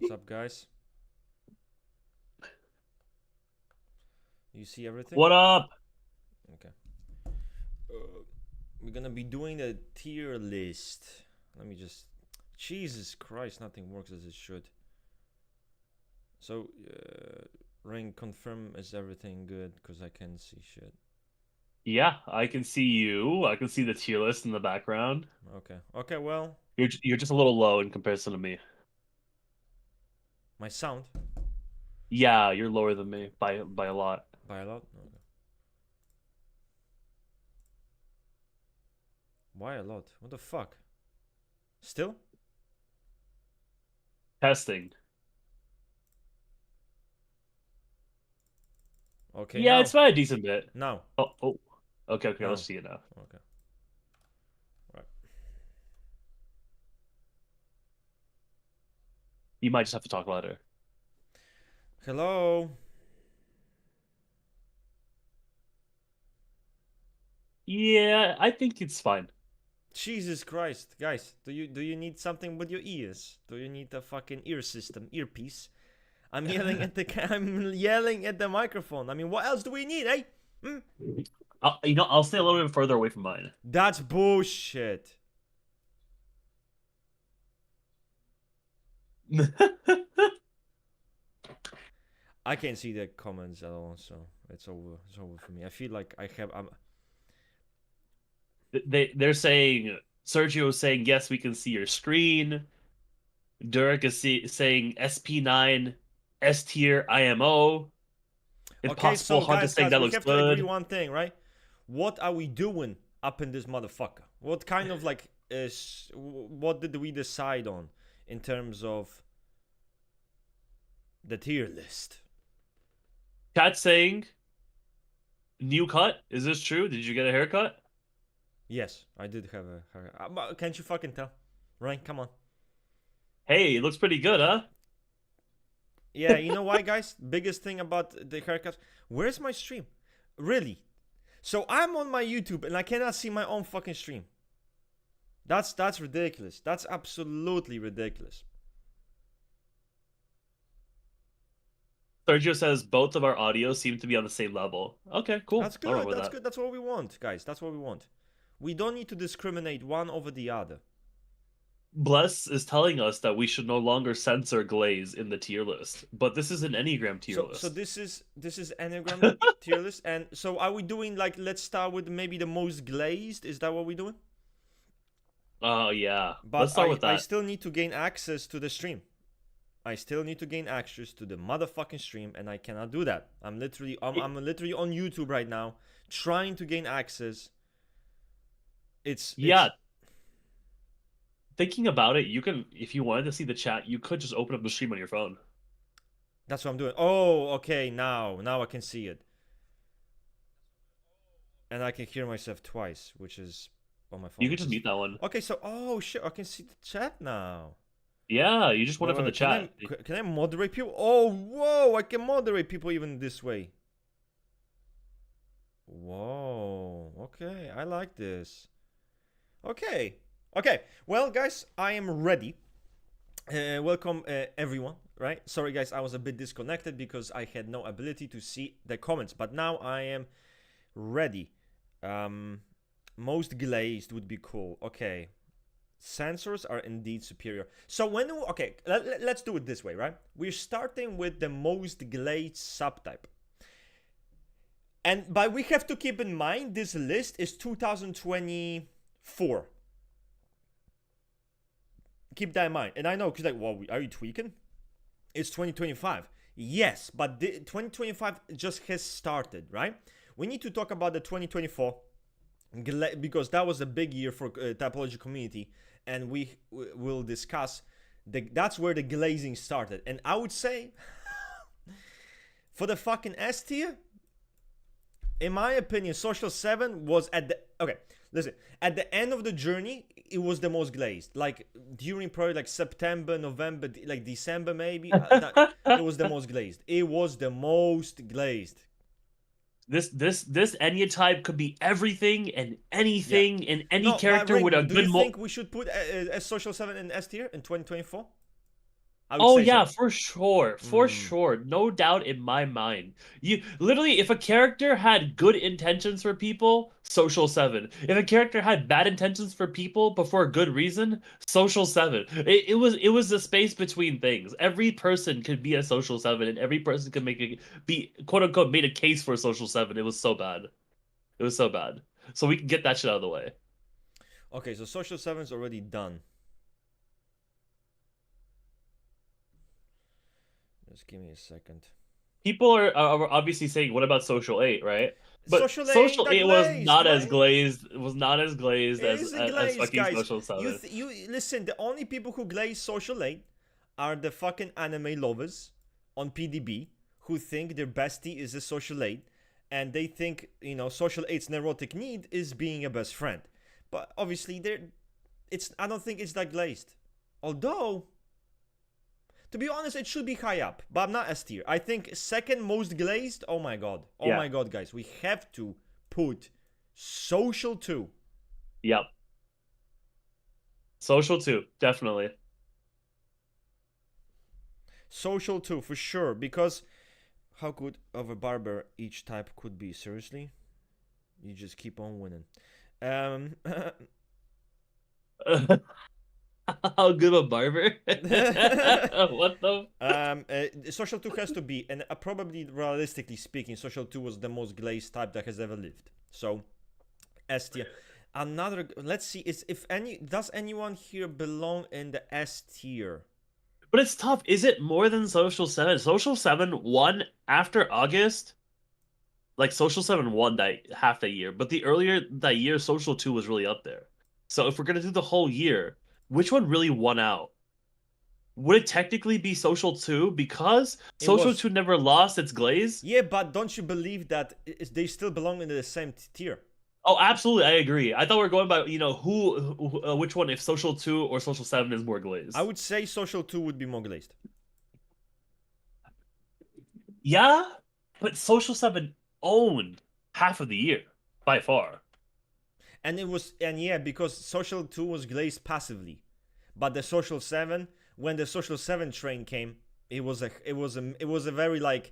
What's up, guys? You see everything? What up? Okay. We're gonna be doing a tier list. Let me just. Jesus Christ, nothing works as it should. So, Ring, confirm is everything good? Because I can't see shit. Yeah, I can see you. I can see the tier list in the background. Okay. Okay, well, You're just a little low in comparison to me. my sound. Yeah, you're lower than me by a lot. By a lot? Okay. Why a lot? What the fuck? Still? Testing. Okay, Yeah, now. it's by a decent bit. Now. Oh. Okay, Now. let's see it now. Okay. Right. You might just have to talk louder. Hello? Yeah, I think it's fine. Jesus Christ, guys, do you need something with your ears? Do you need a fucking ear system, earpiece? I'm yelling at I'm yelling at the microphone. I mean, what else do we need, eh? I'll stay a little bit further away from mine. That's bullshit. I can't see the comments at all, so it's over. It's over for me. I feel like I'm. They're saying Sergio's saying yes, we can see your screen. Durek is saying SP9 S tier IMO. Okay, Impossible so Hunt is saying guys, that we looks have to agree good. one thing, right? What are we doing up in this motherfucker? What kind of like is what did we decide on in terms of the tier list? Cat saying new cut. Is this true? Did you get a haircut? Yes, I did have a haircut. Can't you fucking tell? Right? Come on. Hey, it looks pretty good, huh? Yeah, you know why, guys? Biggest thing about the haircuts. Where's my stream? Really? So I'm on my YouTube and I cannot see my own fucking stream. That's ridiculous. That's absolutely ridiculous. Sergio says both of our audios seem to be on the same level. Okay, cool. That's I'll roll good. with That's that. good. That's what we want, guys. That's what we want. We don't need to discriminate one over the other. Bless is telling us that we should no longer censor glaze in the tier list, but this is an Enneagram tier list. So this is Enneagram tier list, and so are we doing like let's start with maybe the most glazed? Is that what we're doing? Oh yeah. But Let's start with that. I still need to gain access to the stream. I still need to gain access to the motherfucking stream, and I cannot do that. I'm literally on YouTube right now trying to gain access. It's Thinking about it, you can, if you wanted to see the chat, you could just open up the stream on your phone. That's what I'm doing. Oh, okay, now I can see it. And I can hear myself twice, which is on my phone. You can just mute that one. Okay, so oh shit, I can see the chat now. Yeah, you just want it from the chat. Can I moderate people? Oh, whoa, I can moderate people even this way. Whoa, okay, I like this. Okay, well, guys, I am ready. Welcome, everyone, right? Sorry, guys, I was a bit disconnected because I had no ability to see the comments, but now I am ready. Most glazed would be cool. Okay. Sensors are indeed superior. So let's do it this way, right? We're starting with the most glazed subtype. And we have to keep in mind this list is 2024. Keep that in mind. And I know, because like, well, are you tweaking? It's 2025. Yes, but 2025 just has started, right? We need to talk about the 2024 because that was a big year for typology community, and we will discuss that's where the glazing started. And I would say for the fucking S tier, in my opinion, Social 7 was at the at the end of the journey, it was the most glazed. Like during probably like September, November, like December maybe, it was the most glazed. It was the most glazed. This Enya type could be everything and anything and any character with a good Do you think we should put a Social 7 in S tier in 2024? I would Oh say yeah, so. for sure. For Mm. sure. No doubt in my mind. You literally, if a character had good intentions for people, social 7. If a character had bad intentions for people but for a good reason, social 7. It was the space between things. Every person could be a social 7 and every person could be quote unquote made a case for a social 7. It was so bad. It was so bad. So we can get that shit out of the way. Okay, so social 7 is already done. Just give me a second. People are obviously saying, "What about Social 8?" Right? But Social ain't Social that 8 was glazed, not as man. glazed. It was not as glazed It isn't as glazed, fucking guys. Social 7. You listen. The only people who glaze social eight are the fucking anime lovers on PDB who think their bestie is a social eight, and they think social eight's neurotic need is being a best friend. But obviously, it's. I don't think it's that glazed. Although, to be honest, it should be high up, but I'm not S tier. I think second most glazed. Oh my god. Oh Yeah. my god, guys. We have to put social 2. Yep. Social 2, definitely. Social 2 for sure, because how good of a barber each type could be. Seriously? You just keep on winning. Um, How good of a barber? What the? Social 2 has to be, and probably realistically speaking, Social 2 was the most glazed type that has ever lived. So, S tier. Another, let's see, does anyone here belong in the S tier? But it's tough. Is it more than Social 7? Social 7 won after August. Like Social 7 won that half that year, but the earlier that year, Social 2 was really up there. So if we're gonna do the whole year, which one really won out? Would it technically be Social 2 because It Social was. 2 never lost its glaze? Yeah, but don't you believe that they still belong in the same tier? Oh, absolutely, I agree. I thought we were going by which one, if Social 2 or Social 7 is more I glazed. would say Social 2 would be more glazed. Yeah, but Social 7 owned half of the year by far. And yeah, because Social 2 was glazed passively. But the Social 7, when the Social 7 train came, it was a very like,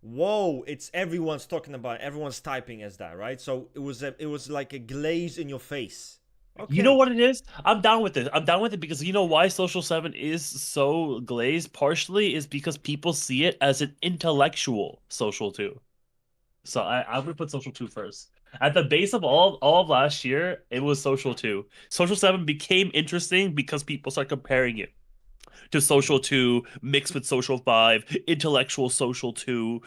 whoa, it's everyone's talking about it, everyone's typing as that, right? So it was like a glaze in your face. You know Okay. what it is? I'm down with it. I'm down with it because you know why Social 7 is so glazed? Partially is because people see it as an intellectual Social 2. So I would put Social 2 first. At the base of all of last year, it was Social 2. Social 7 became interesting because people start comparing it to Social 2 mixed with Social 5, intellectual Social 2,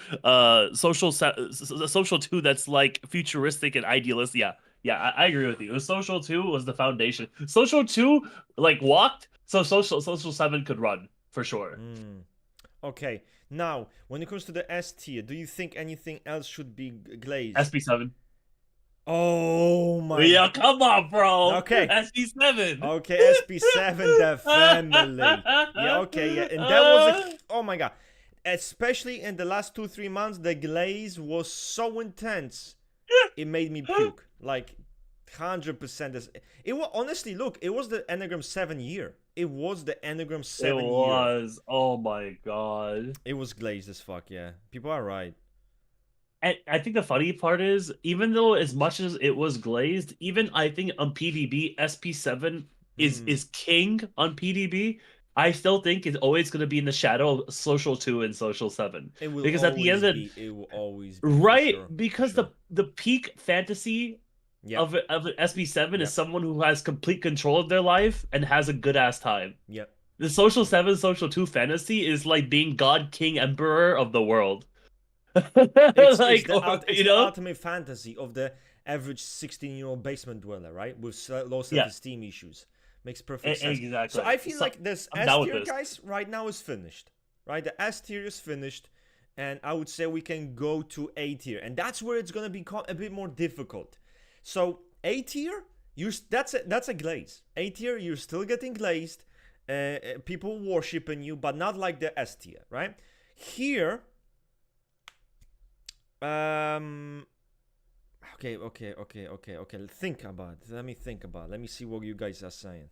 Social 2 that's like futuristic and idealist. Yeah. Yeah, I agree with you. Social 2 was the foundation. Social 2 like walked, so Social 7 could run for sure. Mm. Okay. Now, when it comes to the S tier, do you think anything else should be glazed? SB7. Oh my. Yeah, come on, bro. Okay. SB7. Okay, SP7, the family. Yeah, okay, yeah. And that was oh my god. Especially in the last 2-3 months, the glaze was so intense. It made me puke. Like 100%. It was honestly, look, it was the Enneagram 7 year. It was the Enneagram It 7 year. was. Oh my god. It was glazed as fuck, yeah. People are right. And I think the funny part is, even though as much as it was glazed, even I think on PDB, SP7 Hmm. is king on PDB. I still think it's always going to be in the shadow of Social 2 and Social 7. It will Because at the always end of be. It will always be for right, sure. For because sure. the peak fantasy Yep. of an SB7 is Yep. someone who has complete control of their life and has a good ass time. Yep. The Social 7, Social 2 fantasy is like being God, King, Emperor of the world. It's Like, the or, it's you the know? ultimate fantasy of the average 16-year-old basement dweller, right? With low Yeah, self-esteem issues. Makes perfect sense. So exactly. I feel So like this I'm S down with tier, this. guys, right now is finished. Right? The S tier is finished, and I would say we can go to A tier, and that's where it's gonna become a bit more difficult. So A tier, that's a glaze. A tier, you're still getting glazed. People worshiping you, but not like the S tier, right? Here, um, okay. Think about it. Let me think about it. Let me see what you guys are saying.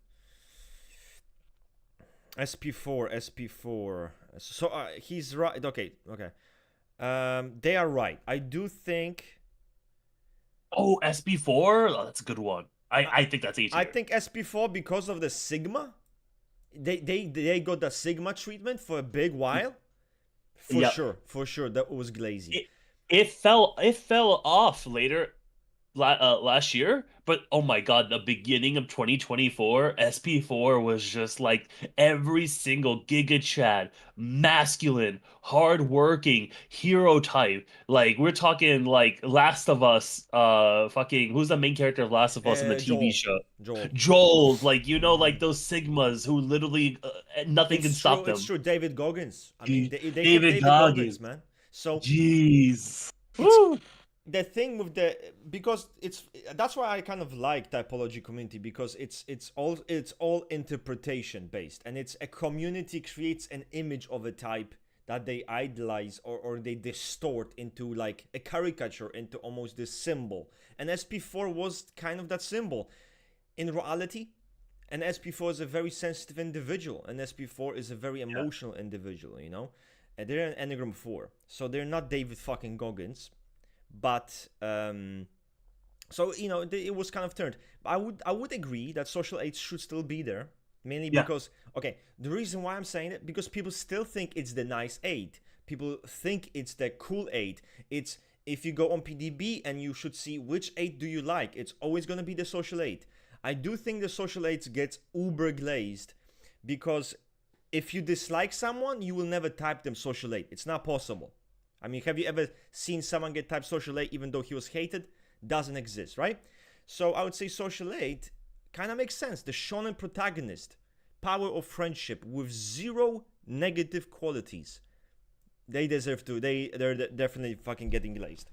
SP4. So he's right. Okay. They are right. I do think. Oh, SB4? Oh, that's a good one. I, I think that's A I tier. think SP4 because of the sigma. They got the sigma treatment for a big while. Yeah. For sure, that was glazy. It fell off later last year, but oh my God, the beginning of 2024, SP4 was just like every single Giga Chad, masculine, hardworking, hero type. Like we're talking like Last of Us, fucking who's the main character of Last of Us in the TV Joel, show? Joel. Joel, like Hmm. like those Sigmas who literally nothing can It's true. stop It's them. true. David Goggins. I mean, they picked David David Goggins, Goggins, man. So jeez. it's Woo. the thing with the because it's that's why I kind of like typology community because it's all interpretation based and it's a community creates an image of a type that they idolize or they distort into like a caricature into almost this symbol and SP4 was kind of that symbol in reality. And SP4 is a very sensitive individual and SP4 is a very Yeah. emotional individual, you know. And they're an Enneagram 4 so they're not David fucking Goggins but so you know it was kind of turned. I would agree that social aids should still be there, mainly Yeah. because okay, the reason why I'm saying it because people still think it's the nice aid. People think it's the cool aid. It's if you go on PDB and you should see which aid do you like, it's always gonna be the social aid. I do think the social aids gets uber glazed because if you dislike someone, you will never type them social aid. It's not possible. I mean, have you ever seen someone get typed social aid even though he was hated? Doesn't exist, right? So I would say social aid kind of makes sense. The shonen protagonist, power of friendship with zero negative qualities. They deserve to. They're definitely fucking getting glazed.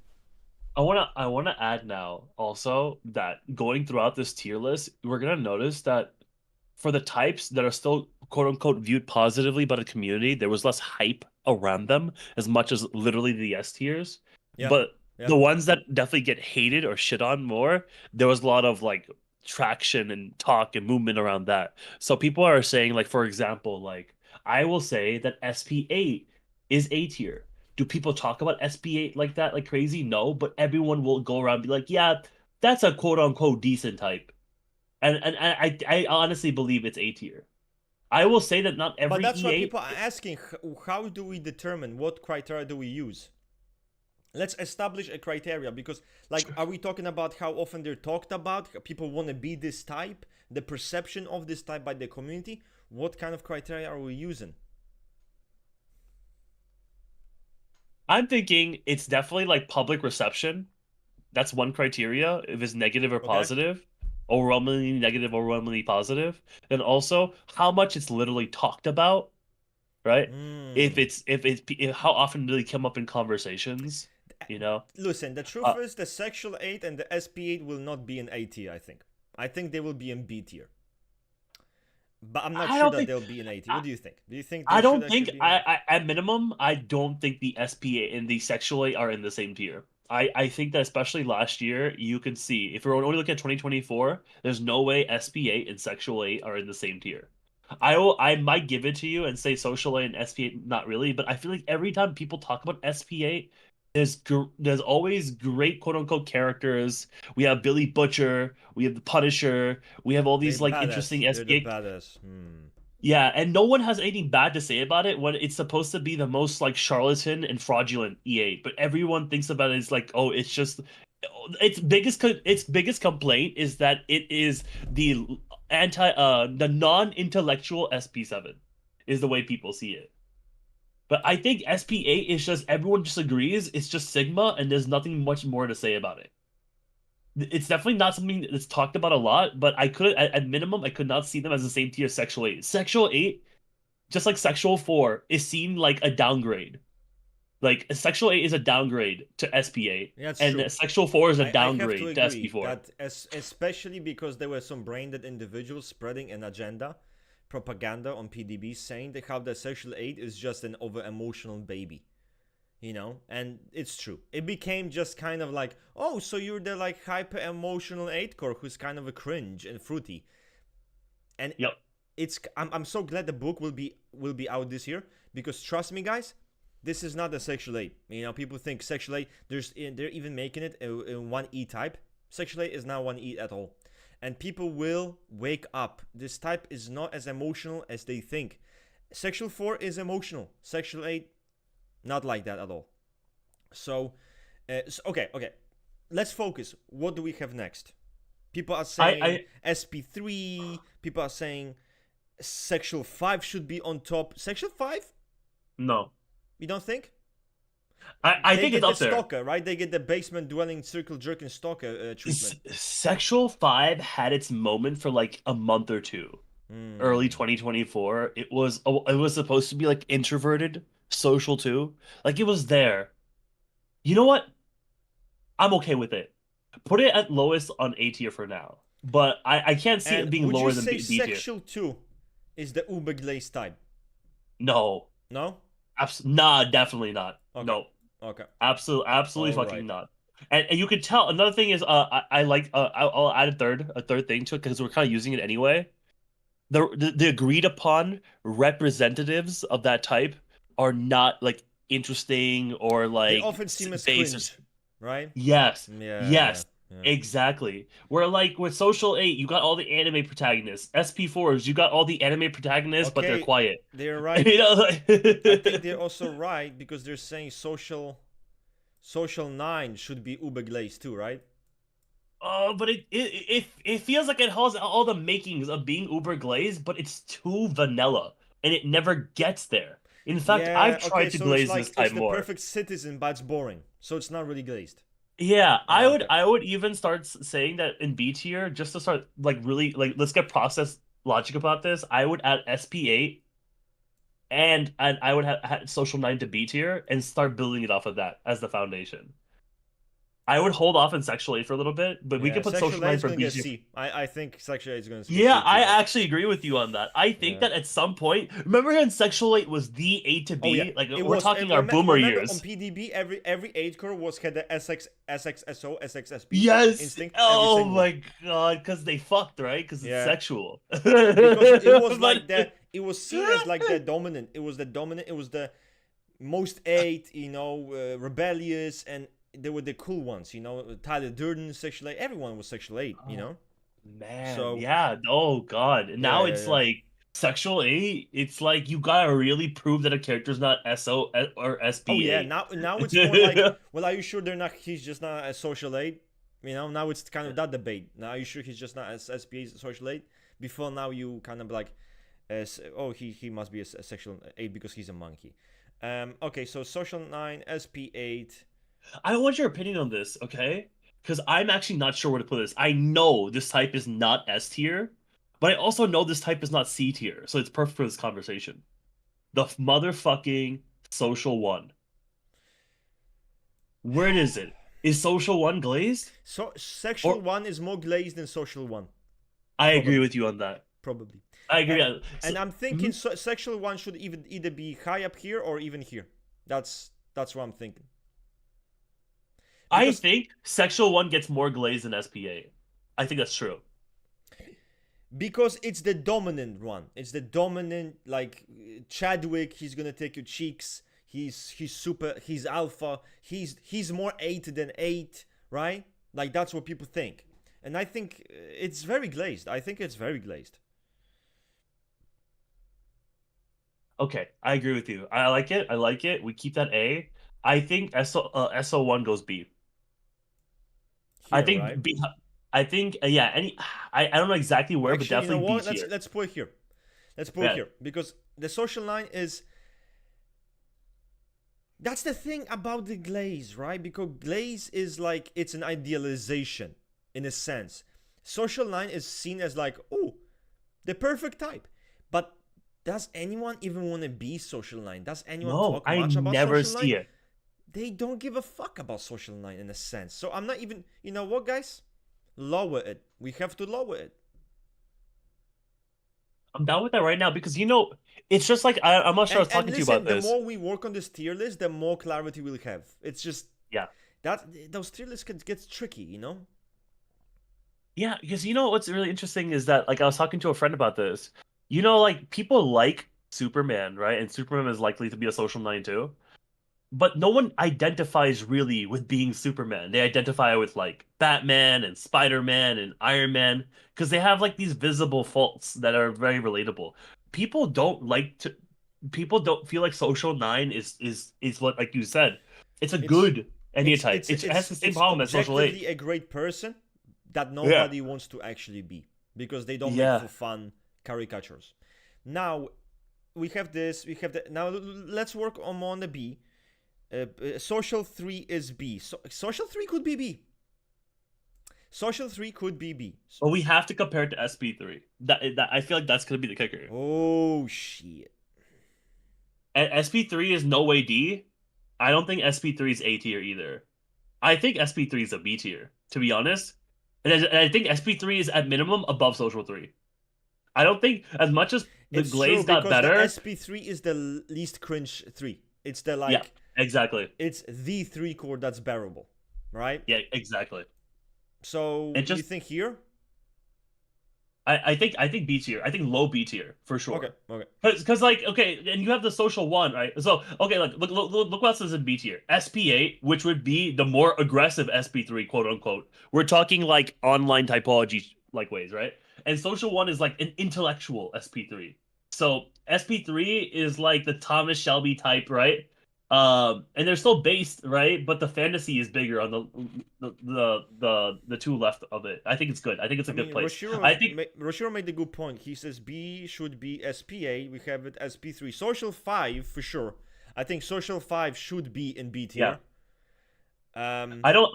I wanna add now also that going throughout this tier list, we're gonna notice that for the types that are still quote unquote viewed positively by the community, there was less hype around them as much as literally the S tiers. Yeah, But yeah. the ones that definitely get hated or shit on more, there was a lot of like traction and talk and movement around that. So people are saying, like, for example, like I will say that SP8 is A tier. Do people talk about SB8 like that, like crazy? No, but everyone will go around and be like, yeah, that's a quote unquote decent type. And I honestly believe it's A tier. I will say that not But every that's why E8. people are asking how do we determine what criteria do we use? Let's establish a criteria because like are we talking about how often they're talked about, people want to be this type, the perception of this type by the community? What kind of criteria are we using? I'm thinking it's definitely like public reception. That's one criteria. If it's negative or Okay. positive, overwhelmingly negative, overwhelmingly positive. And also how much it's literally talked about, right? If Hmm. it's if how often do they come up in conversations, you know? Listen, the truth Uh, is the sexual 8 and the SP8 will not be in A tier, I think. I think they will be in B tier. But I'm not I sure don't that think they'll be in A tier. I, What do you think? Do you think they I should don't think actually be in? at minimum, I don't think the SPA and the sexually are in the same tier. I think that especially last year, you can see if we're only looking at 2024, there's no way SPA and sexual 8 are in the same tier. I might give it to you and say social 8 and SPA not really, but I feel like every time people talk about SPA, there's always great quote unquote characters. We have Billy Butcher, we have the Punisher, we have all They these like badass. interesting They're the SPA. badass. Hmm. Yeah, and no one has anything bad to say about it when it's supposed to be the most like charlatan and fraudulent EA, but everyone thinks about it as like, oh, it's just its biggest complaint is that it is the the non-intellectual SP7 is the way people see it. But I think SP8 is just everyone just agrees it's just Sigma and there's nothing much more to say about it. It's definitely not something that's talked about a lot, but I could at minimum I could not see them as the same tier as Sexual 8. Sexual 8 just like Sexual 4 is seen like a downgrade. Like Sexual 8 is a downgrade to SP8, Yeah, that's true. and Sexual 4 is a I have to downgrade to agree SP4. that especially because there were some brain-dead individuals spreading an agenda, propaganda on PDB saying that how the sexual aid is just an over-emotional baby. You know, and it's true. It became just kind of like, oh, so you're the like hyper emotional 8 core who's kind of a cringe and fruity. And Yep. I'm so glad the book will be out this year, because trust me, guys, this is not a sexual 8. You know, people think sexual 8. They're even making it a 1E type. Sexual 8 is not 1E at all, and people will wake up. This type is not as emotional as they think. Sexual 4 is emotional. Sexual 8, not like that at all. So, okay. Let's focus. What do we have next? People are saying SP3. People are saying sexual 5 should be on top. Sexual 5? No. You don't think? I think it's up there. They get the stalker, right? They get the basement dwelling circle jerking stalker treatment. Sexual 5 had its moment for like a month or two. Early 2024. It was supposed to be like introverted, social too. Like it was there. You know what? I'm okay with it. Put it at lowest on A tier for now. But I can't see it being lower than B tier. Would you say sexual 2 is the uber glaze type? No. No? Nah, definitely not. Okay. No. Okay. Absolutely fucking not. And you could tell. Another thing is, I like. I'll add a third thing to it because we're kind of using it anyway. The agreed upon representatives of that type are not like interesting or like they often seem as cringe, right? Yes. Yeah. Yes. Yeah. Exactly. Where like with Social 8, you got all the anime protagonists. SP4s, you got all the anime protagonists, but they're quiet. They're right. You know, like... I think they're also right because they're saying Social 9 should be uber glaze too, right? But it feels like it has all the makings of being uber glazed, but it's too vanilla, and it never gets there. In fact, I've tried to glaze this type more. It's the perfect citizen, but it's boring, so it's not really glazed. Yeah, I would even start saying that in B tier, just to start like really like let's get process logic about this. I would add SP8 and I would have Social 9 to B tier and start building it off of that as the foundation. I would hold off in Sexual 8 for a little bit, but we could put Social 9 for B tier. I think Sexual 8 is going to get C. Yeah, I actually agree with you on that. I think that at some point, remember when Sexual 8 was the A to B? Like we're talking our boomer years. On PDB, every 8 core had the SXSO, SXSP instinct. Oh my god, because they fucked, right? Because it's sexual. Because it was like that. It was seen as like the dominant. It was the dominant. It was the most 8, rebellious, and they were the cool ones, Tyler Durden, Sexual 8. Everyone was Sexual 8, Man, so yeah. Oh god. And now it's like Sexual 8. It's like you gotta really prove that a character's not SO or SB8. Oh yeah. Now it's more like, well, are you sure he's just not a Social 8? Now it's kind of that debate. Now, are you sure he's just not as SB8 Social 8? Before now, you kind of like, he must be a Sexual 8 because he's a monkey. Okay, so Social 9, SP8. I want your opinion on this, okay? Because I'm actually not sure where to put this. I know this type is not S tier, but I also know this type is not C tier, so it's perfect for this conversation. The motherfucking Social 1. Where is it? Is Social 1 glazed? So Sexual 1 is more glazed than Social 1. I agree with you on that. Probably. I agree. And I'm thinking Sexual 1 should either be high up here or even here. That's what I'm thinking. I think Sexual 1 gets more glazed than SP8. I think that's true. Because it's the dominant one. It's the dominant, like Chadwick. He's gonna take your cheeks. He's super. He's alpha. He's more 8 than 8, right? Like that's what people think. And I think it's very glazed. I think it's very glazed. Okay, I agree with you. I like it. We keep that A. I think SO1 goes B. Here, I think right? B. I think yeah. I don't know exactly where, actually, but definitely B tier. Let's put it here. Let's put it here because the Social 9 is. That's the thing about the glaze, right? Because glaze is like it's an idealization in a sense. Social 9 is seen as like, oh, the perfect type, but does anyone even want to be Social 9? Does anyone talk much about never Social 9? See it. They don't give a fuck about Social 9 in a sense. So I'm not even, you know what, guys? Lower it. We have to lower it. I'm down with that right now because, it's just like, I'm not sure I was talking to you about this. The more we work on this tier list, the more clarity we'll have. It's just, those tier lists gets tricky, Yeah, because what's really interesting is that, like, I was talking to a friend about this. You know, like people like Superman, right? And Superman is likely to be a social nine too. But no one identifies really with being Superman. They identify with like Batman and Spider-Man and Iron Man because they have like these visible faults that are very relatable. People don't like to people don't feel like Social Nine is what like you said. It's a It's good Enneatype. It has the same it's problem as Social Eight. objectively a great person that Yeah. nobody wants to actually be because they don't make Yeah. for fun caricatures. Now we have this. We have the now. Let's work on the B. Social 3 is B. Social 3 could be B. Social 3 could be B. But we have to compare it to SP3. That I feel like that's gonna be the kicker. Oh shit. And SP3 is no way D. I don't think SP3 is A tier either. I think SP3 is a B tier, to be honest. And I think SP3 is at minimum above Social 3. I don't think as much as the It's true glaze got because the better. SP3 is the least cringe 3. It's the Yeah, like exactly. it's the 3 chord that's bearable, right? Yeah, exactly. So It you just think here? I think B tier. I think low B tier for Okay, sure. okay. Because like okay, and you have the social one, right? So okay, like look what else is in B tier. SP8, which would be the more aggressive SP3, quote unquote. We're talking like online typology like ways, right? And social one is like an intellectual SP3. So SP3 is like the Thomas Shelby type, right? And they're still based, right? But the fantasy is bigger on the two left of it. I think it's good. I think it's I a good mean, place. I think Roshiro made a good point. He says B should be SPA. We have it as P3. Social 5 for sure. I think Social 5 should be in B yeah. tier. Um, I don't.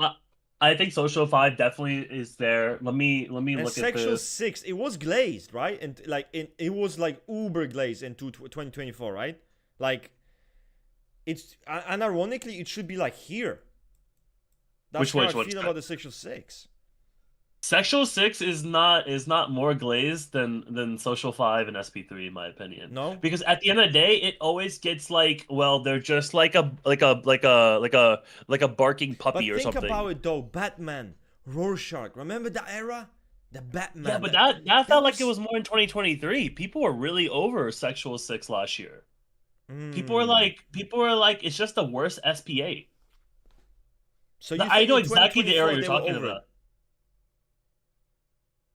I think Social Five definitely is there. Let me and look at Sexual this. 6, it was glazed, right? And like it was like uber glazed in 2024, right? Like it's and ironically, it should be like here. That's Which how one? I Which one? feel about the Sexual 6. Sexual Six is not more glazed than Social Five and SP3 in my opinion. No, Because at the end of the day, it always gets like, well, they're just like a barking but puppy or think about something. it though. Batman, Rorschach. Remember that era? The Yeah, Batman. but that That felt like it was. was more in 2023. People were really over Sexual Six last year. Mm. People were like, it's just the worst SPA. So you I think know in exactly the area 2024 you're they were talking over it? about.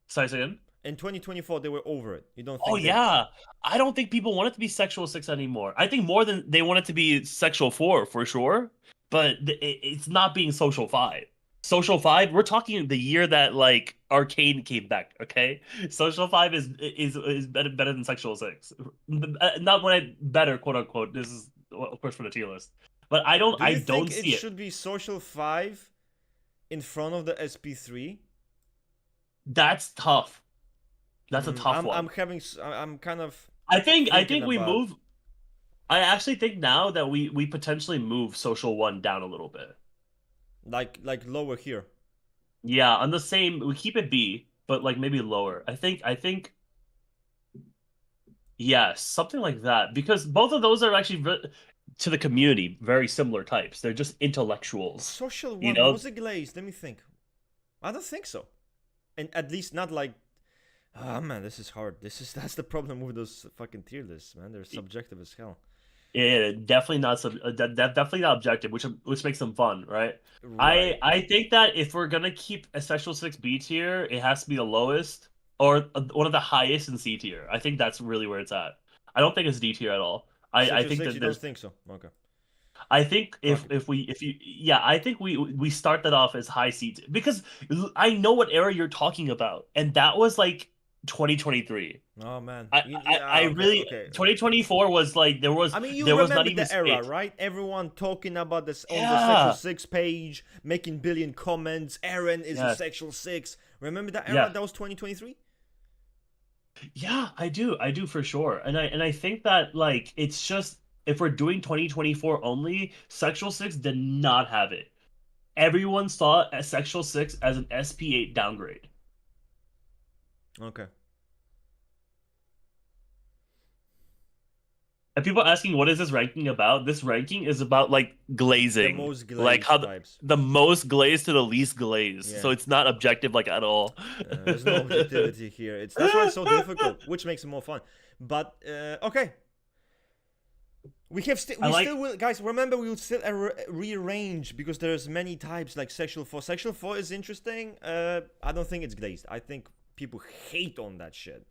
Sorry, say again? In 2024 they were over it. You don't Oh think they? yeah. I don't think people want it to be sexual six anymore. I think more than they want it to be sexual four for sure, but it's not being social five. Social five, we're talking the year that like Arcane came back, okay? Social five is better than sexual six. Not when I better, quote unquote. This is of course for the tier list. But Do I you think don't it see it. should be Social 5 in front of the SP3? That's tough. That's a tough I'm one. having I'm kind of I thinking think we about move I actually think now that we potentially move social one down a little bit. like lower here. Yeah, on the same we keep it B, but like maybe lower. I think yes, something like that because both of those are actually to the community very similar types. They're just intellectuals. Social You 1 know? was it glazed? Let me think. I don't think so. And at least not like. Ah man, this is hard. That's the problem with those fucking tier lists, man. They're subjective as hell. Yeah, definitely not definitely not objective, which makes them fun, right? Right. I think that if we're gonna keep a Sexual 6 B tier, it has to be the lowest or one of the highest in C tier. I think that's really where it's at. I don't think it's D tier at all. I Sexual think 6, that you don't there's think so? Okay. I think Fuck it. if you yeah, I think we start that off as high C tier because I know what era you're talking about, and that was like 2023. Oh man. I Yeah. Okay. really Okay. 2024 was like I mean, you there was not remember even the era, space. right? Everyone talking about this on the Sexual Yeah. 6 page, making billion comments. Aaron is a Yeah. Sexual 6. Remember that era? Yeah. That was 2023? Yeah, I do. I do for sure. And I think that like it's just if we're doing 2024 only, Sexual 6 did not have it. Everyone saw a Sexual 6 as an SP8 downgrade. Okay. And people asking, what is this ranking about? This ranking is about like The glazing, most like how glazed types. the most glazed to the least glazed. So Yeah. it's not objective like at all. There's no objectivity here. It's that's why it's so difficult, which makes it more fun. But okay, I we like, still will, guys. Remember, we will still rearrange because there's many types like sexual four. Sexual four is interesting. I don't think it's glazed. I think people hate on that shit.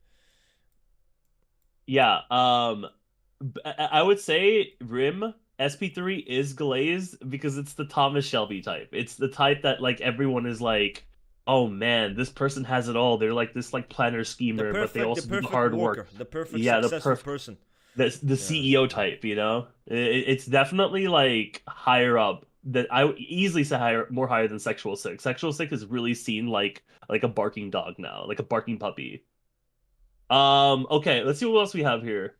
yeah. I would say Rim SP3 is glazed because it's the Thomas Shelby type. It's the type that like everyone is like, oh man, this person has it all. They're like this like planner schemer, but they The also do the perfect hard work. worker, the perfect Yeah, the successful perfect person. the Yeah. CEO type, you know? It's definitely like higher up that I would easily say higher, more higher than Sexual Six. Sexual Six is really seen like a barking dog now, like a barking puppy. Okay, let's see what else we have here.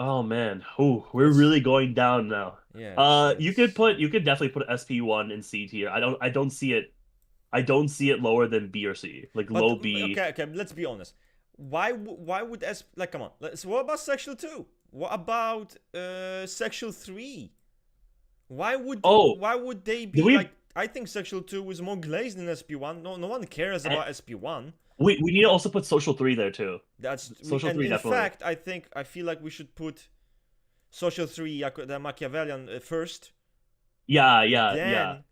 Oh man, oh, we're Let's. really going down now. Yeah. You could definitely put SP1 in C tier. I don't see it. I don't see it lower than B or C, like But low B. okay, okay. Let's be honest. Why would S like come on? What about sexual two? What about sexual three? Oh, Why would they do be like? we? I think sexual two is more glazed than SP1. No one cares eh, about SP1. we need to also put Social 3 there too. That's we Social and 3 in definitely. fact I feel like we should put social three the Machiavellian first. Yeah, yeah, yeah. Then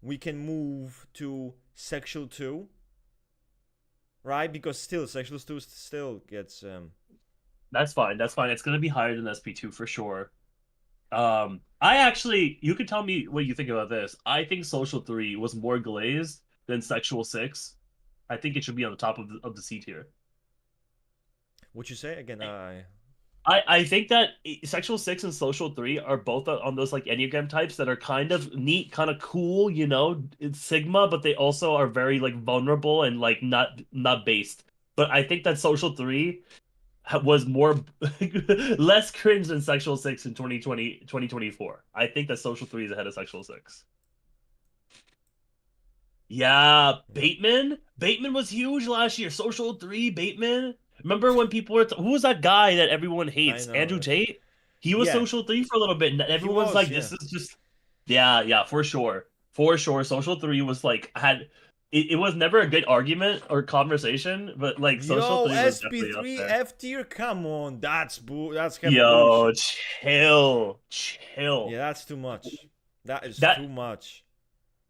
we can move to sexual two, right? Because still sexual two still gets That's fine. That's fine. It's gonna be higher than SP2 for sure. I actually, you could tell me what you think about this. I think Social 3 was more glazed than Sexual 6. I think it should be on the top of the C tier. what you say again? I think that Sexual 6 and Social 3 are both on those like Enneagram types that are kind of neat, kind of cool, you know, it's Sigma, but they also are very like vulnerable and like not based. But I think that Social 3 was more less cringe than Sexual 6 in 2024. I think that Social 3 is ahead of Sexual 6. Yeah, Bateman. Bateman was huge last year. Social 3, Bateman. Remember when people were who was that guy that everyone I hates? Andrew know. Tate? He was Yeah, Social 3 for a little bit, and he everyone's was. like, Yeah. this is just yeah, yeah, for sure. For sure. Social 3 was like had it was never a good argument or conversation, but like Social Yo, 3 was definitely up SP3 there. F tier. Come on, that's heavy Yo, bullshit. chill, Yeah, chill. that's too much. That is That too much.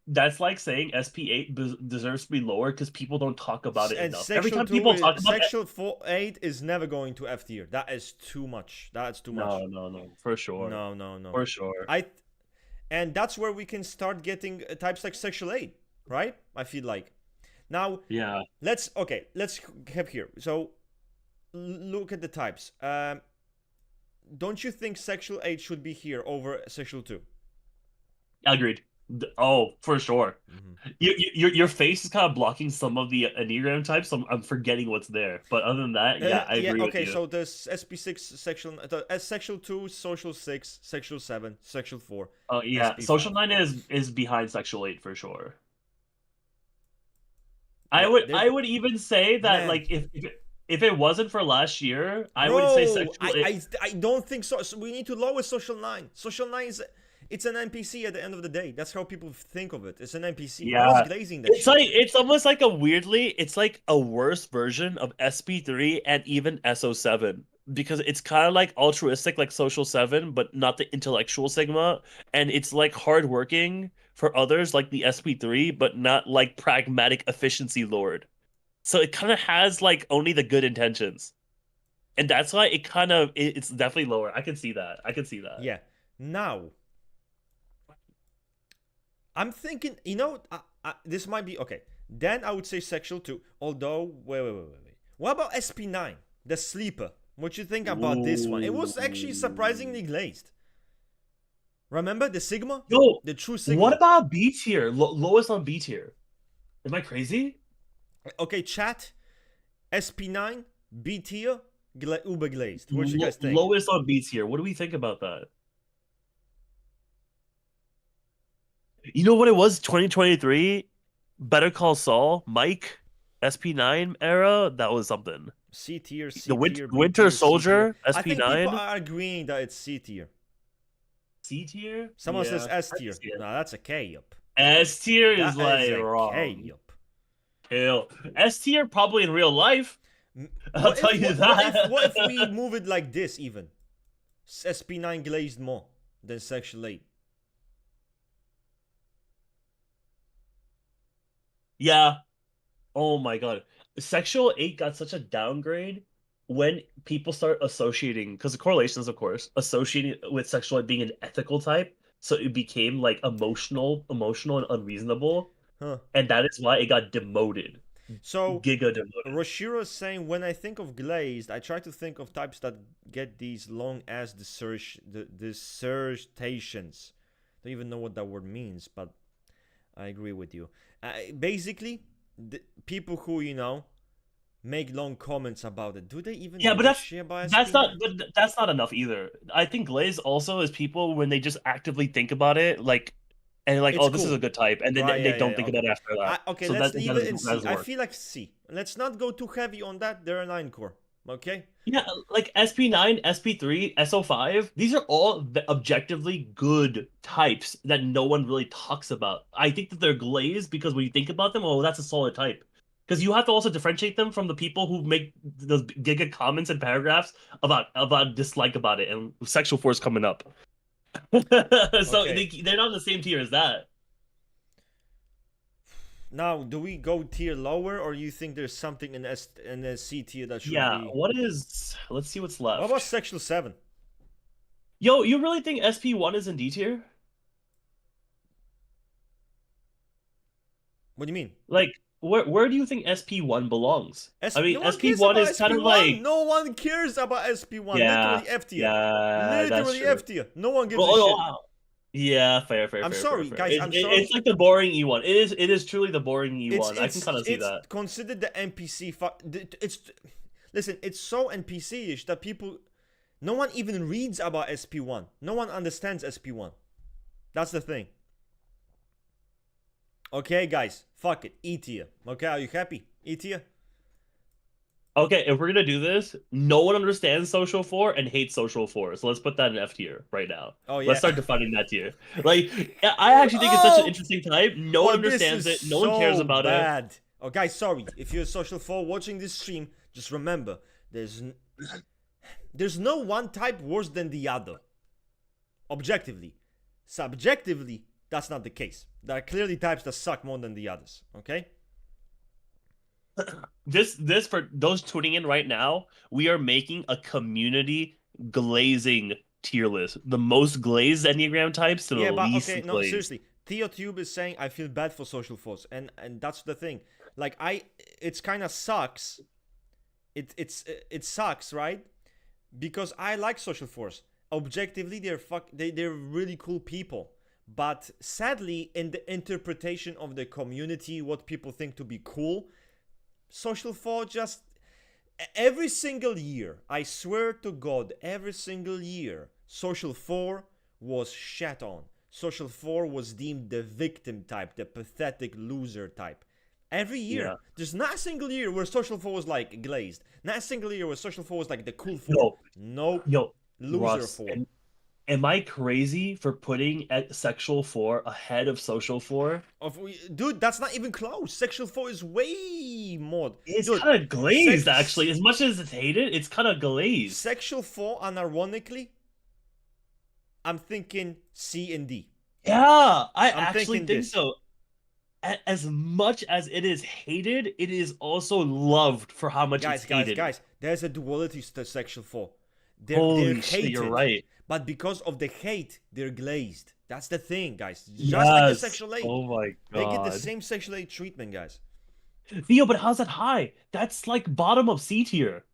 that's like saying SP8 deserves to be lower because people don't talk about it And enough. Every time people talk about it, sexual 8 is never going to F tier. That is too much. That's too much. no, no, no, for sure, No, no, no. for sure. I and that's where we can start getting types like sexual 8, right? I feel like. Now, Yeah, let's have here. So look at the types. Don't you think sexual 8 should be here over sexual 2? agreed. Oh, for sure. Mm-hmm. Your face is kind of blocking some of the Enneagram types, so I'm forgetting what's there. But other than that, yeah, I Yeah, agree with okay, you. so there's SP6 sexual, sexual 2, social 6, sexual 7, sexual 4, Oh yeah, Social SP5. 9 is behind Sexual 8 for sure. Yeah, they're, I would even say that man. like if it wasn't for last year, I would say Bro, Sexual 8. I don't think so. So we need to lower social 9. Social 9 is, it's an NPC at the end of the day. That's how people think of it. It's an NPC. No one's Yeah. glazing that It's shit. like it's almost like a weirdly it's like a worse version of SP3 and even SO7 because it's kind of like altruistic like Social 7 but not the intellectual Sigma and it's like hardworking for others like the SP3 but not like pragmatic efficiency lord. So it kind of has like only the good intentions. And that's why it's definitely lower. I can see that. I can see that. Yeah. Now, I'm thinking, this might be okay. Then I would say sexual too. Although, wait. What about SP9, the sleeper? What you think about this one? It was actually surprisingly Ooh. glazed. Remember the Sigma, Yo, the true what Sigma. about B tier? Lowest on B tier. Am I crazy? Okay, chat. SP9, B tier, uber glazed. What you guys think? Lowest on B tier. What do we think about that? You know what it was? 2023. Better Call Saul. Mike. SP9 era, that was something. C tier, The C tier, B Winter tier, C tier. Soldier, I think people SP9, are agreeing that it's C tier. C tier. Someone says Yeah, S I can tier. see it. No, that's a K up. S tier is That is like a wrong. K up. Hell, S tier probably in real life. I'll What tell if you what if we that. move it like this even? SP9 glazed more than Sexual 8. Yeah. Oh my god. Sexual 8 got such a downgrade when people start associating, because the correlations, of course, associating with sexual 8 being an ethical type. So it became like emotional and unreasonable. Huh. And that is why it got demoted. So Giga demoted. Roshiro is saying, when I think of glazed, I try to think of types that get these long ass dissertations. Don't even know what that word means, but I agree with you. Basically, the people who, make long comments about it, do they even Yeah, give but a shit about that's not SP9? but that's not enough either. I think glaze also is people when they just actively think about it, like and like, It's oh, this is cool. a good type, and then Right, they yeah, yeah, don't yeah. think Okay. about it after that. Okay, So let's that leave it in that C. doesn't I work. feel like C. Let's not go too heavy on that. They're a 9 core. Okay? Yeah, like SP9, SP3, SO5, these are all objectively good types that no one really talks about. I think that they're glazed because when you think about them, oh, that's a solid type. Because you have to also differentiate them from the people who make those giga comments and paragraphs about dislike about it and sexual force coming up. So Okay. they're not on the same tier as that. Now, do we go tier lower, or you think there's something in the C tier that should Yeah, be? what is, let's see what's What about left. Sexual 7? Yo, you really think SP1 is in D tier? What do you mean? Like, where do you think SP1 belongs? I mean, No one cares SP1 about is kind of SP1. like, No one cares about SP1. yeah, Literally F tier. yeah, that's Literally true. F tier. No one gives Well, a shit. oh, yeah, fair, fair, I'm fair, fair, sorry, fair. guys. I'm It's sorry. like the boring E1. It is truly the boring It's E1. I can it's kind of see it's that. considered the NPC. It's listen. It's so NPC-ish that people, no one even reads about SP1. No one understands SP1. That's the thing. Okay, guys. Fuck it. E tier. Okay, are you happy? E tier. Okay, if we're gonna do this, no one understands Social 4 and hates Social 4. So let's put that in F tier right now. Oh Let's yeah. start defining that tier. Like, I actually think it's such an Oh. interesting type. No one Oh, this understands is it. No one cares so about it. bad. Oh, guys, sorry. If you're a social four watching this stream, just remember, there's no one type worse than the other. Objectively. Subjectively, that's not the case. There are clearly types that suck more than the others. Okay? This for those tuning in right now, we are making a community glazing tier list. The most glazed Enneagram types to the Yeah, but least okay, no, glazed. seriously. TheoTube is saying I feel bad for social force, and that's the thing. Like it's kind of sucks. It sucks, right? Because I like social force. Objectively, they're really cool people. But sadly, in the interpretation of the community, what people think to be cool, social force just every single year, I swear to God, every single year, social 4 was shat on. Social 4 was deemed the victim type, the pathetic loser type. Every year. Yeah. There's not a single year where social 4 was like glazed. Not a single year where social 4 was like the cool 4. Yo, Nope. yo, Loser Russ, 4. am I crazy for putting at sexual 4 ahead of social 4? Dude, that's not even close. Sexual 4 is way more. It's Dude, kind of glazed, sex- actually. As much as it's hated, it's kind of glazed. Sexual 4, unironically, I'm thinking C and D. Yeah, I I'm actually thinking think this. so. As much as it is hated, it is also loved for how much it's hated. Guys, there's a duality to sexual 4. They're Holy shit, hated, you're right. but because of the hate, they're glazed. That's the thing, guys. Just Yes. like the sexual 8. Oh my They get the god. same sexual 8 treatment, guys. Theo, but how's that high? That's like bottom of C tier.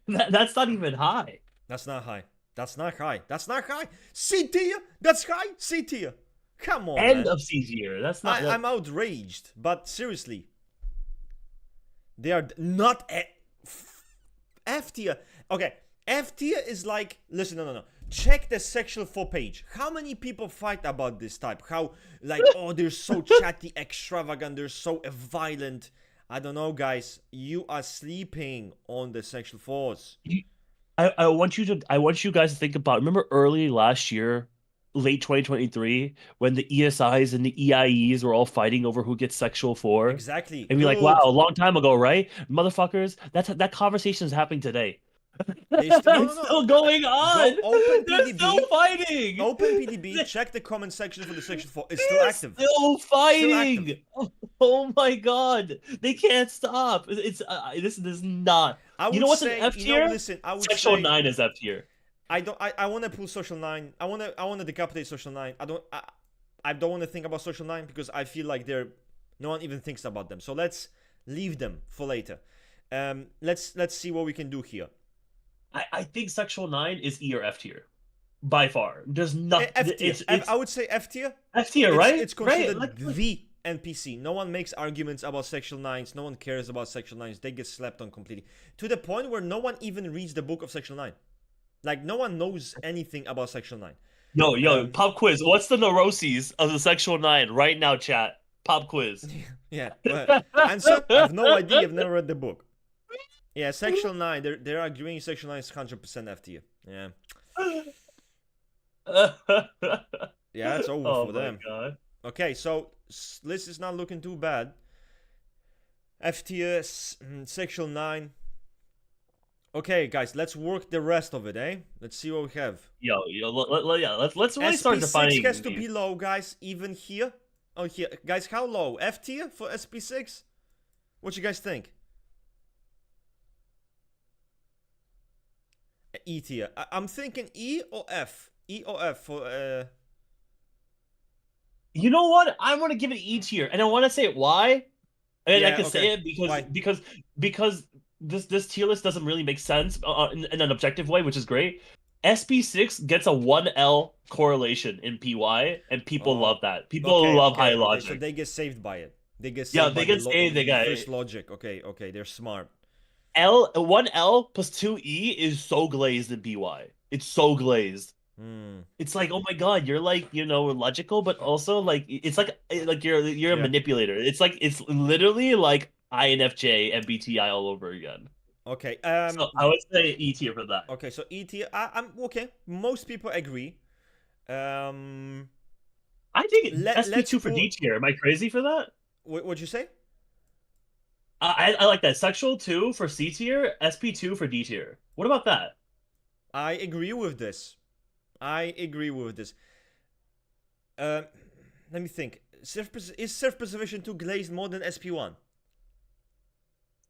That's not even high. That's not high. That's not high. That's not high. C tier? That's high? C tier. Come on, End man. of C tier. That's not. I'm outraged. But seriously, they are not F tier. Okay, F tier is like, listen, no. Check the sexual 4 page. How many people fight about this type? How, like, oh, they're so chatty, extravagant, they're so violent. I don't know, guys. You are sleeping on the sexual force. I want you guys to think about, remember early last year, late 2023, when the ESIs and the EIEs were all fighting over who gets sexual for? Exactly. And be like, wow, Good. a long time ago, right? Motherfuckers, that conversation is happening today. They no, no, It's no. still going Go on. open They're still PDB. fighting. Open PDB. Check the comment section for the sexual force. It's still They're active. still Still active. fighting. Oh my God. They can't stop. This is not. I You know would what's an say, F tier? listen, I would Sexual say 9 is F tier. I want to pull social 9. I want to decapitate social 9. I don't want to think about social 9 because I feel like no one even thinks about them. So let's leave them for later. Let's see what we can do here. I think sexual 9 is E or F tier. By far. There's nothing. F tier. It's I would say F tier. F tier, right? It's considered right? the NPC. No one makes arguments about sexual 9s. No one cares about sexual 9s. They get slept on completely. To the point where no one even reads the book of sexual 9. Like, no one knows anything about sexual 9. Yo, pop quiz. What's the neuroses of the sexual 9 right now, chat? Pop quiz. Yeah. Answer? I have no idea. I've never read the book. Yeah, sexual 9. They're arguing sexual 9 is 100% F tier. Yeah. Yeah, it's over for them. God. Okay, so list is not looking too bad. F tier, sexual 9. Okay, guys, let's work the rest of it, eh? Let's see what we have. Let's really start defining. SP6 has to be low, guys, even here. Oh, here. Guys, how low? F tier for SP6? What you guys think? E tier. I'm thinking E or F. E or F for You know what? I want to give it E tier, and I want to say it why. And I can say it because this tier list doesn't really make sense in an objective way, which is great. SP6 gets a 1L correlation in PY, and people love that. People love high logic. So they get saved by it. They get saved by the first logic. Okay, they're smart. 1L plus 2E is so glazed in PY. It's so glazed. It's like, oh my God, you're like, logical, but also like it's like you're a manipulator. It's literally like INFJ MBTI all over again. Okay. So I would say E tier for that. Okay, so E tier. I'm okay. Most people agree. I think SP2 for D tier. Am I crazy for that? What'd you say? I like that. Sexual 2 for C tier, SP2 for D tier. What about that? I agree with this. Let me think. Is self-preservation 2 glazed more than SP1?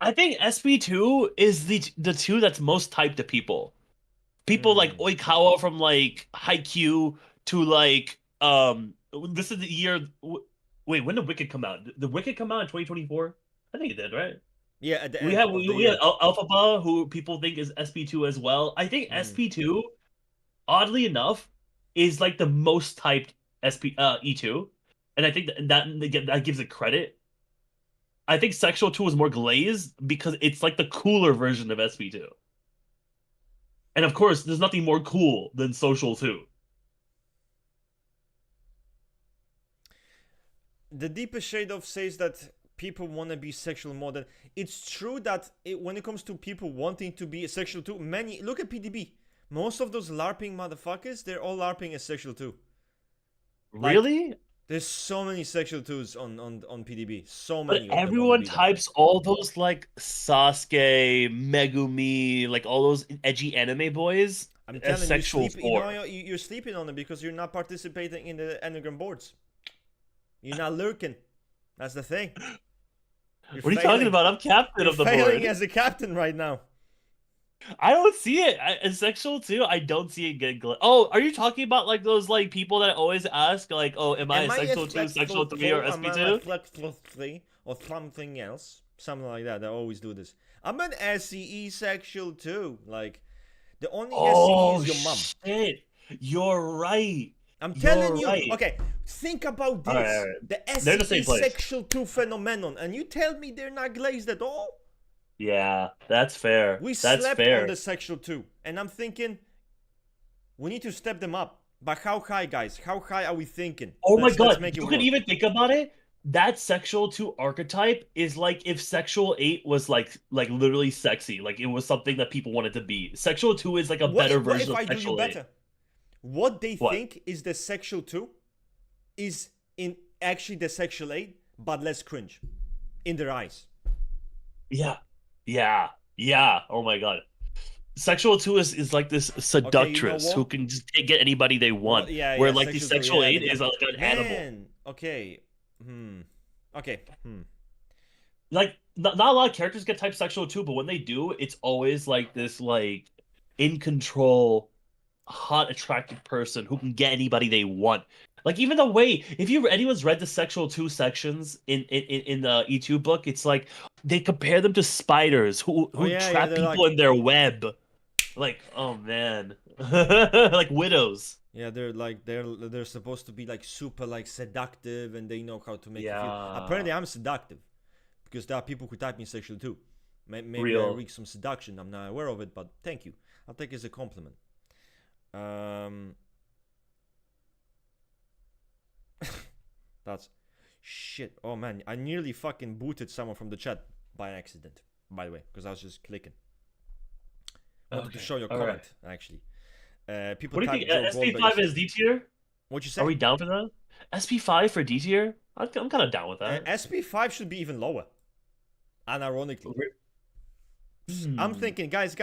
I think SP2 is the 2 that's most typed to people. People like Oikawa from like Haikyuu to like this is the year. Wait, when did Wicked come out? Did Wicked come out in 2024? I think it did, right? Yeah, at the we end have Alphaba, who people think is SP2 as well. I think SP2, oddly enough, is like the most typed E2, and I think that gives it credit. I think Sexual 2 is more glazed because it's like the cooler version of SP2. And of course, there's nothing more cool than Social 2. The deepest shade of says that people want to be sexual more than. It's true that when it comes to people wanting to be sexual too, look at PDB. Most of those LARPing motherfuckers, they're all LARPing as sexual too. Really? There's so many sexual twos on PDB. So many. But everyone types all those like Sasuke, Megumi, like all those edgy anime boys. I'm telling you, sexual you're sleeping on them because you're not participating in the Enneagram boards. You're not lurking. That's the thing. What are you talking about? I'm captain of the board. You're failing as a captain right now. I don't see it in Sexual 2. I don't see it get Oh, are you talking about like those like people that always ask like, oh, am I a Sexual 2, Sexual 3, or SP2? Sexual 3 or something else, something like that. They always do this. I'm an SCE Sexual 2. Like the only SCE is your mom. Shit. You're right. I'm telling you. Right. Okay, think about this. All right. The SCE Sexual 2 phenomenon, and you tell me they're not glazed at all? Yeah, that's fair. We slept on the Sexual 2, and I'm thinking we need to step them up. But how high, guys? How high are we thinking? Oh my God, you can even think about it. that sexual 2 archetype is like if sexual 8 was like literally sexy, like it was something that people wanted to be. Sexual 2 is like a better What version if of I do you sexual 8. better? What they What? think is the sexual 2 is in actually the sexual 8, but less cringe in their eyes. Yeah. Yeah. Yeah. Oh my God. Sexual 2 is like this Okay, you know seductress who what? can just get anybody they want. What? Yeah, Where yeah, like the sexual 2. sexual Yeah, 8 is like an animal. man. Okay. Okay. Like not a lot of characters get type sexual 2, but when they do, it's always like this like in control, hot, attractive person who can get anybody they want. Like even the way, if you anyone's read the sexual 2 sections in the E2 book, it's like they compare them to spiders Oh who yeah, yeah. trap They're people like, in their web. Like, oh man. Like widows. yeah, they're supposed to be like super like seductive, and they know how to make you feel. Yeah. Apparently, I'm seductive because there are people who type me sexual too. Maybe I Real. reach some seduction. I'm not aware of it, but thank you. I'll take it as a compliment. Um, that's shit. Oh man, I nearly fucking booted someone from the chat by accident. By the way, because I was just clicking. Wanted to Okay. show your All right. comment actually. People What do you type think? Joe Goldberg. SP5 is D tier? What you Are say? we down for that? SP5 for D tier? I'm kind of down with that. SP5 should be even lower. Unironically, I'm Hmm. thinking, guys.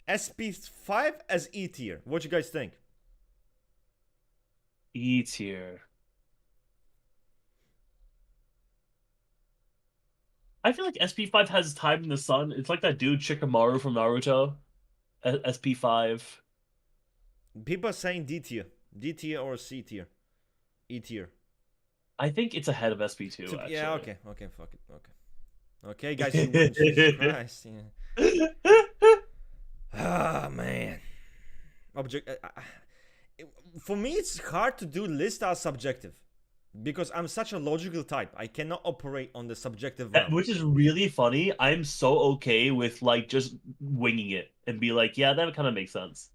SP5 as E tier. What you guys think? E tier. I feel like SP5 has time in the sun. It's like that dude Shikamaru from Naruto. SP5. People are saying D tier, D tier or C tier, E tier. I think it's ahead of SP2 Yeah, actually. okay, fuck it, okay, guys, you win. Jesus Christ, yeah. Ah, man. Object. For me, it's hard to do lists as subjective because I'm such a logical type. I cannot operate on the subjective realm. Which is really funny. I'm so okay with like just winging it and be like, yeah, that kind of makes sense.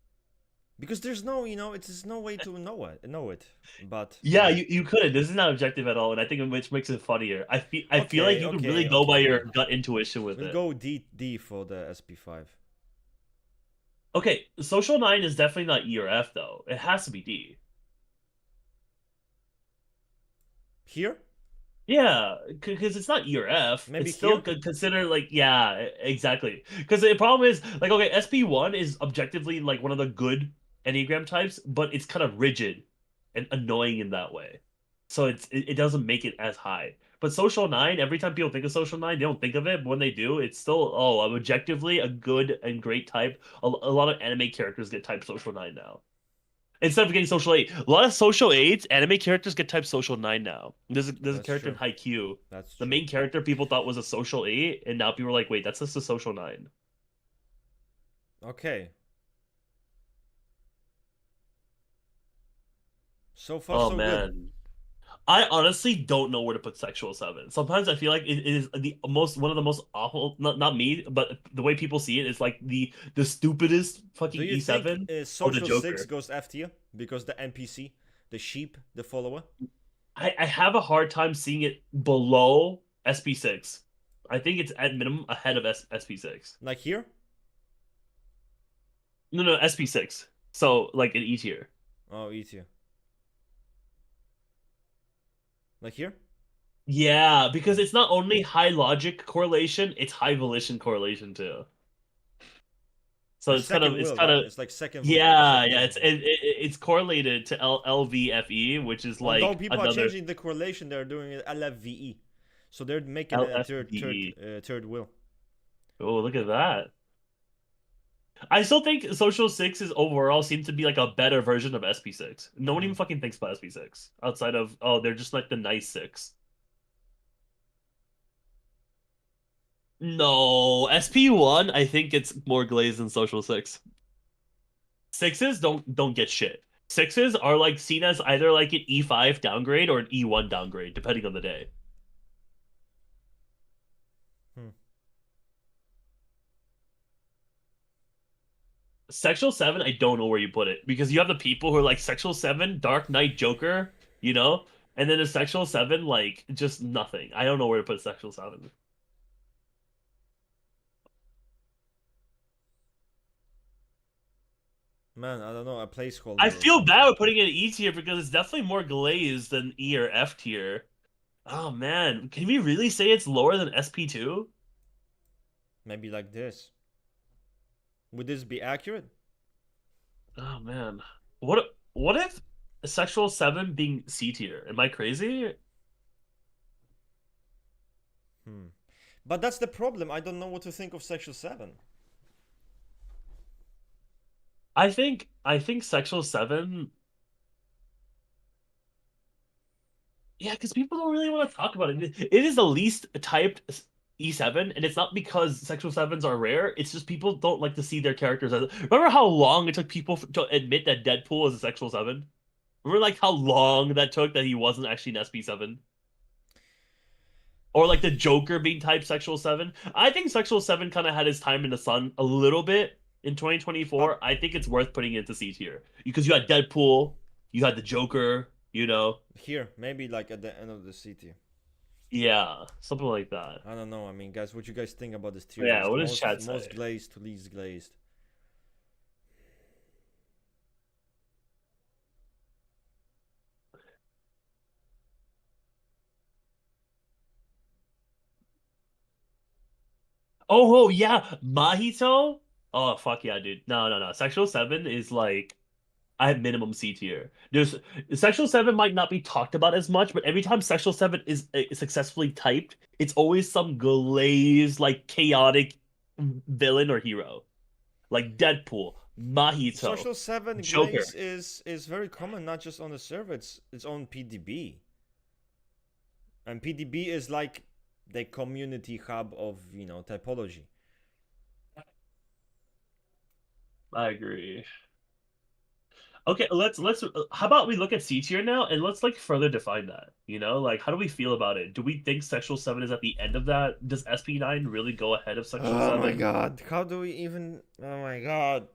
Because there's no, it's no way to know it. But Yeah, you couldn't. This is not objective at all, and I think which makes it funnier. I feel like okay, you could really okay, go by okay. your gut intuition with We'll it. go D for the SP5. Okay, Social 9 is definitely not E or F though. It has to be D. Here, Yeah, because it's not E or F. maybe It's still here. considered like yeah, exactly. Because the problem is like okay, SP1 is objectively like one of the good Enneagram types, but it's kind of rigid and annoying in that way. So it doesn't make it as high. But Social 9, every time people think of Social 9, they don't think of it, but when they do, it's still objectively a good and great type. A lot of anime characters get type Social 9 now. Instead of getting social 8. A lot of social 8s, anime characters get type social 9 now. There's a That's character in true. Haikyuu. That's The true. main character people thought was a social 8, and now people are like, wait, that's just a social 9. Okay. So far, Oh so good. man. I honestly don't know where to put sexual 7. Sometimes I feel like it is the most one of the most awful not me, but the way people see it is like the stupidest Do fucking you think E7 of the Social 6 Joker. goes F tier because the NPC, the sheep, the follower? I have a hard time seeing it below SP6. I think it's at minimum ahead of SP6. Like here? No, SP6. So like an E tier. Oh, E tier. Like here? Yeah, because it's not only high logic correlation, it's high volition correlation too. So The it's kind of second it's will, kind right? of It's like second yeah, second yeah. volition. It's correlated to LVFE, which is Although like people are another changing the correlation, they're doing it LFVE. So they're making it a LFVE. third will. Oh, look at that. I still think Social 6 is overall seems to be like a better version of SP6. No one even fucking thinks about SP6 outside of oh, they're just like the nice 6. No, SP1, I think it's more glazed than Social 6. Sixes don't get shit. Sixes are like seen as either like an E5 downgrade or an E1 downgrade, depending on the day. Hmm. Sexual 7, I don't know where you put it because you have the people who are like Sexual 7, Dark Knight Joker, you know? And then a sexual 7, like just nothing. I don't know where to put sexual 7. Man, I don't know, a I placeholder or feel something. bad with putting it in E tier because it's definitely more glazed than E or F tier. Oh man, can we really say it's lower than SP2? Maybe like this. Would this be accurate? Oh man. What if sexual 7 being C tier? Am I crazy? Hmm. But that's the problem. I don't know what to think of sexual 7. I think sexual 7, yeah, because people don't really want to talk about it. It is the least typed E7, and it's not because sexual 7s are rare. It's just people don't like to see their characters as. Remember how long it took people to admit that Deadpool is a sexual 7? Remember like how long that took that he wasn't actually an SP7? Or like the Joker being typed sexual 7? I think sexual 7 kind of had his time in the sun a little bit in But 2024. I think it's worth putting it into C tier because you had Deadpool, you had the Joker, you know. here, maybe like at the end of the city. Yeah, something like that. I don't know. I mean, guys, what you guys think about this tier Yeah, list? what does Most chat say? most glazed to least glazed. Oh, yeah, Mahito. Oh fuck yeah, dude. No, no, no. Sexual 7 is like I have minimum C tier. There's Sexual 7 might not be talked about as much, but every time Sexual 7 is successfully typed, it's always some glazed, like chaotic villain or hero. Like Deadpool, Mahito, Social 7 Joker. glaze is very common, not just on the server. It's on PDB, and PDB is like the community hub of typology. I agree. Okay, let's how about we look at C tier now and let's like further define that. Like how do we feel about it? Do we think Sexual 7 is at the end of that? Does SP9 really go ahead of Sexual Oh my 7? god, how do we even? Oh my god,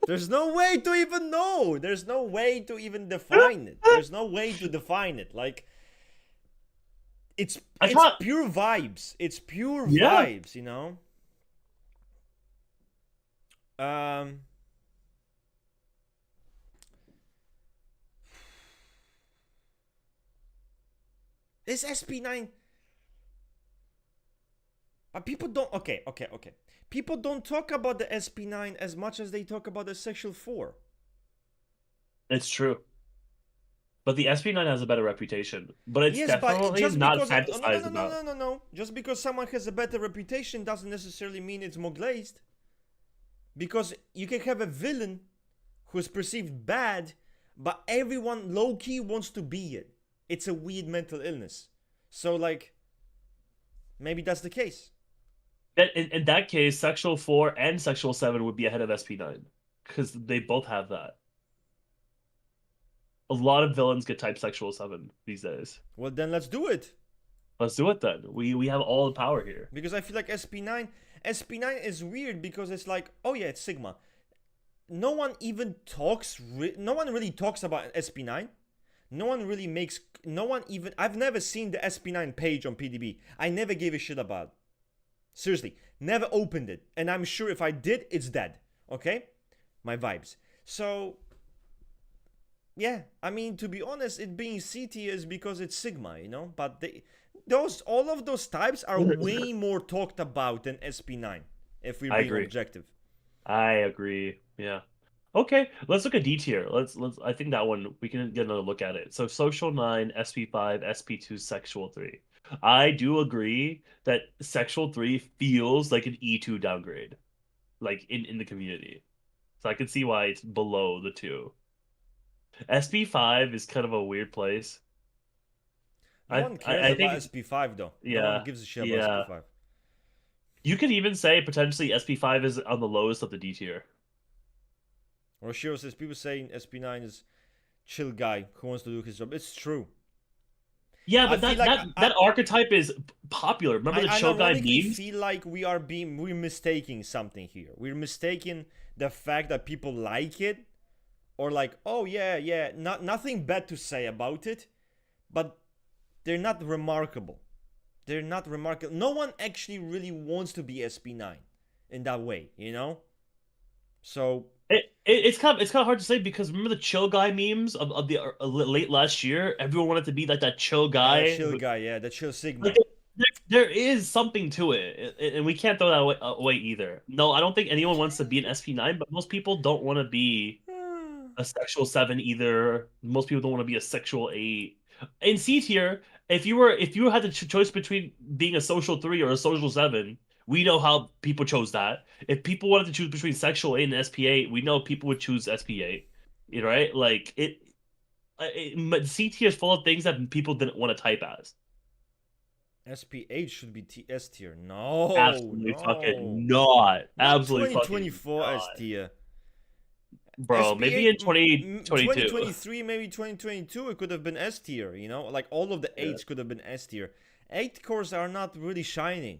there's no way to even know. There's no way to even define it. There's no way to define it. Like it's I it's thought, pure vibes. It's pure yeah. vibes. Um, this SP9, but people don't. Okay. People don't talk about the SP9 as much as they talk about the Sexual 4. It's true. But the SP9 has a better reputation. But it's Yes, but definitely just not because no no no fantasized no no about. no no no, just because someone has a better reputation doesn't necessarily mean it's more glazed. Because you can have a villain who's perceived bad, but everyone low key wants to be it. It's a weird mental illness. So like, maybe that's the case. In that case, Sexual 4 and Sexual 7 would be ahead of SP9. Because they both have that. A lot of villains get type Sexual 7 these days. Well, then let's do it. Let's do it then. We have all the power here. Because I feel like SP9 is weird because it's like, oh yeah, it's Sigma. No one even talks. No one really talks about SP9. No one really makes. No one even. I've never seen the SP9 page on PDB. I never gave a shit about it. Seriously, never opened it. And I'm sure if I did, it's dead. Okay? My vibes. So, yeah. I mean, to be honest, it being CT is because it's Sigma. But all of those types are way more talked about than SP9, if we're I being agree. objective. I agree. Yeah. Okay, let's look at D tier. Let's I think that one we can get another look at it. So Social 9, SP5, SP2, Sexual 3. I do agree that Sexual 3 feels like an E2 downgrade, like in the community. So I can see why it's below the two. SP5 is kind of a weird place. No one cares I about think SP5 though. No one yeah, gives a shit about yeah. SP5. You could even say potentially SP5 is on the lowest of the D tier. Roshiro says people saying SP9 is chill guy who wants to do his job. It's true. Yeah, I but feel that like that that archetype is popular. Remember I the chill guy ironically memes? feel like we're mistaking something here. We're mistaking the fact that people like it, or like, oh yeah, nothing bad to say about it. but they're not remarkable. They're not remarkable. No one actually really wants to be SP9 in that way, you know? So It's kind of hard to say because remember the chill guy memes of the late last year? Everyone wanted to be like that chill that guy. chill guy, yeah, the chill Like Sigma. there is something to it, and we can't throw that away either. No, I don't think anyone wants to be an SP9, but most people don't want to be a sexual 7 either. Most people don't want to be a sexual 8. In C tier, if you had the choice between being a social 3 or a social 7, we know how people chose that. If people wanted to choose between sexual 8 and SP8, we know people would choose SP8. Right? Like but C tier is full of things that people didn't want to type as. SP8 should be S tier. No, Absolutely no. fucking not. Not Absolutely fucking 2024 S not. tier. Bro, maybe SP8 in 2022. 2023, maybe 2022, it could have been S tier, you know? Like all of the Yeah. 8s could have been S tier. 8 cores are not really shining.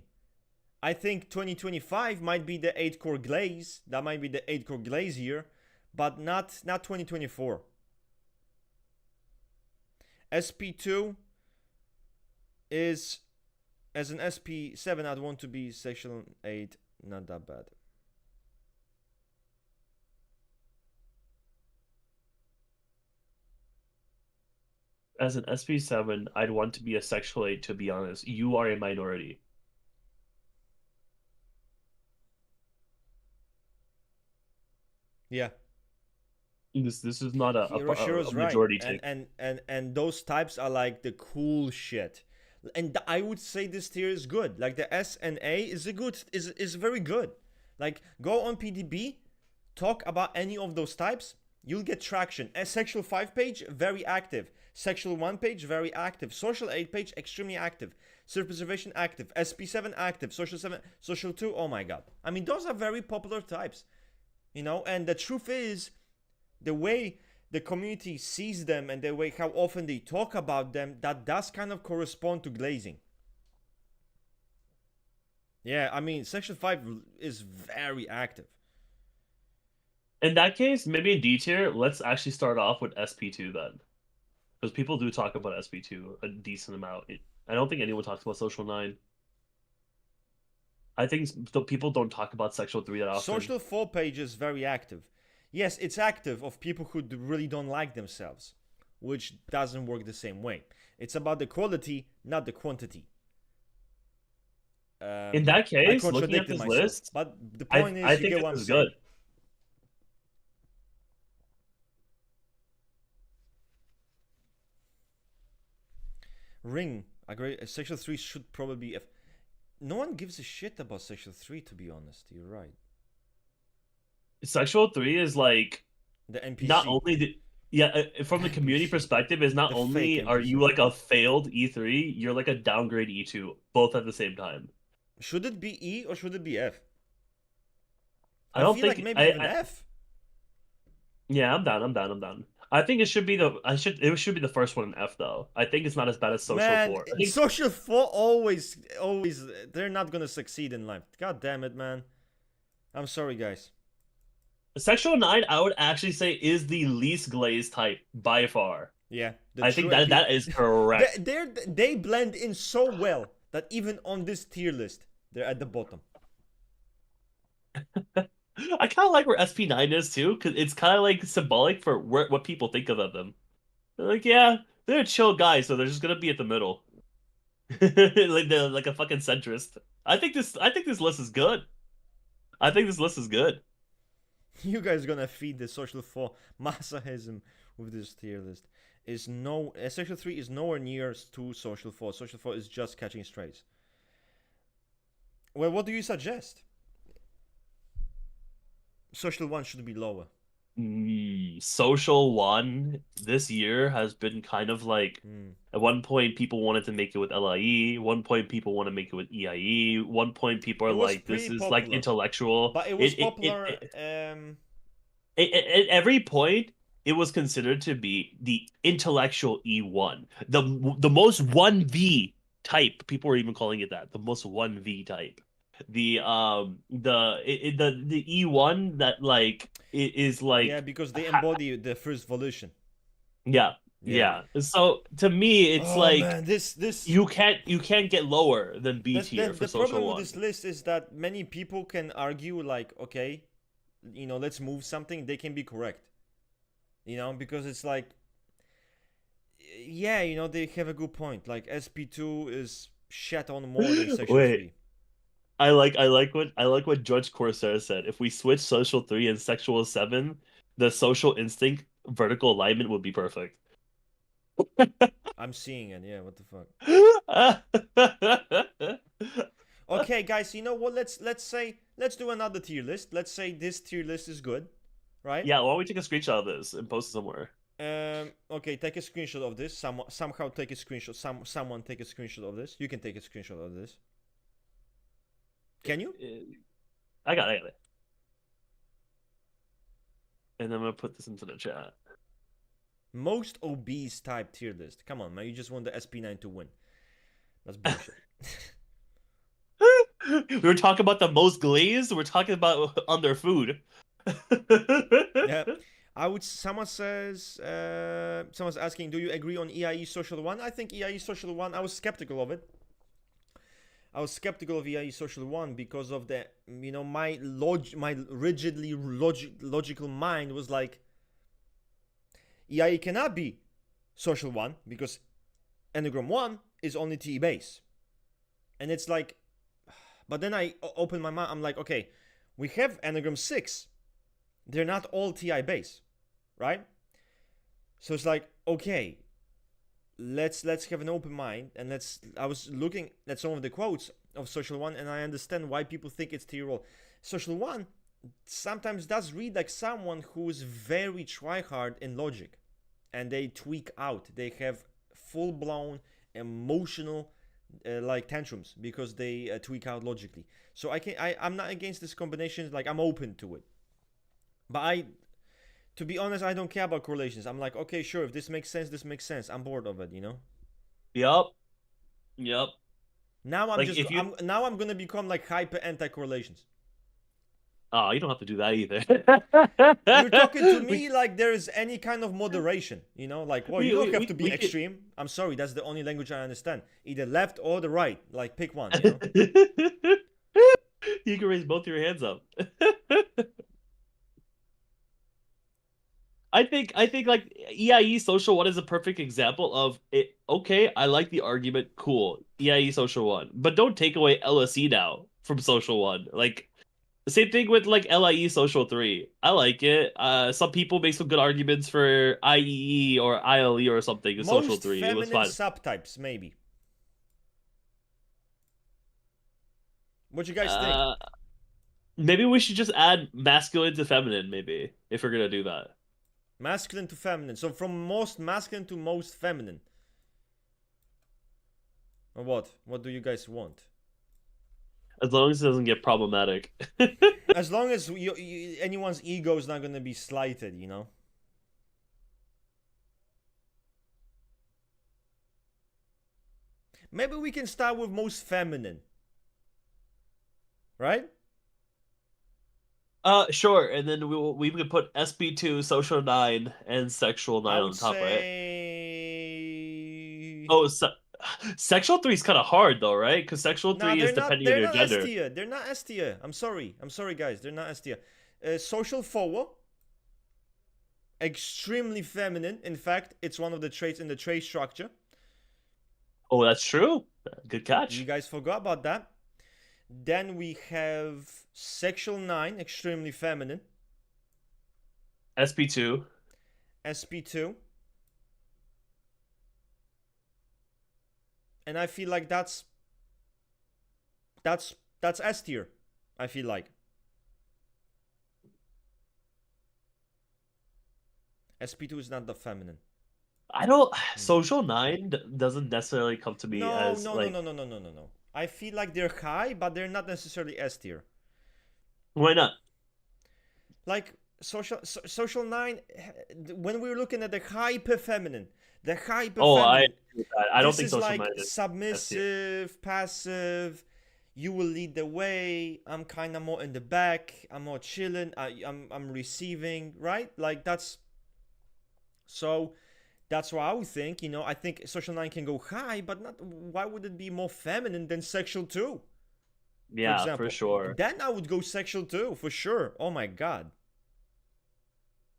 I think 2025 might be the 8 core glaze. That might be the 8 core glaze year, but not 2024. SP2 is, as an SP7, I'd want to be sexual 8, not that bad. As an SP7, I'd want to be a sexual 8, to be honest. You are a minority. Yeah. This is not Hiroshiro's a right, majority take. and those types are like the cool shit, and I would say this tier is good. Like the S and A is a good is very good. Like go on PDB, talk about any of those types, you'll get traction. A sexual 5 page very active, sexual 1 page very active, social 8 page extremely active, self preservation active, SP7 active, social 7, social 2. Oh my god! I mean those are very popular types, you know. And the truth is, the way the community sees them and the way how often they talk about them, that does kind of correspond to glazing. Yeah, I mean, Section 5 is very active. In that case, maybe in D tier, let's actually start off with SP2 then. Because people do talk about SP2 a decent amount. I don't think anyone talks about Social 9. I think people don't talk about Sexual 3 that often. Social 4 page is very active. Yes, it's active of people who really don't like themselves, which doesn't work the same way. It's about the quality, not the quantity. In that I case, looking at contradicted this myself, list, but the I point I is, you think get what I'm this is saying. good. Ring, I agree. Sexual 3 should probably be F. No one gives a shit about Sexual 3, to be honest. You're right. Sexual 3 is like The NPC. not only from the community NPC. perspective is not The only fake are NPC. you like a failed E3, you're like a downgrade E2, both at the same time. Should it be E or should it be F? I don't feel think like maybe even F. Yeah, I'm down. I think it should be it should be the first one in F though. I think it's not as bad as Social Man, 4. I think Social 4 always, they're not gonna succeed in life. God damn it, man. I'm sorry, guys. Sexual 9, I would actually say, is the least glazed type by far. Yeah, I think that is correct. They blend in so well that even on this tier list, they're at the bottom. I kind of like where SP9 is too, because it's kind of like symbolic for what people think of them. They're like, yeah, they're a chill guy, so they're just gonna be at the middle, like they're like a fucking centrist. I think this list is good. I think this list is good. You guys gonna feed the Social 4 masochism with this tier list. Social 3 is nowhere near to Social 4. Social 4 is just catching strays. Well, what do you suggest? Social 1 should be lower. Social 1 this year has been kind of like at one point people wanted to make it with LIE, one point people want to make it with EIE, one point people are like this is like intellectual. But it was popular. At every point it was considered to be the intellectual E1. The most 1V type. People were even calling it that. The most 1V type. The E1 that like is like because they embody the first volition. Yeah, Yeah. Yeah. So to me, it's Oh like man, this you can't get lower than B the, tier for the social problem with one. this list is that many people can argue like, okay, let's move something. They can be correct, because it's like, yeah, they have a good point. Like SP2 is shat on more than Section Wait, 3. I like what George Corsair said. If we switch social 3 and sexual 7, the social instinct vertical alignment would be perfect. I'm seeing it. Yeah, what the fuck? Okay, guys, you know what? Let's do another tier list. Let's say this tier list is good, right? Yeah, why don't we take a screenshot of this and post it somewhere? Okay, take a screenshot of this. Somehow take a screenshot. Someone take a screenshot of this. You can take a screenshot of this. Can you? I got it. And I'm gonna put this into the chat. Most obese type tier list. Come on, man. You just want the SP9 to win. That's bullshit. We were talking about the most glazed. We're talking about on their food. Yeah. Someone's asking, do you agree on EIE Social 1? I think EIE Social 1, I was skeptical of it. I was skeptical of EIE Social 1 because of the, my rigidly logical mind was like, EIE cannot be Social 1 because Enneagram 1 is only TE base. And it's like, but then I opened my mind, I'm like, okay, we have Enneagram 6. They're not all TI base, right? So it's like, okay, let's have an open mind, and I was looking at some of the quotes of Social 1, and I understand why people think it's TI role. Social 1 sometimes does read like someone who's very try-hard in logic, and they tweak out. They have full-blown emotional like tantrums because they tweak out logically. So I'm not against this combination. Like, I'm open to it. But to be honest, I don't care about correlations. I'm like, okay, sure, if this makes sense, this makes sense. I'm bored of it, Yep. Now Like if you, I'm gonna become like hyper anti correlations. oh, you don't have to do that either. You're talking to me like there is any kind of moderation, like, well, you we, don't we, have we, to be we could. extreme. I'm sorry, that's the only language I understand. Either left or the right, like pick one, You can raise both your hands up. I think like EIE social one is a perfect example of it. Okay, I like the argument. Cool. EIE social one. But don't take away LSE now from social one. Like the same thing with like LIE social 3. I like it. Some people make some good arguments for IEE or ILE or something in social Most 3. It was feminine fine. subtypes, maybe. What you guys think? Uh Maybe we should just add masculine to feminine, maybe, if we're gonna do that. Masculine to feminine. So from most masculine to most feminine. Or what? What do you guys want? As long as it doesn't get problematic. As long as anyone's ego is not going to be slighted, Maybe we can start with most feminine. Right? Sure, and then we could put SB2, social 9, and sexual 9 I on would top, right? say. Oh, sexual 3 is kind of hard though, right? Because sexual Nah, 3 is they're not. depending on They're your not S gender. tier. They're not S tier. I'm sorry. I'm sorry, guys. They're not S tier. Social forward. Extremely feminine. In fact, it's one of the traits in the trait structure. Oh, that's true. Good You catch. guys forgot about that. Then we have sexual 9, extremely feminine. SB2. SP2. And I feel like that's S tier. I feel like SP2 is not the feminine. I don't. Social 9 doesn't necessarily come to me No, as no, no, like. no, no, no, no, no, no. I feel like they're high, but they're not necessarily S tier. Why not? Like social 9, when we're looking at the hyper feminine, Oh, I don't this think is social 9 like is S tier. submissive, passive. You will lead the way. I'm kind of more in the back. I'm more chilling. I'm receiving, right? Like that's. So That's why I would think, I think social 9 can go high, but not. Why would it be more feminine than sexual 2? For Yeah, for example, sure. then I would go sexual 2 for sure. Oh my god.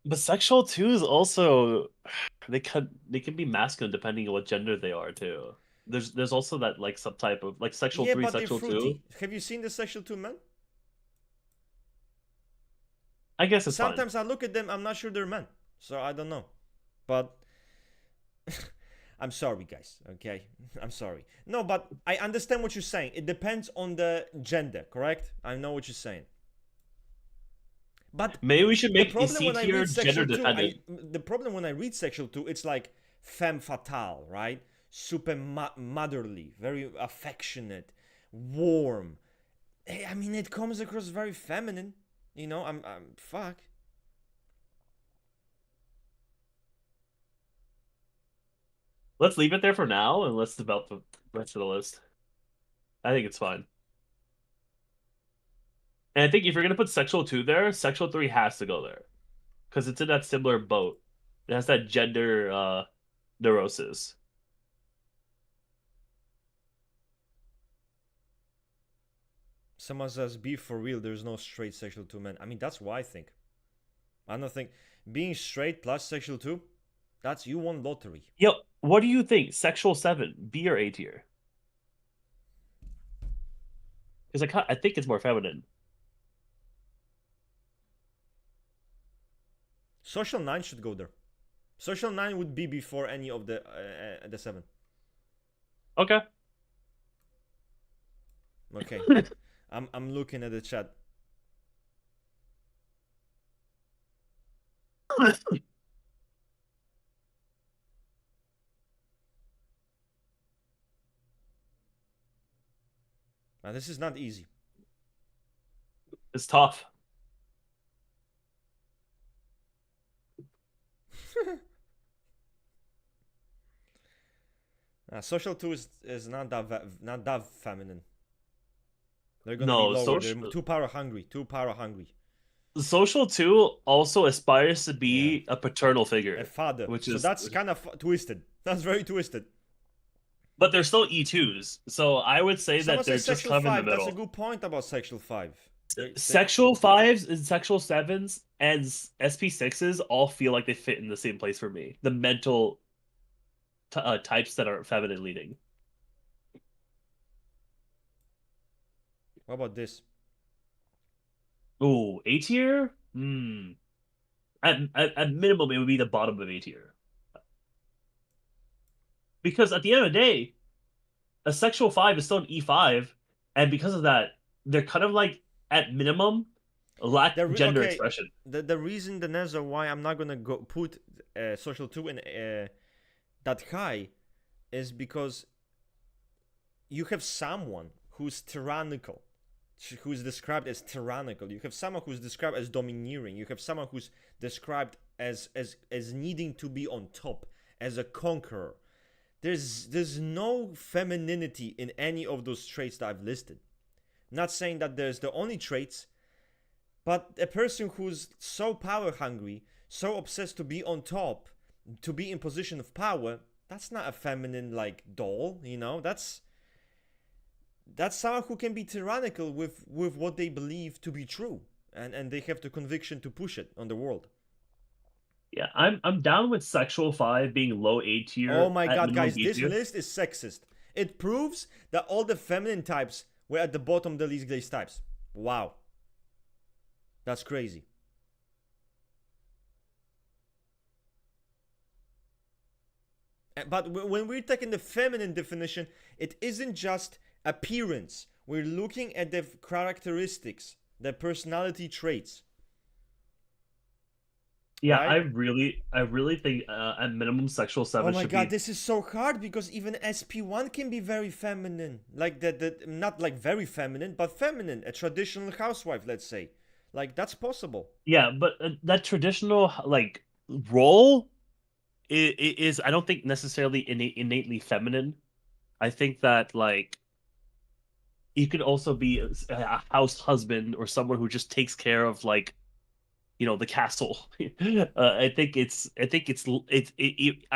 But sexual twos also they can be masculine depending on what gender they are too. There's also that like subtype of like sexual Yeah, three, but they're sexual two. fruity. Have you seen the sexual 2 men? I guess it's fine. Sometimes I look at them, I'm not sure they're men. So I don't know. But I'm sorry, guys. Okay, I'm sorry. No, but I understand what you're saying. It depends on the gender, correct? I know what you're saying. But Maybe we should the make problem C when I tier read gender sexual two, dependent. the problem when I read sexual two, it's like femme fatale, right? Super motherly, very affectionate, warm. I mean, it comes across very feminine. I'm fuck. Let's leave it there for now and let's develop the rest of the list. I think it's fine. And I think if you're gonna put sexual two there, sexual three has to go there because it's in that similar boat. It has that gender neurosis. Someone says, "Be for real. There's no straight sexual two men." I mean, that's what I think. I don't think being straight plus sexual two. That's you won lottery. Yo, what do you think? Sexual seven, B or A tier? Because I think it's more feminine. Social 9 should go there. Social 9 would be before any of the 7. Okay. Okay. I'm looking at the chat. Now, this is not easy. It's tough. Social 2 is not that feminine. They're gonna be No, lower. They're too power hungry. Too power hungry. social two also aspires to Yeah. be a paternal figure, A father. which So is that's kind of twisted. That's very twisted. but they're still E2s. So I would say Someone that they're says just sexual kind of in 5. the That's a middle. good point about sexual 5. Sexual fives and sexual sevens and SP6s all feel like they fit in the same place for me. The mental types that are feminine leading. What about this? Ooh, A tier? Hmm. At minimum, it would be the bottom of A tier. Because at the end of the day, a sexual five is still an E5, and because of that, they're kind of like at minimum lack gender expression. The reason, Daneza, why I'm not gonna go put social 2 in that high is because you have someone who's tyrannical, who's described as tyrannical. You have someone who's described as domineering. You have someone who's described as needing to be on top, as a conqueror. There's no femininity in any of those traits that I've listed. Not saying that there's the only traits, but a person who's so power hungry, so obsessed to be on top, to be in position of power, that's not a feminine like doll, That's someone who can be tyrannical with what they believe to be true, and they have the conviction to push it on the world. Yeah, I'm down with sexual five being low A tier. Oh my god, guys, B this tier. list is sexist. It proves that all the feminine types were at the bottom of the least glazed types. Wow. That's crazy. But when we're taking the feminine definition, it isn't just appearance. We're looking at the characteristics, the personality traits. Yeah, right? I really think at minimum sexual seven Oh my should god, be. this is so hard because even SP1 can be very feminine. Like that, not like very feminine, but feminine. A traditional housewife, let's say. Like that's possible. Yeah, but that traditional like role is I don't think necessarily innately feminine. I think that like you could also be a house husband or someone who just takes care of like the castle. I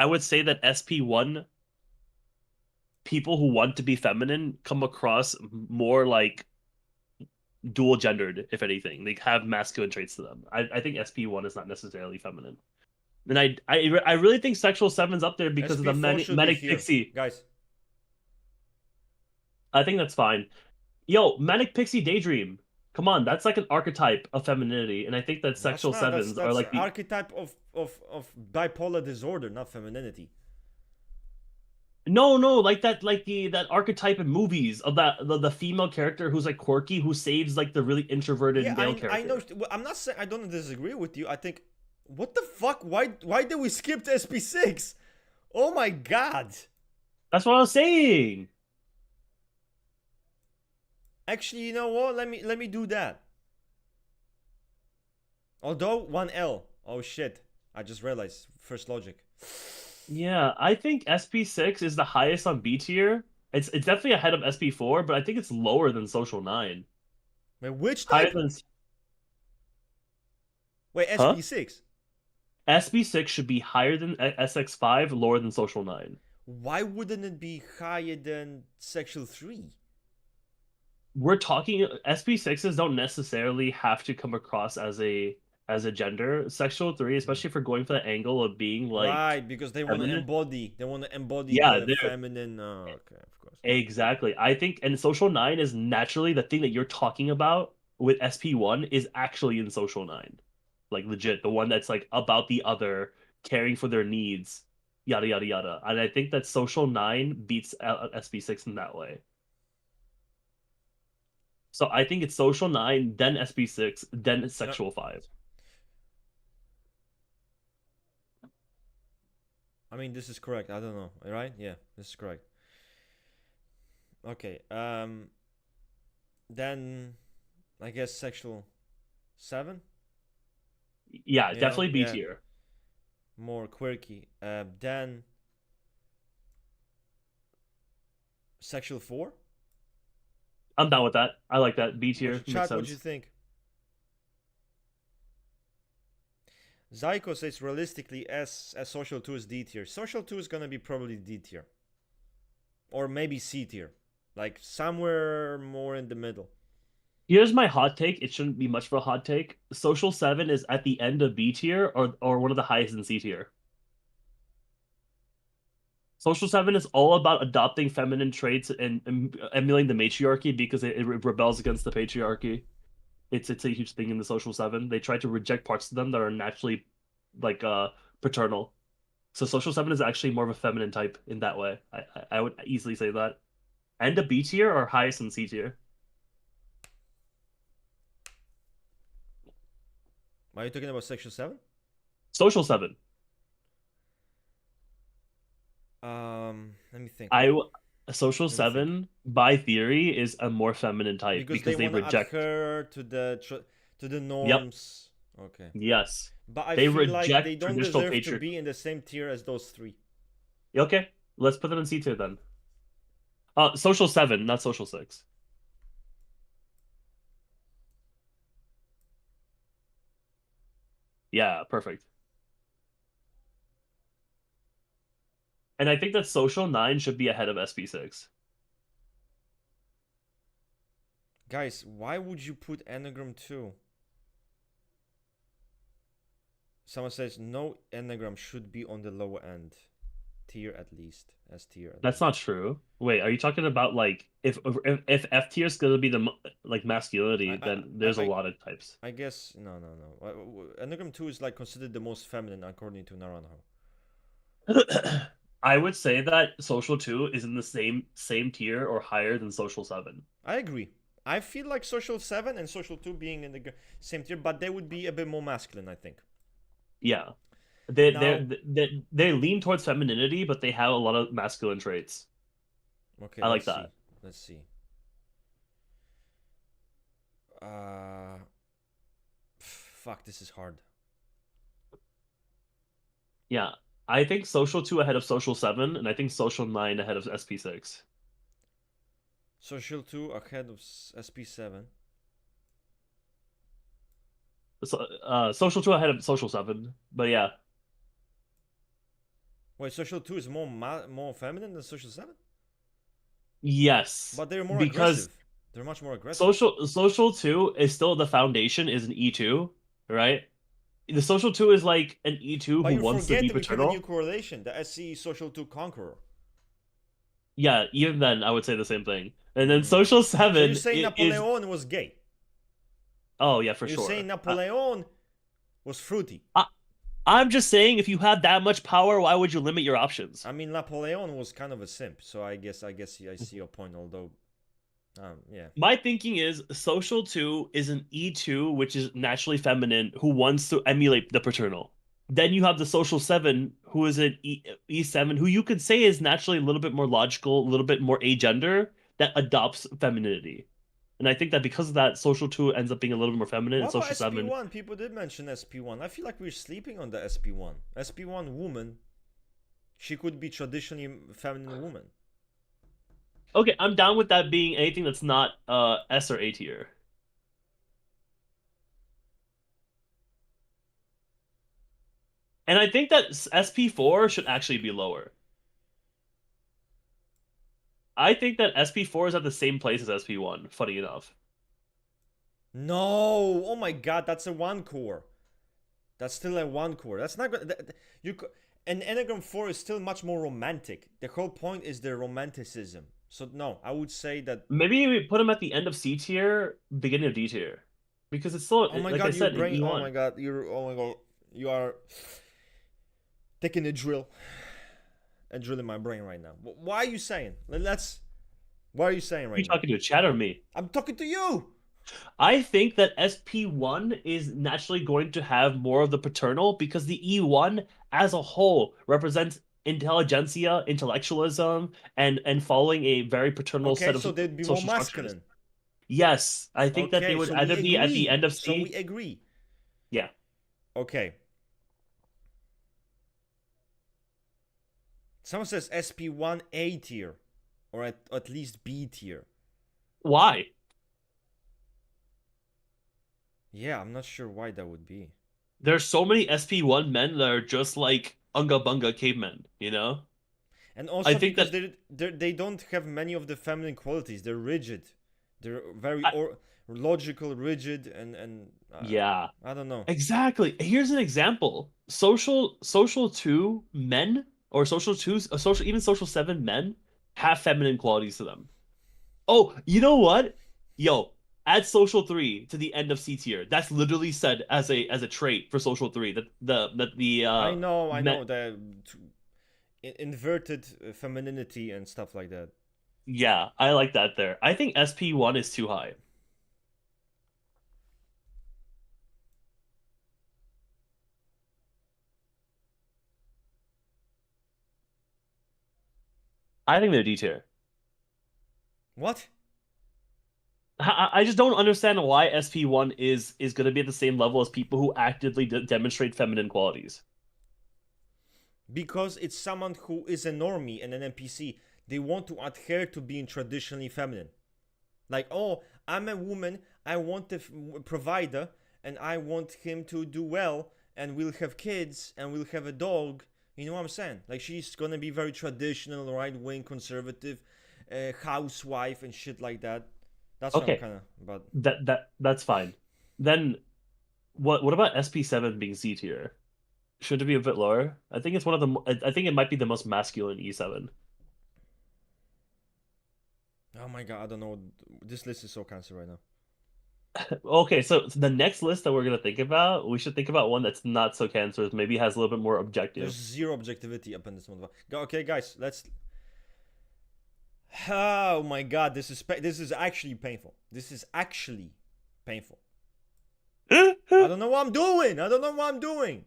would say that SP1 people who want to be feminine come across more like dual gendered, if anything. They have masculine traits to them. I think SP1 is not necessarily feminine. And I really think sexual seven's up there because of the SP4 should be manic here, pixie. guys. I think that's fine. Yo, manic pixie daydream. Come on, that's like an archetype of femininity, and I think that That's sexual not. sevens are That's like the archetype of bipolar disorder, not femininity. no, like that archetype in movies of the female character who's like quirky, who saves like the really Yeah, introverted male I know. character. Well, I'm not saying I don't disagree with you. I think, what the fuck? Why did we skip to SP6? Oh my god! That's what I was saying. Actually, you know what? Let me do that. Although 1L. Oh shit! I just realized. First logic. Yeah, I think SP6 is the highest on B tier. It's definitely ahead of SP4, but I think it's lower than Social 9. Wait, which Higher type? than Wait, huh? SP6. SB6 should be higher than SX5, lower than Social 9. Why wouldn't it be higher than Sexual 3? We're talking SB6s don't necessarily have to come across as a gender. Sexual 3, Mm. especially if we're going for the angle of being like Right, because they want to feminine. embody. They want to embody Yeah, the they're feminine. Okay, of course. exactly. I think and Social 9 is naturally the thing that you're talking about with SP1 is actually in Social 9. Like legit, the one that's like about the other, caring for their needs, yada yada yada. And I think that Social 9 beats SB6 in that way. So I think it's Social 9, then SB6, then No, Sexual 5. I mean this is correct. I don't know. Right? Yeah, this is correct. Okay. Then I guess Sexual 7. Yeah, You know, definitely B yeah, tier. more quirky. Then Sexual 4. I'm down with that. I like that. B What's tier your makes chat? What do you sense. think? Zyko says realistically, as Social 2 is D tier. Social 2 is gonna be probably D tier, or maybe C tier, like somewhere more in the middle. Here's my hot take. It shouldn't be much of a hot take. Social 7 is at the end of B tier or one of the highest in C tier. Social 7 is all about adopting feminine traits and emulating the matriarchy because it rebels against the patriarchy. It's a huge thing in the Social 7. They try to reject parts of them that are naturally like paternal. So Social 7 is actually more of a feminine type in that way. I would easily say that. End of B tier or highest in C tier? Are you talking about Sexual 7? Social 7. Let me think. I Social Let me think. 7 by theory is a more feminine type Because they because they want to reject. adhere to the Yep. norms. Okay. Yes. But I They feel like they reject don't traditional deserve to patriarchy. be in the same tier as those three. Okay. Let's put them in C tier then. Social 7, not Social 6. Yeah, perfect. And I think that Social 9 should be ahead of SB6. Guys, why would you put Enneagram 2? Someone says no, Enneagram should be on the lower end. Tier at least. S tier at That's least. not true. Wait, are you talking about like if F tier is gonna be the like I masculinity, I then I there's a I, lot of types. I guess no. Enneagram 2 is like considered the most feminine according to Naranjo. I would say that Social 2 is in the same tier or higher than Social 7. I agree. I feel like Social 7 and Social 2 being in the same tier, but they would be a bit more masculine, I think. Yeah. They Now, they lean towards femininity, but they have a lot of masculine traits. okay, I like let's that. see. Let's see. Uh, fuck, this is hard. Yeah. I think Social 2 ahead of Social 7, and I think Social 9 ahead of SP6. Social 2 ahead of SP7. Social 2 ahead of social 7. But yeah. Wait, social 2 is more feminine than social 7? Yes. But they're more Because aggressive. They're much more aggressive. social 2 is still the foundation, is an E2, right? The social 2 is like an E2 But who you wants to forget be that we have a new paternal. correlation, the SC social 2 conqueror. Yeah, even then I would say the same thing. And then Mm. social So you're 7 saying is Napoleon was gay? oh yeah, for You're sure. saying Napoleon was fruity? I, I'm just saying if you have that much power, why would you limit your options? I mean, Napoleon was kind of a simp, so I guess I see your point. Although, yeah. My thinking is social 2 is an E2, which is naturally feminine, who wants to emulate the paternal. Then you have the social 7, who is an E7, who you could say is naturally a little bit more logical, a little bit more agender, that adopts femininity. And I think that because of that, social 2 ends up being a little bit more feminine, and What about social 7. SP1? People did mention SP1. I feel like we're sleeping on the SP1. SP1 woman, she could be traditionally feminine woman. Okay, I'm down with that being anything that's not S or A tier. And I think that SP4 should actually be lower. I think that SP4 is at the same place as SP1, funny enough. No! Oh my god, that's a one core. That's still a one core. That's not good. You and Enneagram 4 is still much more romantic. The whole point is the romanticism. So no, I would say that. Maybe we put him at the end of C tier, beginning of D tier. Because it's still, Oh my like I god, your said, in brain. Oh E1. my god, you're. Oh my god, you are taking a drill in my brain right now. Why are you saying? Let's. What are you saying You right now? talking to a chat or me? I'm talking to you. I think that SP1 is naturally going to have more of the paternal because the E1 as a whole represents intelligentsia, intellectualism, and following a very paternal Okay, set of so they'd be more social structures. masculine. Yes, I think that they Okay, would so we either be at the agree. end of So we C. agree. Yeah. Okay. Someone says SP1 A tier, or at least B tier. Why? Yeah, I'm not sure why that would be. There's so many SP1 men that are just like unga bunga cavemen, you know? And I also think because that they don't have many of the feminine qualities. They're rigid. They're very I, logical, rigid, and yeah. I don't know. Exactly. Here's an example. Social 2 men or social 2s, social even social 7 men have feminine qualities to them. Oh, you know what? Yo, add social 3 to the end of C tier. That's literally said as a trait for social 3 that the I men, know the inverted femininity and stuff like that. yeah, I like that there. I think SP1 is too high. I think they're D tier. What? I just don't understand why SP1 is going to be at the same level as people who actively demonstrate feminine qualities. Because it's someone who is a normie and an NPC. They want to adhere to being traditionally feminine. Like, oh, I'm a woman, I want a provider, and I want him to do well, and we'll have kids, and we'll have a dog. You know what I'm saying? Like, she's gonna be very traditional, right wing, conservative, housewife, and shit like that. That's what I'm Okay, kind of about. that's fine. Then what about SP7 being C tier? Should it be a bit lower? I think it's one of the I think it might be the most masculine E7. Oh my god, I don't know. This list is so cancer right now. Okay, so the next list that we're gonna think about, we should think about one that's not so cancerous, maybe has a little bit more There's objective. zero objectivity up in this one. Okay, guys, let's. Oh my god, this is actually painful. This is actually painful. I don't know what I'm doing. I don't know what I'm doing.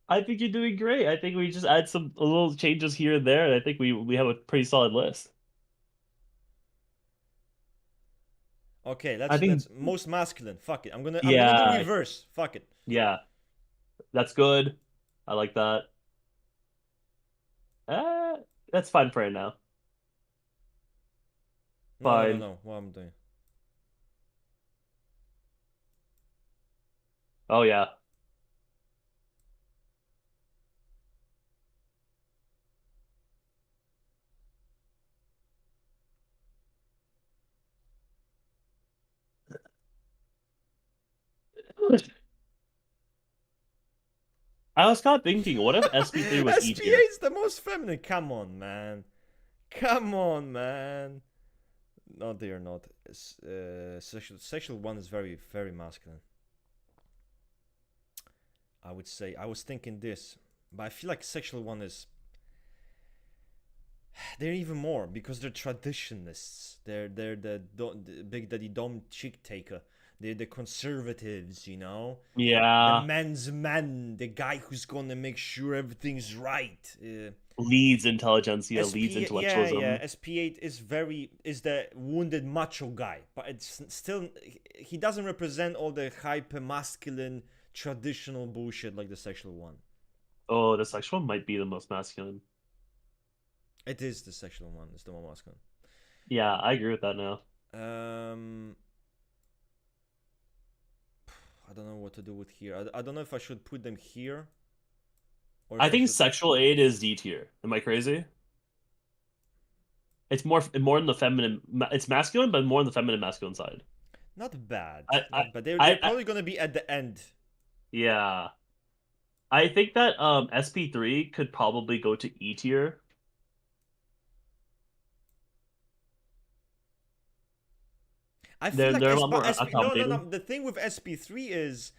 I think you're doing great. I think we just add some little changes here and there, and I think we have a pretty solid list. Okay, I think let's most masculine. Fuck it. I'm gonna do yeah, reverse. Fuck it. yeah, that's good. I like that. Uh, that's fine for right now. No, no, no, Fine. no. What I'm doing. Oh yeah. I was kind of thinking, what if SP3 was E SPA tier? is the most feminine. Come on, man. Come on, man. No, they are not. Sexual one is very, very masculine. I would say. I was thinking this, but I feel like sexual one is. They're even more because they're traditionalists. They're the Big Daddy Dom chick taker. They're the conservatives, you know. The Yeah, man's man, the guy who's gonna make sure everything's right. leads intelligentsia, leads SP, yeah, yeah. intellectualism. SP8 is the wounded macho guy, but it's still he doesn't represent all the hyper masculine traditional bullshit like the sexual one. Oh, the sexual might be the most masculine. It is the sexual one. It's the more masculine. Yeah, I agree with that now. Um, I don't know what to do with here. I don't know if I should put them here or I if I think should. sexual aid is D tier. Am I crazy? It's more in the feminine. It's masculine, but more in the feminine masculine side. Not bad, I, I, not bad. They're I probably gonna be at the end. yeah. I think that SP3 could probably go to E tier. I feel They're like they're a lot more No, no, accommodating. no. The thing with SP3 is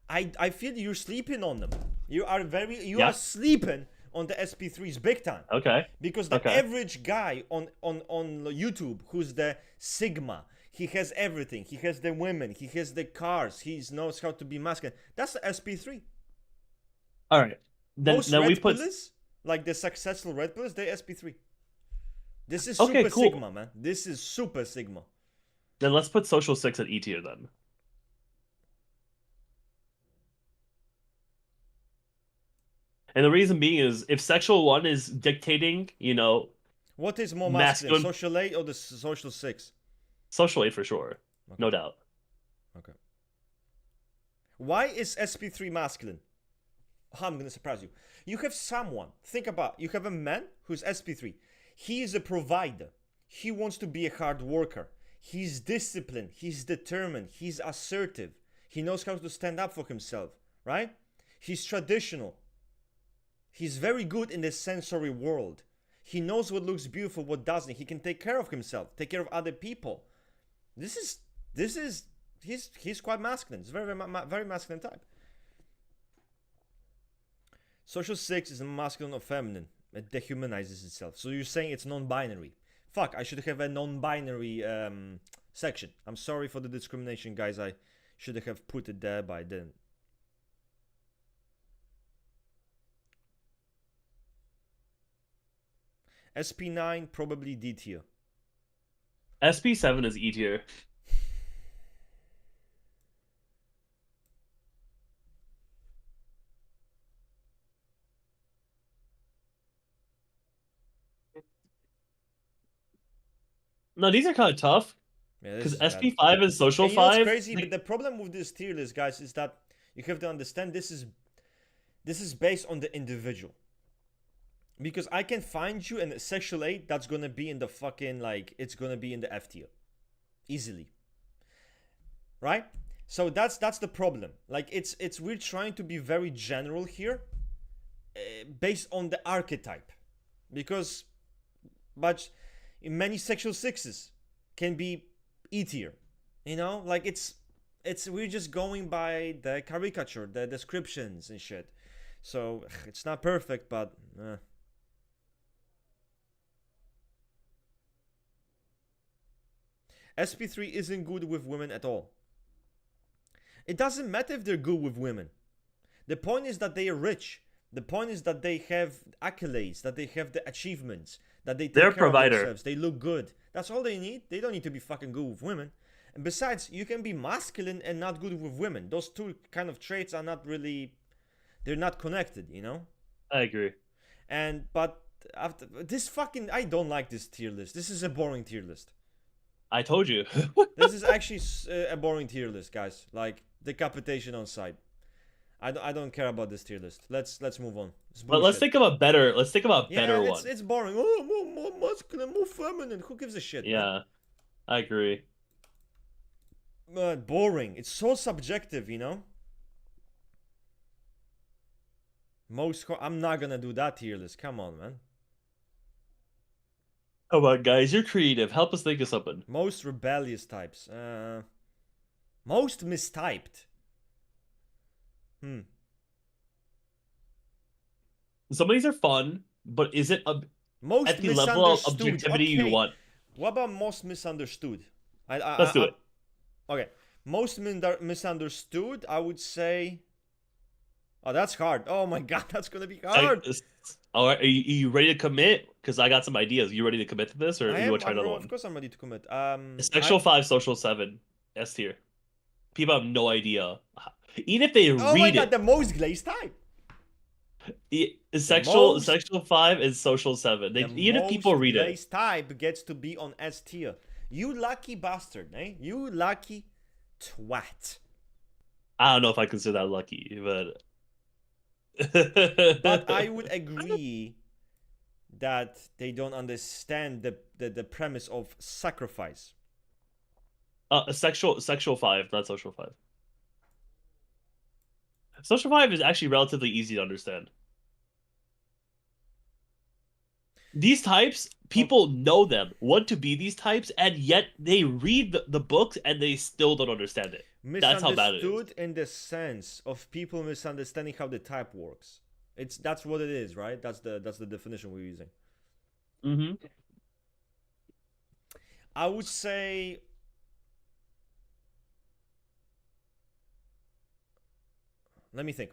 I feel you're sleeping on them. You are Yeah. sleeping on the SP3s big time. Okay. Because the Okay. average guy on YouTube who's the Sigma, he has everything. He has the women, he has the cars, he knows how to be masculine. That's the SP3. All right. Most Then we red put. pillars, like the successful red pillars, they're SP3. This is Okay, super cool. Sigma, man. This is super Sigma. Then let's put social 6 at E tier then. And the reason being is if sexual one is dictating, What is more masculine, masculine social 8 or the social 6? social aid for sure. Okay, No doubt. okay. Why is SP3 masculine? I'm gonna surprise you. You have someone, think about, you have a man who's SP3. He is a provider. He wants to be a hard worker. He's disciplined. He's determined. He's assertive. He knows how to stand up for himself, right? He's traditional. He's very good in the sensory world. He knows what looks beautiful, what doesn't. He can take care of himself, take care of other people. This is he's quite masculine. It's very masculine type. Social 6 is masculine or feminine. It dehumanizes itself. So you're saying it's non-binary. Fuck, I should have a non-binary section. I'm sorry for the discrimination, guys. I should have put it there, but I didn't. SP9 probably D tier. SP7 is E tier. No, these are kind of tough Yeah, this because is bad. SP5 and social And you know what's 5. crazy? But the problem with this tier list, guys, is that you have to understand this is based on the individual. Because I can find you a sexual aid that's gonna be in the fucking like it's gonna be in the F tier. Easily. Right? So that's the problem. Like it's we're trying to be very general here, based on the archetype. Because but in many sexual sixes can be E tier. You know? Like it's we're just going by the caricature, the descriptions and shit. So it's not perfect, but SP3 isn't good with women at all. It doesn't matter if they're good with women. The point is that they are rich. The point is that they have accolades, that they have the achievements, that they They're take a care of provider. themselves. They look good. That's all they need. They don't need to be fucking good with women. And besides, you can be masculine and not good with women. Those two kind of traits are not really, they're not connected, you know? I agree. And, but after this fucking, I don't like this tier list. This is a boring tier list. I told you. This is actually a boring tier list, guys. Like, decapitation on site. I don't care about this tier list. Let's move on. It's But let's bullshit. think of a better. Let's think of a Yeah, better one. it's boring. Oh, more masculine, more feminine. Who gives a shit, man? Yeah, I agree. Boring. It's so subjective, you know. I'm not gonna do that tier list. Come on, man. Come on, guys, you're creative. Help us think of something. Most rebellious types. Most mistyped. Some of these are fun, but is it Most at the level of misunderstood. objectivity you Okay. want? What about most misunderstood? Let's do it. Okay. Most misunderstood, I would say. Oh, that's hard. Oh my god, that's gonna be hard. All right, are you ready to commit? Because I got some ideas. You ready to commit to this, or I you am. want to try another one? Of course, I'm ready to commit. Sexual 5, social 7, S tier. People have no idea. Even if they Oh my read god, it, the most glazed type. sexual 5 and social 7. Even if people read it, glazed type gets to be on S tier. You lucky bastard, eh? You lucky twat. I don't know if I consider that lucky, but But I would agree that they don't understand the premise of sacrifice. sexual 5, not social 5. Social 5 is actually relatively easy to understand. These types, people know them, want to be these types, and yet they read the books and they still don't understand it. That's how bad it is. Misunderstood in the sense of people misunderstanding how the type works. That's what it is, right? That's the definition we're using. Mm-hmm. I would say let me think.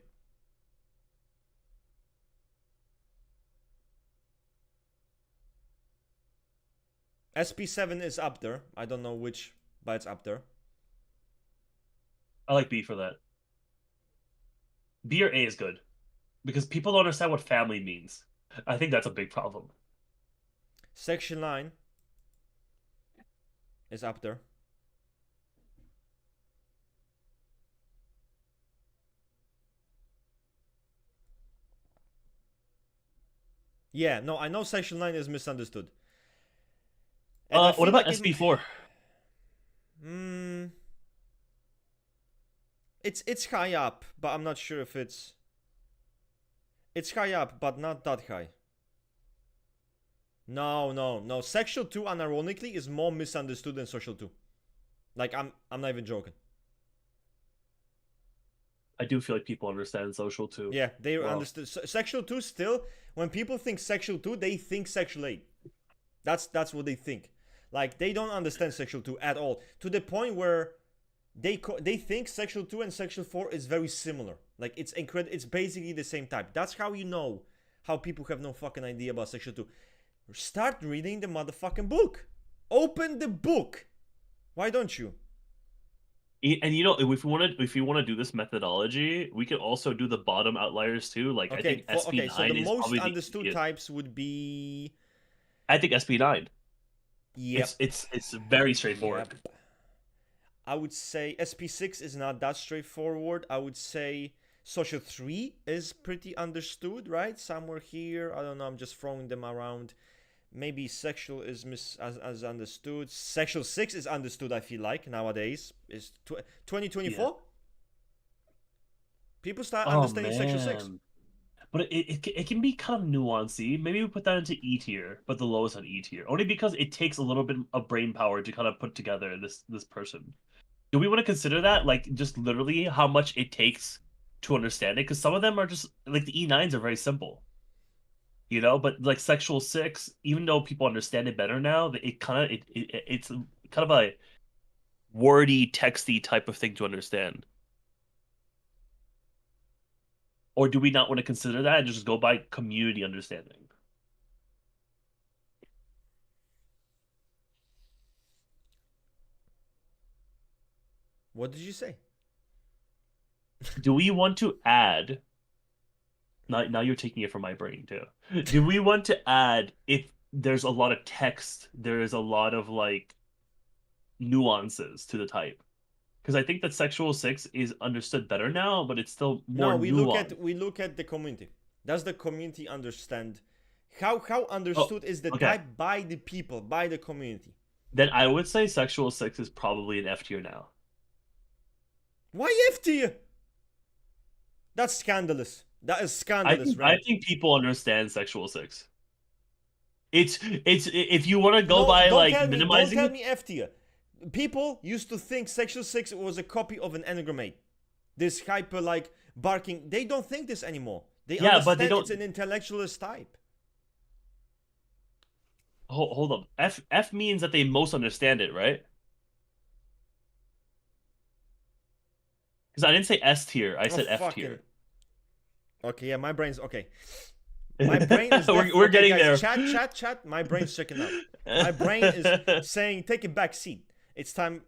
SP7 is up there. I don't know which, but it's up there. I like B for that. B or A is good. Because people don't understand what family means. I think that's a big problem. Section 9 is up there. Yeah, no, I know Section 9 is misunderstood. What about SP4? It's high up, but I'm not sure if it's high up, but not that high. No. Sexual 2, unironically, is more misunderstood than Social 2. Like, I'm not even joking. I do feel like people understand social 2. Yeah, they understood. Sexual 2 still, when people think Sexual 2, they think Sexual 8. That's what they think. Like, they don't understand Sexual 2 at all. To the point where they think Sexual 2 and Sexual 4 is very similar. Like, it's basically the same type. That's how you know how people have no fucking idea about Sexual 2. Start reading the motherfucking book. Open the book. Why don't you? And you know, if we want to do this methodology, we could also do the bottom outliers too. Like, I think SP9 so the is most probably understood types would be. I think SP9. Yeah, it's very straightforward. Yep. I would say SP6 is not that straightforward. I would say Social 3 is pretty understood, right? Somewhere here. I don't know. I'm just throwing them around. Maybe Sexual is as understood. Sexual 6 is understood, I feel like, nowadays. Is 2024? Yeah. People start understanding Sexual 6. But it can be kind of nuancy. Maybe we put that into E tier, but the lowest on E tier. Only because it takes a little bit of brain power to kind of put together this person. Do we want to consider that? Like, just literally how much it takes to understand it? Because some of them are just, like, the E9s are very simple. You know, but like Sexual 6, even though people understand it better now, it's kind of a wordy, texty type of thing to understand. Or do we not want to consider that and just go by community understanding? What did you say? Do we want to add... Now you're taking it from my brain too. Do we want to add, if there's a lot of text, there is a lot of like nuances to the type? because I think that sexual 6 is understood better now, but it's still more No, nuanced. we look at the community. Does the community understand? How Oh, understood is the okay. type by the people, by the community? Then I would say sexual 6 is probably an F tier now. Why F tier? That's scandalous. That is I scandalous, think I right? think people understand sexual 6. It's if you want to go No, by like don't minimizing tell it. me F tier. People used to think Sexual 6 was a copy of an Enneagram 8. This hyper like barking. They don't think this anymore. They Yeah, but they understand it's don't. an intellectualist type. Hold up. F means that they most understand it, right? Because I didn't say S tier. I Oh said F fucking. tier. Okay, yeah, my brain's okay. My brain is We're okay, getting guys. there. Chat. My brain's checking out. My brain is saying, take a back seat. It's time.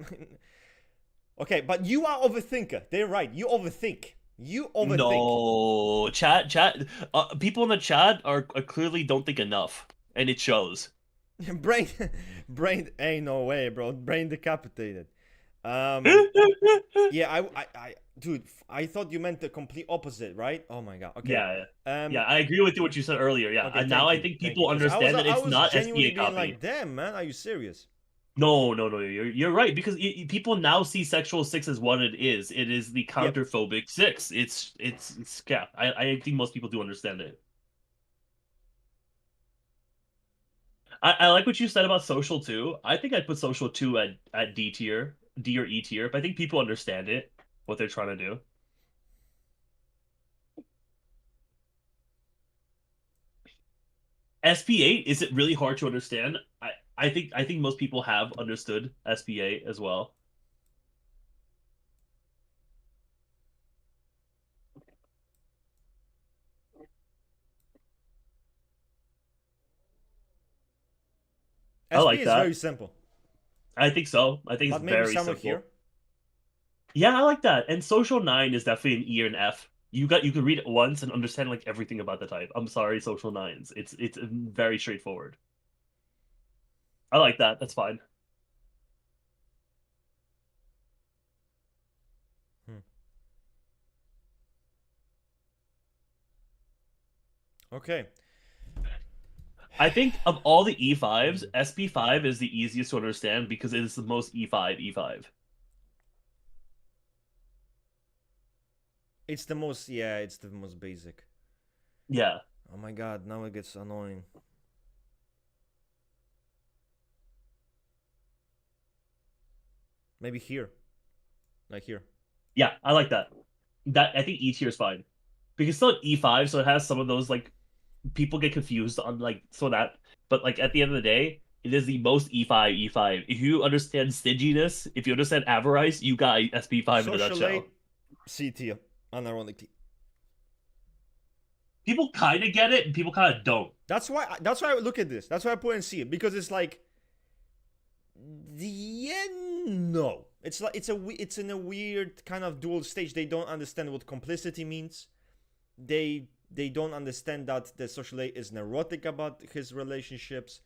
Okay, but you are overthinker. They're right. You overthink. You overthink. No, chat. People in the chat are clearly don't think enough, and it shows. brain, brain. Ain't no way, bro. Brain decapitated. Um, yeah, dude, I thought you meant the complete opposite, right? Oh my god. Okay. Yeah, Um, yeah. I agree with you what you said earlier. Yeah, okay. and now I think Thank you. people Because understand that I it's was not genuinely SPA being like, copy. damn, man, are you serious? No. You're right because people now see sexual 6 as what it is. It is the Yep. counterphobic 6. It's yeah. I think most people do understand it. I like what you said about social too. I think I'd put social 2 at D tier, D or E tier, but I think people understand it, what they're trying to do. SP8, is it really hard to understand? I think most people have understood SPA as well. I SP like is very that. simple, I think so. I think it's but maybe very somewhere here. simple. Yeah, I like that. And Social 9 is definitely an E or an F. You could read it once and understand like everything about the type. I'm sorry, Social 9s. It's very straightforward. I like that. That's fine. Hmm. Okay. I think of all the E5s, SP5 is the easiest to understand because it is the most E5 E5. It's the most, yeah, it's the most basic. Yeah. Oh my god, now it gets annoying. Maybe here. Like here. Yeah, I like that. That I think E tier is fine. Because it's still E5, so it has some of those like people get confused on like so that but like at the end of the day, it is the most E5 E5. If you understand stinginess, if you understand avarice, you got SP5 in a Social nutshell. 8, C tier. Unironically. People kind of get it and people kind of don't. That's why I look at this. That's why I put and see it. Because it's like yeah, no. It's like it's in a weird kind of dual stage. They don't understand what complicity means. They don't understand that the social A is neurotic about his relationships.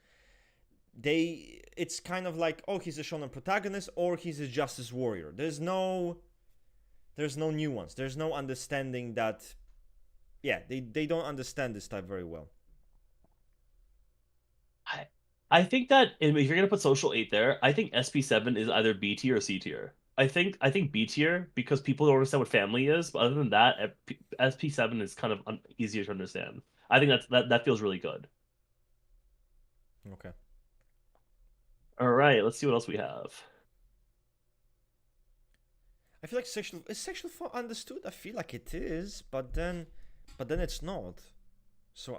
It's kind of like, oh, he's a shonen protagonist or he's a justice warrior. There's no nuance. There's no understanding that, yeah, they don't understand this type very well. I I think that if you're gonna put Social 8 there, I think SP7 is either B tier or C tier. I think B tier because people don't understand what family is, but other than that, SP7 is kind of easier to understand. I think that feels really good. Okay. All right, let's see what else we have. I feel like sexual fun understood. I feel like it is, but then it's not. So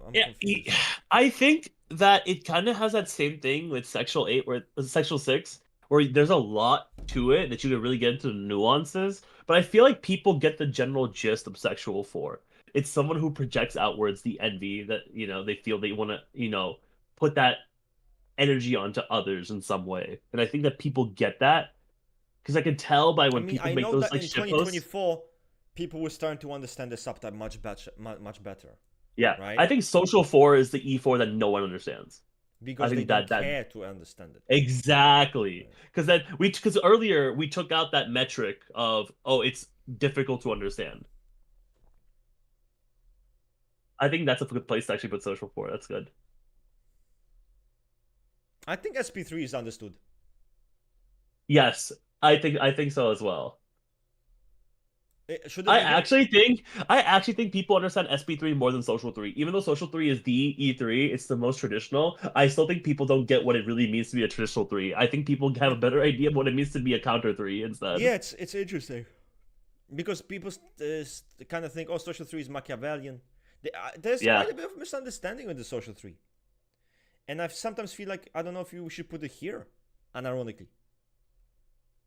I'm Yeah, confused. I think that it kind of has that same thing with Sexual 8 where Sexual 6 where there's a lot to it that you can really get into the nuances, but I feel like people get the general gist of Sexual 4. It's someone who projects outwards the envy that, they feel they want to, put that energy onto others in some way. And I think that people get that because I can tell by I when mean, people I make know those that like in shit posts. 2024, people were starting to understand the subtype much better, much better, Yeah, I right? think Social 4 is the E4 that no one understands. because they think don't that care to understand it. exactly, Right. because earlier we took out that metric of, oh, it's difficult to understand. I think that's a good place to actually put social for. That's good. I think SP3 is understood. Yes, I think so as well. Should it be here? I actually think people understand SP3 more than Social 3. Even though Social 3 is the E3, it's the most traditional. I still think people don't get what it really means to be a traditional 3. I think people have a better idea of what it means to be a counter 3 instead. Yeah, it's interesting because people kind of think, oh, social three is Machiavellian. There's Yeah. quite a bit of misunderstanding with the social three, and I sometimes feel like I don't know if we should put it here, unironically.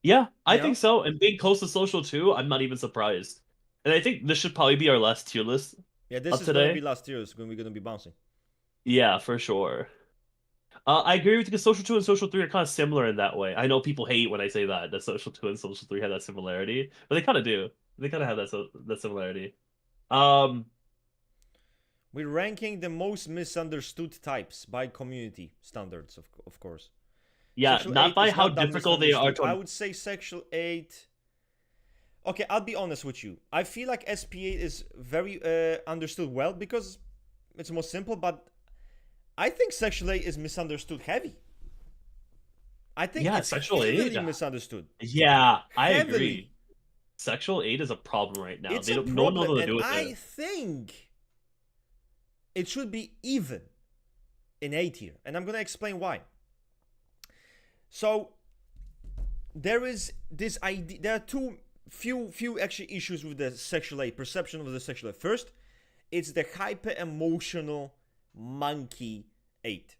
Yeah, I You think know? so. And being close to Social 2, I'm not even surprised. And I think this should probably be our last tier list Yeah, this of is gonna be today. last year. It's gonna be bouncing. Yeah, for sure. I agree with you because Social 2 and Social 3 are kind of similar in that way. I know people hate when I say that Social 2 and Social 3 have that similarity, but they kind of do. They kind of have that similarity. Um, We're ranking the most misunderstood types by community standards, of course. yeah, Sexual not 8 by is how not that difficult they are misunderstood. to. I would say sexual 8. Okay, I'll be honest with you. I feel like SP8 is very understood well because it's more simple, but I think sexual 8 is misunderstood heavy. I think Yeah, it's Sexual 8. heavily misunderstood. Yeah, I Heavily. agree. Sexual 8 is a problem right now. It's They a don't. No one knows problem, what to and do with I it. think it should be even in A tier, and I'm gonna explain why. So there is this idea. There are few actually issues with the sexual aid perception of the sexual aid. First, it's the hyper emotional monkey aid,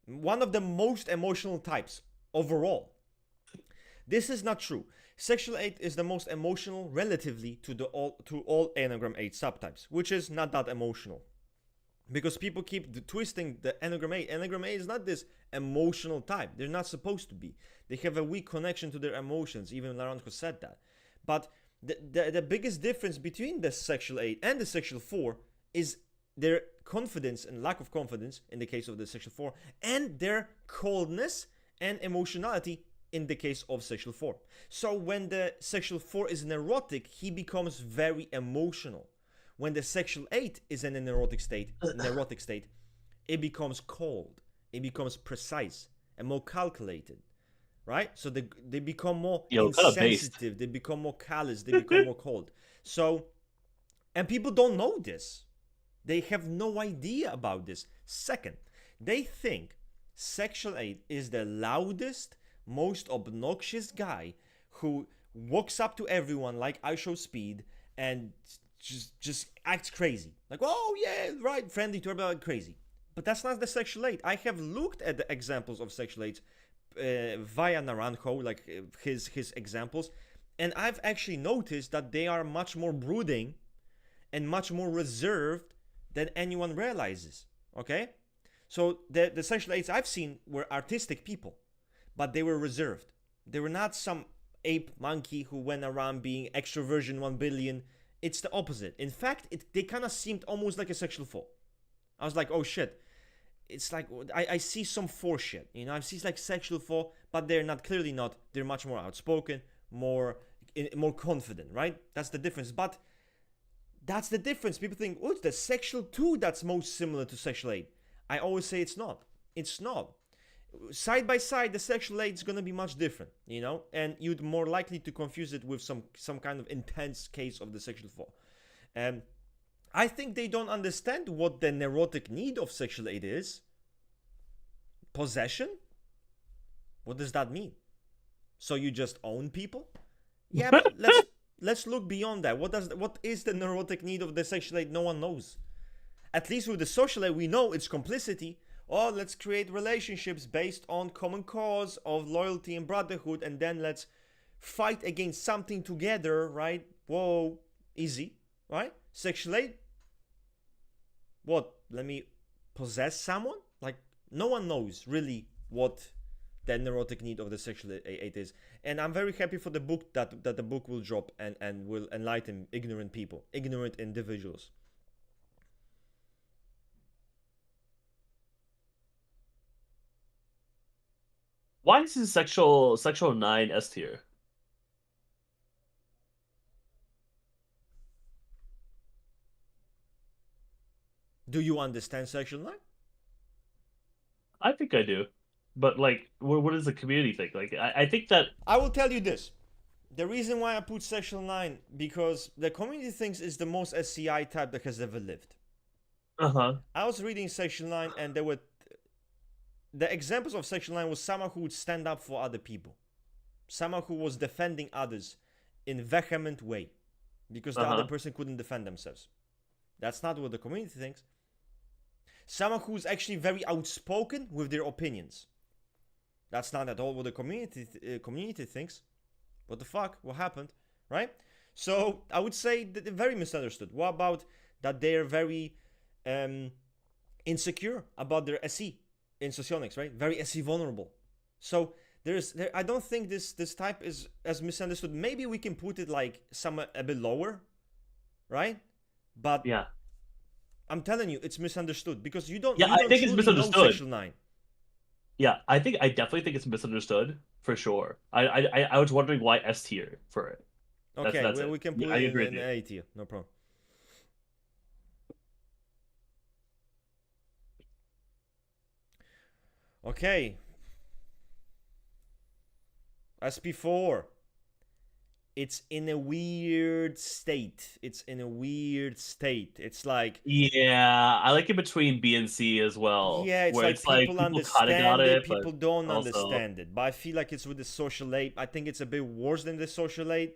one of the most emotional types overall. This is not true. Sexual 8 is the most emotional relatively to all Enneagram 8 subtypes, which is not that emotional. Because people keep twisting the Enneagram 8. Enneagram 8 is not this emotional type. They're not supposed to be. They have a weak connection to their emotions. Even Laurent said that. But the biggest difference between the sexual 8 and the sexual 4 is their confidence and lack of confidence in the case of the sexual 4, and their coldness and emotionality in the case of sexual 4. So when the sexual 4 is neurotic, he becomes very emotional. When the sexual 8 is in a neurotic state, it becomes cold, it becomes precise and more calculated, right? So they become more Yo, kind of based. insensitive, they become more callous, they become more cold. So, and people don't know this. They have no idea about this. Second, they think sexual 8 is the loudest, most obnoxious guy who walks up to everyone like I show speed and just acts crazy. Like, oh yeah, right, friendly to everybody, crazy. But that's not the sexual 8. I have looked at the examples of sexual 8 via Naranjo, like his examples, and I've actually noticed that they are much more brooding and much more reserved than anyone realizes. Okay? So the sexual 8s I've seen were artistic people, but they were reserved. They were not some ape monkey who went around being extroversion 1 billion. It's the opposite. In fact, they kind of seemed almost like a sexual 4. I was like, oh shit. It's like I see some 4 shit. You know, I see like sexual 4, but they're not, clearly not. They're much more outspoken, more confident, right? That's the difference. But that's the difference. People think, oh, it's the sexual 2 that's most similar to sexual 8. I always say it's not. It's not. Side by side, the sexual 8 is going to be much different, you know, and you'd more likely to confuse it with some kind of intense case of the sexual 4. I think they don't understand what the neurotic need of sexual 8 is. Possession? What does that mean? So you just own people? Yeah, but let's look beyond that. What is the neurotic need of the sexual 8? No one knows. At least with the social 8, we know it's complicity. Oh, let's create relationships based on common cause of loyalty and brotherhood, and then let's fight against something together, right? Whoa, easy, right? Sexual 8? What? Let me possess someone? Like, no one knows really what the neurotic need of the sexual 8 is. And I'm very happy for the book that the book will drop and will enlighten ignorant people, ignorant individuals. Why is his sexual 9 S tier? Do you understand sexual line? I think I do. But like, what does the community think? Like, I think that I will tell you this. The reason why I put sexual line, because the community thinks it's the most SCI type that has ever lived. uh-huh. I was reading sexual line, and there were the examples of sexual line was someone who would stand up for other people, someone who was defending others in vehement way because the other Uh-huh. person couldn't defend themselves. That's not what the community thinks. Someone who's actually very outspoken with their opinions. That's not at all what the community thinks. What the fuck? What happened? Right? So I would say that they're very misunderstood. What about that they're very insecure about their SE in socionics, right? Very SE vulnerable. So I don't think this type is as misunderstood. Maybe we can put it like somewhere a bit lower, right? But Yeah. I'm telling you, it's misunderstood because you don't Yeah, you I don't think it's truly know misunderstood. sexual nine. Yeah, I definitely think it's misunderstood for sure. I was wondering why S tier for it. Okay, That's well, it. we can Yeah, put I it agree in with you. A tier, no problem. Okay, SP4. It's in a weird state. It's in a weird state. It's like, Yeah, I like it between B and C as well, yeah, it's where like it's like people people kind of got understand it, it, but people don't also, understand it. But I feel like it's with the social aid. I think it's a bit worse than the social aid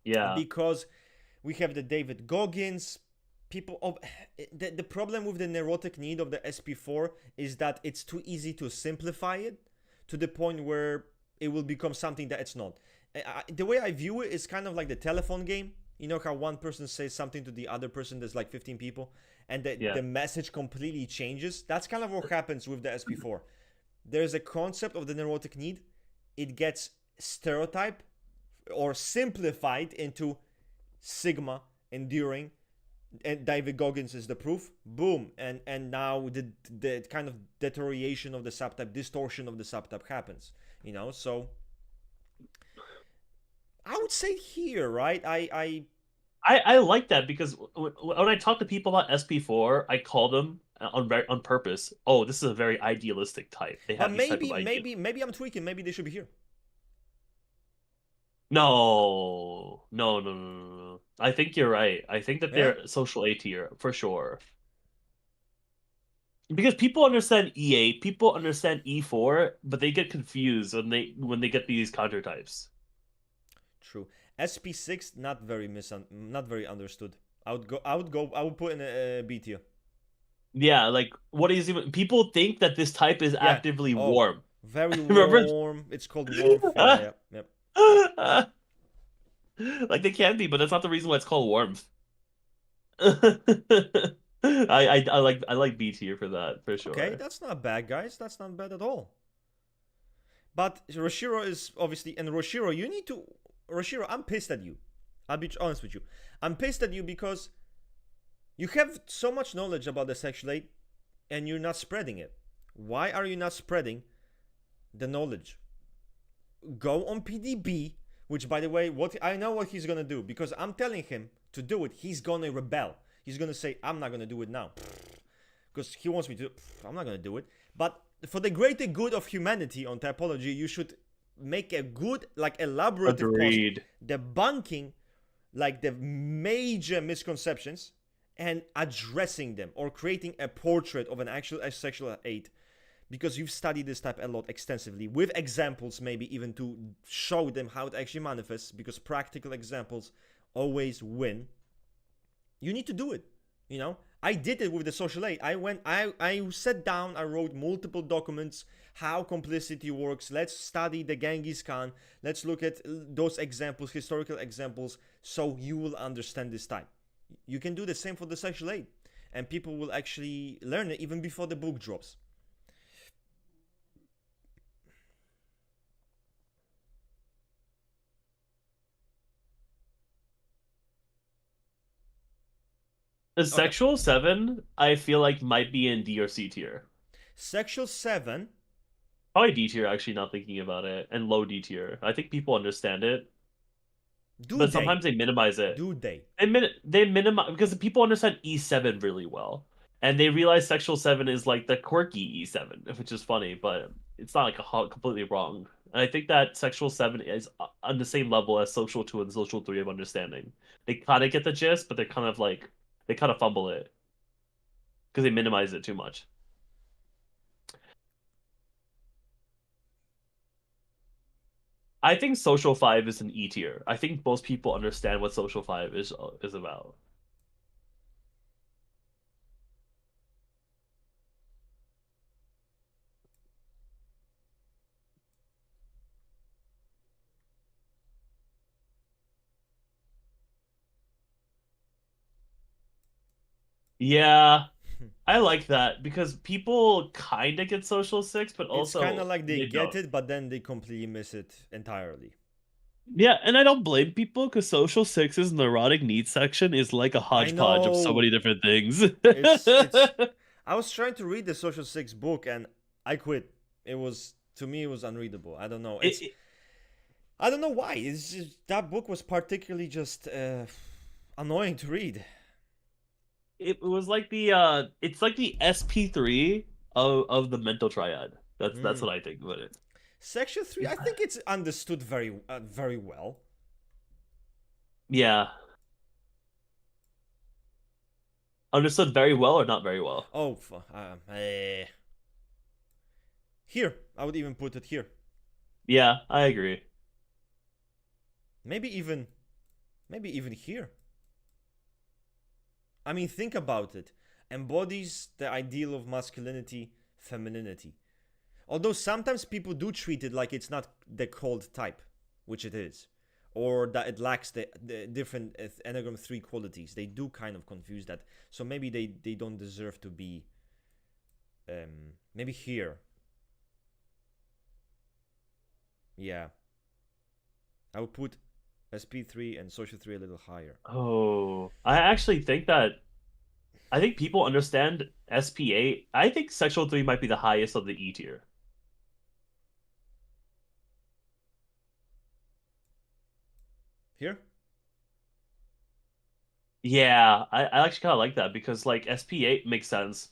yeah. because we have the David Goggins. People of the problem with the neurotic need of the SP4 is that it's too easy to simplify it to the point where it will become something that it's not. The way I view it is kind of like the telephone game. You know how one person says something to the other person, there's like 15 people, and Yeah. the message completely changes. That's kind of what happens with the SP4. There's a concept of the neurotic need, it gets stereotyped or simplified into sigma, enduring, and David Goggins is the proof. Boom, and now the kind of deterioration of the subtype, distortion of the subtype happens. So I would say here, right? I like that because when I talk to people about SP4, I call them on purpose. Oh, this is a very idealistic type. They but have these type of maybe ideas. maybe I'm tweaking. Maybe they should be here. No, no, no, no, no, no. I think you're right. I think that Yeah. they're social A tier for sure. Because people understand E8, people understand E4, but they get confused when they get these counter types. True. SP6 not very understood. I would put in a B tier. Yeah, like what is even people think that this type is Yeah. actively Oh, warm. very Remember? warm. It's called warmth. Yeah, yeah, yeah. Like they can be, but that's not the reason why it's called warmth. I like B tier for that for Okay, sure. that's not bad, guys. That's not bad at all. But Roshiro is obviously, and Roshiro, you need to. Roshiro, I'm pissed at you. I'll be honest with you. I'm pissed at you because you have so much knowledge about the sexual aid and you're not spreading it. Why are you not spreading the knowledge? Go on PDB, which, by the way, what I know what he's gonna do because I'm telling him to do it. He's gonna rebel. He's gonna say, "I'm not gonna do it now," because he wants me to. I'm not gonna do it. But for the greater good of humanity on typology, you should make a good, like, elaborative post Agreed. debunking, like, the major misconceptions and addressing them or creating a portrait of an actual sexual aid because you've studied this type a lot extensively with examples, maybe even to show them how it actually manifests, because practical examples always win. You need to do it. I did it with the social aid. I sat down, I wrote multiple documents, how complicity works. Let's study the Genghis Khan. Let's look at those examples, historical examples, so you will understand this type. You can do the same for the sexual aid, and people will actually learn it even before the book drops. The Okay. sexual 7, I feel like might be in D or C tier. Sexual 7 Probably D tier, actually, not thinking about it, and low D tier. I think people understand it, Do but they? sometimes they minimize it. Do they? They minimize because people understand E7 really well, and they realize sexual 7 is like the quirky E7, which is funny, but it's not like completely wrong. And I think that sexual 7 is on the same level as social 2 and social 3 of understanding. They kind of get the gist, but they're kind of like they kind of fumble it because they minimize it too much. I think social 5 is an E tier. I think most people understand what social 5 is about. Yeah, I like that because people kind of get social 6, but It's kind of also like they they get don't. it, but then they completely miss it entirely. Yeah, and I don't blame people because social 6's neurotic needs section is like a I hodgepodge of so know. many different things. It's. I was trying to read the Social Six book and I quit. It was to me it was unreadable. I don't know. It's it, I don't know why. It's just, that book was particularly just annoying to read. it was like it's like the SP3 of the mental triad. That's Mm. what I think about it. Section three, I think it's understood very well. Yeah. Understood very well or not very well? Oh, here I would even put it here. Yeah, I agree. Maybe even, maybe even here. I mean, think about it. Embodies the ideal of masculinity, femininity. Although sometimes people do treat it like it's not the cold type, which it is, or that it lacks the different Enneagram 3 qualities. They do kind of confuse that. So maybe they don't deserve to be. Maybe here. Yeah. I would put SP3 and Social 3 a little higher. Oh, I actually think that I think people understand SP8. I think sexual 3 might be the highest of the E tier. Here? Yeah, I actually kind of like that because like SP8 makes sense.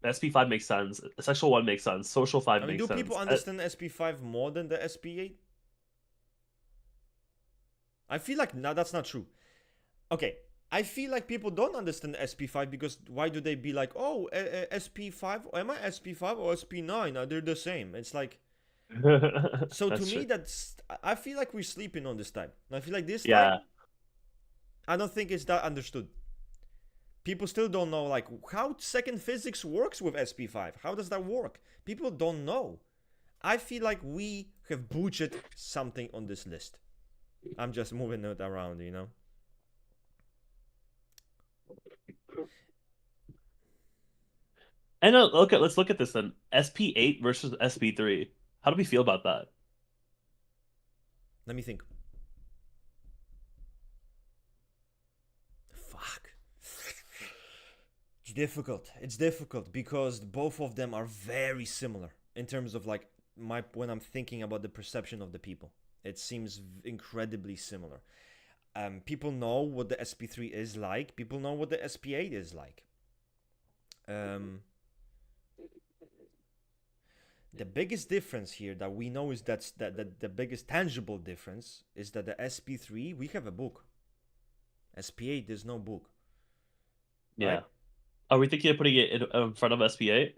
SP5 makes sense. Sexual 1 makes sense. Social 5 I mean, makes do people sense. understand SP5 more than the SP8? I feel like no, that's not true. Okay, I feel like people don't understand SP5 because why do they be like, oh, SP5? Am I SP5 or SP9? They're the same. It's like, so to That's me, true. I feel like we're sleeping on this type. I feel like this type, Yeah. I don't think it's that understood. People still don't know like how second physics works with SP5. How does that work? People don't know. I feel like we have butchered something on this list. I'm just moving it around, you know. And let's look at this then. SP8 versus SP3. How do we feel about that? Let me think. Fuck. It's difficult. It's difficult because both of them are very similar in terms of like my when I'm thinking about the perception of the people. It seems incredibly similar. People know what the SP3 is like. People know what the SP8 is like. Um, the biggest difference here that we know is that the biggest tangible difference is that the SP3 we have a book. SP8 there's no book, right? Yeah. Are we thinking of putting it in front of SP8?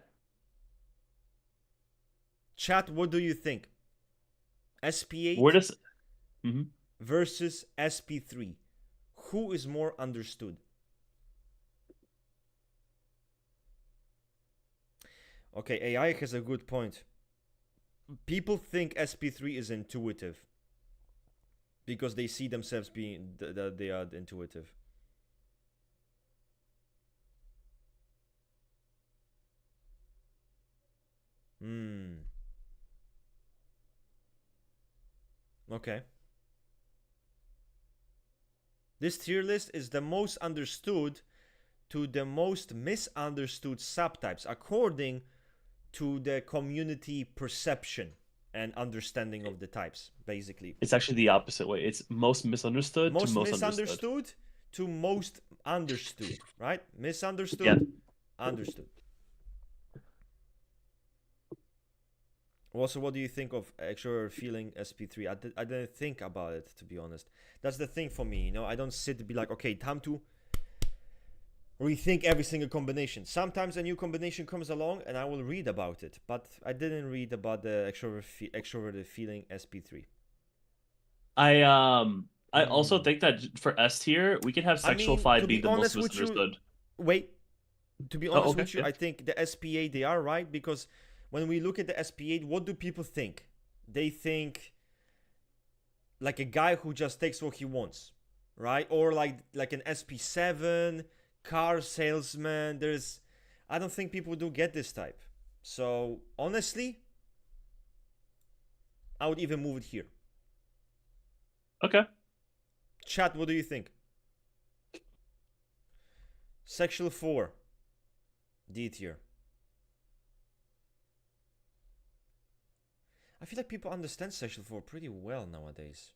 Chat, what do you think? Where SP8 does mhm. versus SP3. Who is more understood? Okay, AI has a good point. People think SP3 is intuitive because they see themselves being that they are intuitive. Hmm. Okay. This tier list is the most understood to the most misunderstood subtypes according to the community perception and understanding of the types, basically. It's actually the opposite way. It's most misunderstood to Most most understood. misunderstood to most understood, right? Misunderstood, Yeah. understood. Also, what do you think of extrovert feeling SP3? I didn't think about it, to be honest. That's the thing for me, you know. I don't sit to be like, okay, time to rethink every single combination. Sometimes a new combination comes along and I will read about it, but I didn't read about the extroverted feeling SP3. I also think that for S tier, we can have I sexual mean, 5 to be be the most honest with you, misunderstood. wait. To be Oh, honest okay. with you, Yeah. I think the SPA, they are right, because when we look at the SPA, what do people think? They think like a guy who just takes what he wants, right? Or like an SP7 car salesman. I don't think people do get this type. So honestly, I would even move it here. Okay. Chat, what do you think? Sexual 4, D tier. I feel like people understand sexual 4 pretty well nowadays.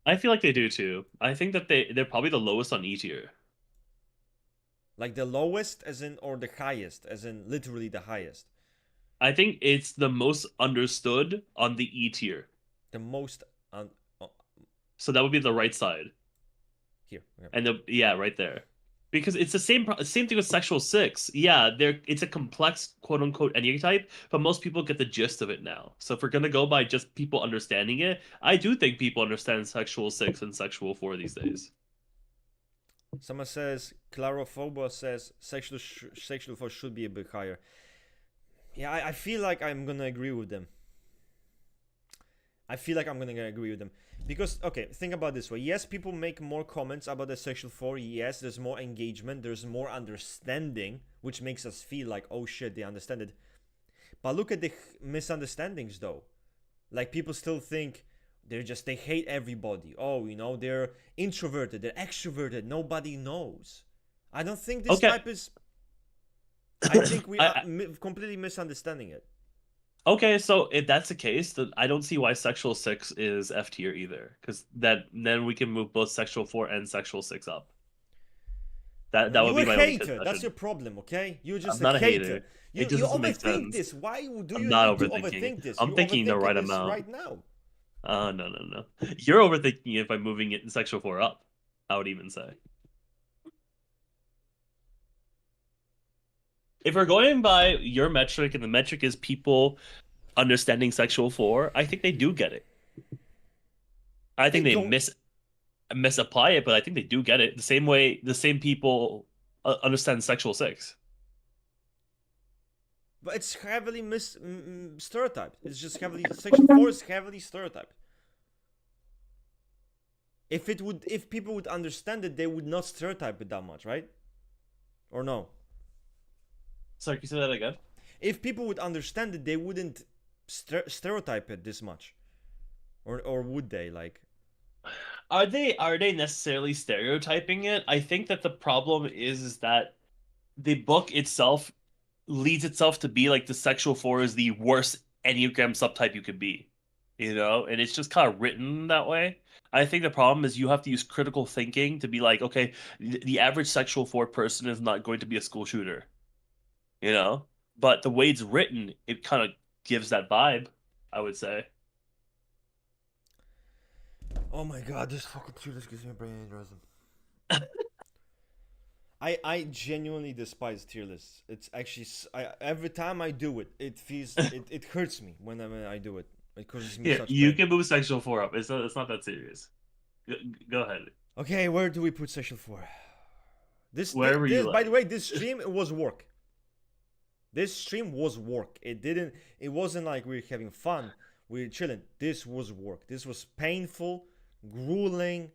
I feel like they do too. I think that they're probably the lowest on E tier. Like the lowest, as in, or the highest, as in literally the highest. I think it's the most understood on the E tier. The most So that would be the right side. here. Okay. And yeah, right there. Because it's the same thing with sexual 6. Yeah, it's a complex quote unquote Enneagram type, but most people get the gist of it now. So if we're gonna go by just people understanding it, I do think people understand sexual 6 and sexual 4 these days. Someone says, Clarophobia says sexual 4 should be a bit higher. Yeah, I feel like I'm gonna agree with them. I feel like I'm gonna agree with them. Because, okay, think about this way. Yes, people make more comments about the sexual 4. Yes, there's more engagement. There's more understanding, which makes us feel like, oh shit, they understand it. But look at the misunderstandings, though. Like, people still think they hate everybody. Oh, you know, they're introverted, they're extroverted. Nobody knows. I don't think this type is... I think we are completely misunderstanding it. Okay, so if that's the case, then I don't see why sexual 6 is F tier either, because then we can move both sexual 4 and sexual 6 up. That would be my only concession. That's your problem, okay? You're just I'm a hater. It You just doesn't make overthink sense. this. Why do I'm you not need to overthinking. overthink this? I'm thinking the right this amount right now. No. You're overthinking it by moving it in sexual 4 up, I would even say. If we're going by your metric, and the metric is people understanding sexual 4, I think they do get it. I think they misapply it, but I think they do get it. The same way the same people understand sexual 6. But it's heavily stereotyped. It's just heavily... Sexual 4 is heavily stereotyped. If people would understand it, they would not stereotype it that much, right? Or no? Sorry, can you say that again? If people would understand it, they wouldn't stereotype it this much. Or would they? Like, are they necessarily stereotyping it? I think that the problem is that the book itself leads itself to be like the sexual 4 is the worst Enneagram subtype you could be, you know, and it's just kind of written that way. I think the problem is you have to use critical thinking to be like, okay, the average sexual 4 person is not going to be a school shooter, you know, but the way it's written, it kind of gives that vibe, I would say. oh my god, this fucking tier list gives me a brain aneurysm. I genuinely despise tier lists. It's actually every time I do it, it feels it hurts me when I do it. It causes me such pain. You can move sexual 4 up. It's not that serious. Go ahead. Okay, where do we put sexual 4? You by the way, this stream was work. This stream was work. It wasn't like we were having fun. We were chilling. This was work. This was painful, grueling.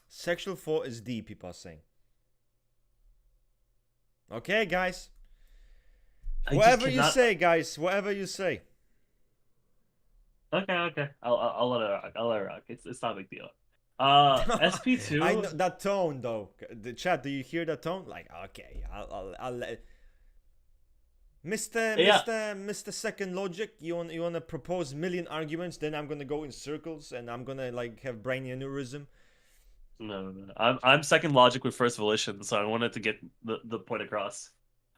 Sexual 4 is D, people are saying. Okay, guys. Whatever you say, guys. Whatever you say. Okay. I'll let it rock. It's not a big deal. SP2. I know that tone though. The chat, do you hear that tone? Like, okay, I'll let Mr. Yeah. Mr. Second Logic, you wanna propose million arguments, then I'm gonna go in circles and I'm gonna like have brain aneurysm. No. I'm second logic with first volition, so I wanted to get the point across.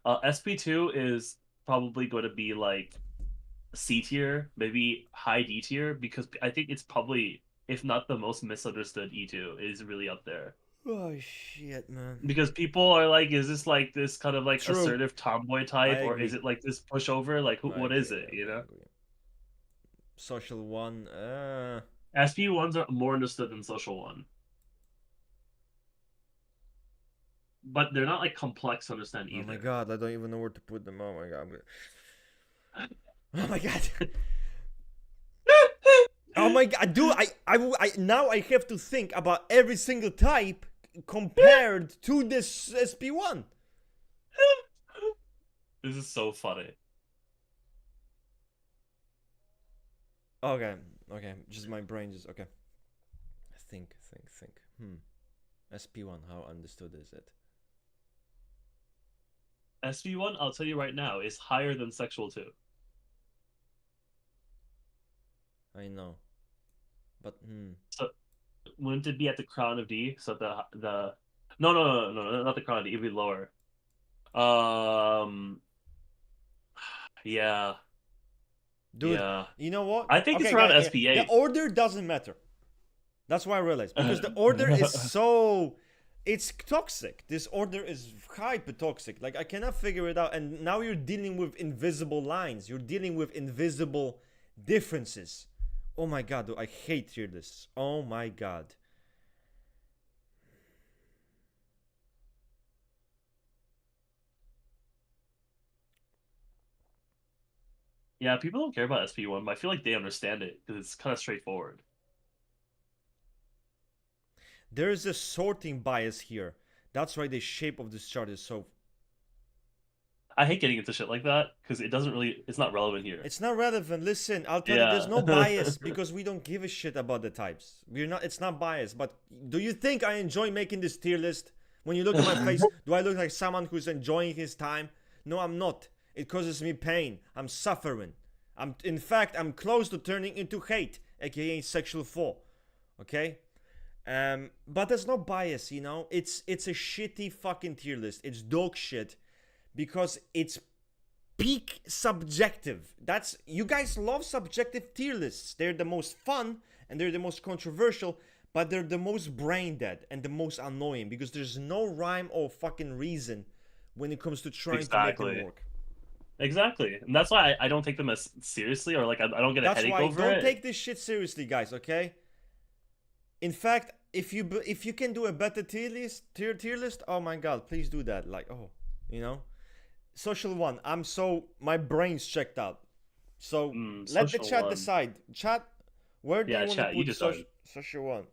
SP2 is probably going to be like C tier, maybe high D tier, because I think it's probably, if not the most misunderstood E2, is really up there. Oh shit, man. Because people are like, is this like this kind of like True. assertive tomboy I type, or is agree. it like this pushover? Like, I what agree. is it? I You agree. I know, agree. Social one. SP1s are more understood than social one, but they're not like complex to understand Oh my either. god, I don't even know where to put them. Oh my god. Oh my god. Oh my god, dude! I now I have to think about every single type compared to this SP1. This is so funny. Okay, okay, just my brain just okay. Think. SP1, how understood is it? SP1, I'll tell you right now, is higher than sexual 2. I know, but So wouldn't it be at the crown of D? So the no, not the crown of D. It'd be lower. Um, yeah, dude, yeah. you know what? I think it's Okay, around guys, the SP8. order doesn't matter. That's what I realized because the order is so it's toxic. This order is hyper toxic. Like I cannot figure it out. And now you're dealing with invisible lines. You're dealing with invisible differences. Oh my god, dude, I hate tier lists. Oh my god. Yeah, people don't care about SP1, but I feel like they understand it because it's kind of straightforward. There is a sorting bias here. That's why the shape of this chart is so. I hate getting into shit like that because it's not relevant here. It's not relevant. Listen, I'll tell you, there's Yeah. no bias because we don't give a shit about the types. We're not. It's not biased. But do you think I enjoy making this tier list? When you look at my face, do I look like someone who's enjoying his time? No, I'm not. It causes me pain. I'm suffering. In fact, I'm close to turning into hate, aka sexual 4. Okay? But there's no bias, you know? It's a shitty fucking tier list. It's dog shit because it's peak subjective. That's you guys love subjective tier lists. They're the most fun and they're the most controversial, but they're the most brain dead and the most annoying because there's no rhyme or fucking reason when it comes to trying to make them Exactly. work. Exactly. And that's why I don't take them as seriously, or like I don't get a That's headache why over don't it. take this shit seriously, guys. Okay. In fact, if you can do a better tier list, oh my god, please do that. Like, oh, you know, social one. My brain's checked out. So let the Social chat one. decide. Chat, where do Yeah, you want to chat, you put decide. social one?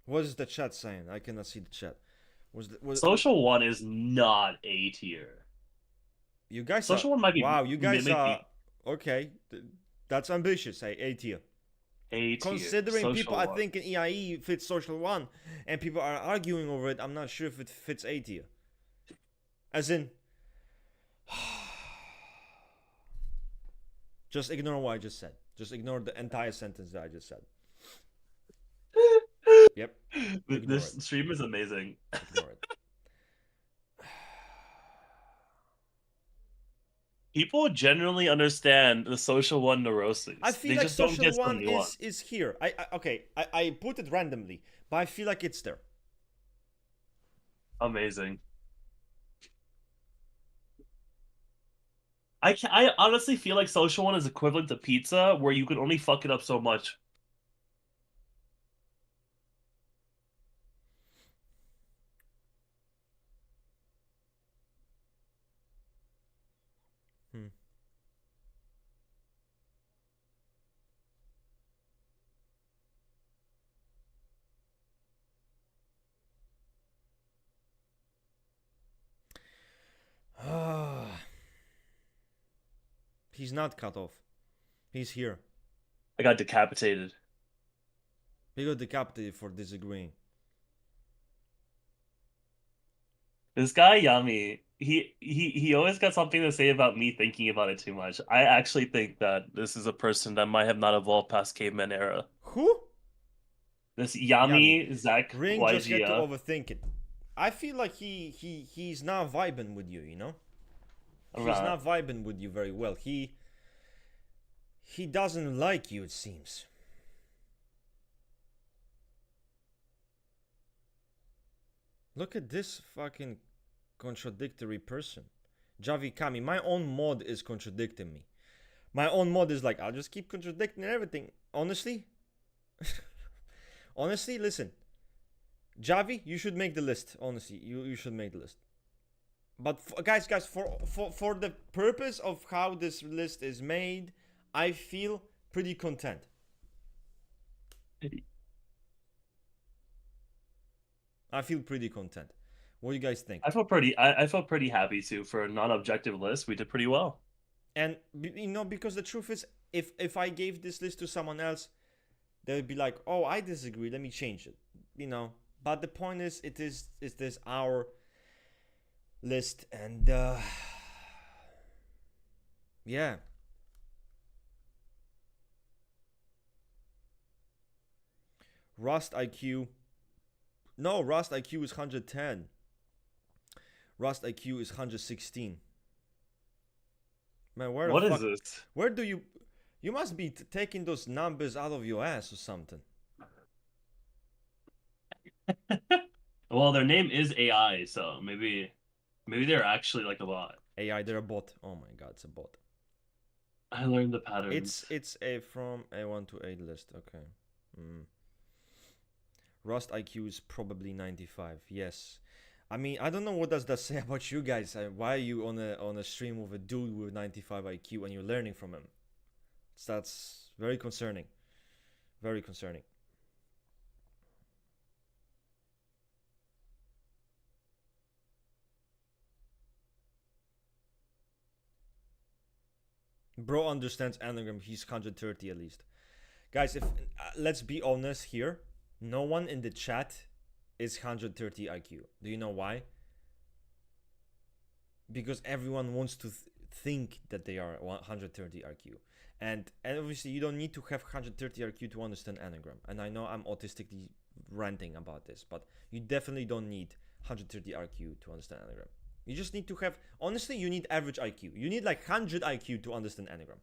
What is the chat saying? I cannot see the chat. Social one is not A tier. You guys are Social one might be wow. You guys might are be okay. That's ambitious. A tier. A tier. Considering people Social are one. thinking EIE fits social one, and people are arguing over it, I'm not sure if it fits A tier. As in, just ignore what I just said. Just ignore the entire sentence that I just said. Yep. Ignore This it. stream is amazing. Ignore it. People generally understand the social one I neuroses. feel They like just don't social get some one nuance. is here. I put it randomly, but I feel like it's there. Amazing. I honestly feel like social one is equivalent to pizza, where you can only fuck it up so much. Hmm. He's not cut off. He's here. I got decapitated. He got decapitated for disagreeing. This guy Yami, he always got something to say about me thinking about it too much. I actually think that this is a person that might have not evolved past caveman era. Who? This Yami Zach Ring just had to YGF. overthink it. I feel like he's not vibing with you, you know? He's Right. not vibing with you very well. He doesn't like you, it seems. Look at this fucking contradictory person. Javi Kami, my own mod is contradicting me. My own mod is like, I'll just keep contradicting everything. Honestly? Honestly, listen. Javi, you should make the list. Honestly, you should make the list. But guys, for the purpose of how this list is made, I feel pretty content. I feel pretty content. What do you guys think? I felt pretty happy too for a non-objective list. We did pretty well. And you know, because the truth is, if I gave this list to someone else, they would be like, "Oh, I disagree. Let me change it." You know. But the point is, it is this our list, and yeah. Rust IQ. No, Rust IQ is 110. Rust IQ is 116. Man, What is this? Where do you must be taking those numbers out of your ass or something. Well, their name is AI, so maybe they're actually like a bot. AI, they're a bot. Oh my god, it's a bot. I learned the patterns. It's a from A1 to 8 list. Okay. Rust IQ is probably 95. Yes. I mean, I don't know what does that say about you guys. Why are you on a stream with a dude with 95 IQ and you're learning from him? That's very concerning. Very concerning. Bro understands Enneagram. He's 130 at least. Guys, if let's be honest here. No one in the chat is 130 IQ. Do you know why? Because everyone wants to think that they are 130 IQ. And obviously you don't need to have 130 IQ to understand Enneagram. And I know I'm autistically ranting about this, but you definitely don't need 130 IQ to understand Enneagram. You just need to have, honestly, you need average IQ. You need like 100 IQ to understand Enneagram.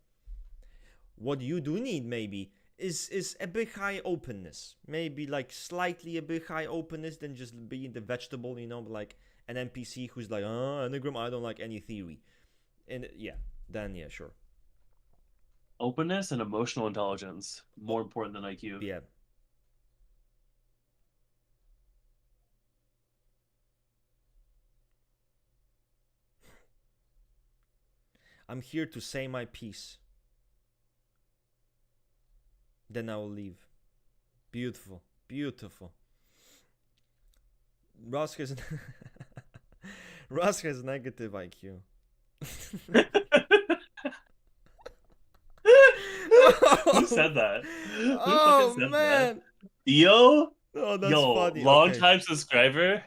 What you do need maybe is a bit high openness. Maybe like slightly a bit high openness than just being the vegetable, you know, like an NPC who's like, Enneagram, I don't like any theory. And yeah, then yeah, sure. Openness and emotional intelligence, more important than IQ. Yeah. I'm here to say my piece. Then I will leave. Beautiful. Beautiful. Ross has Ross has negative IQ. Who said that? Oh said man. That? Yo, Oh, that's funny. long Okay. time subscriber.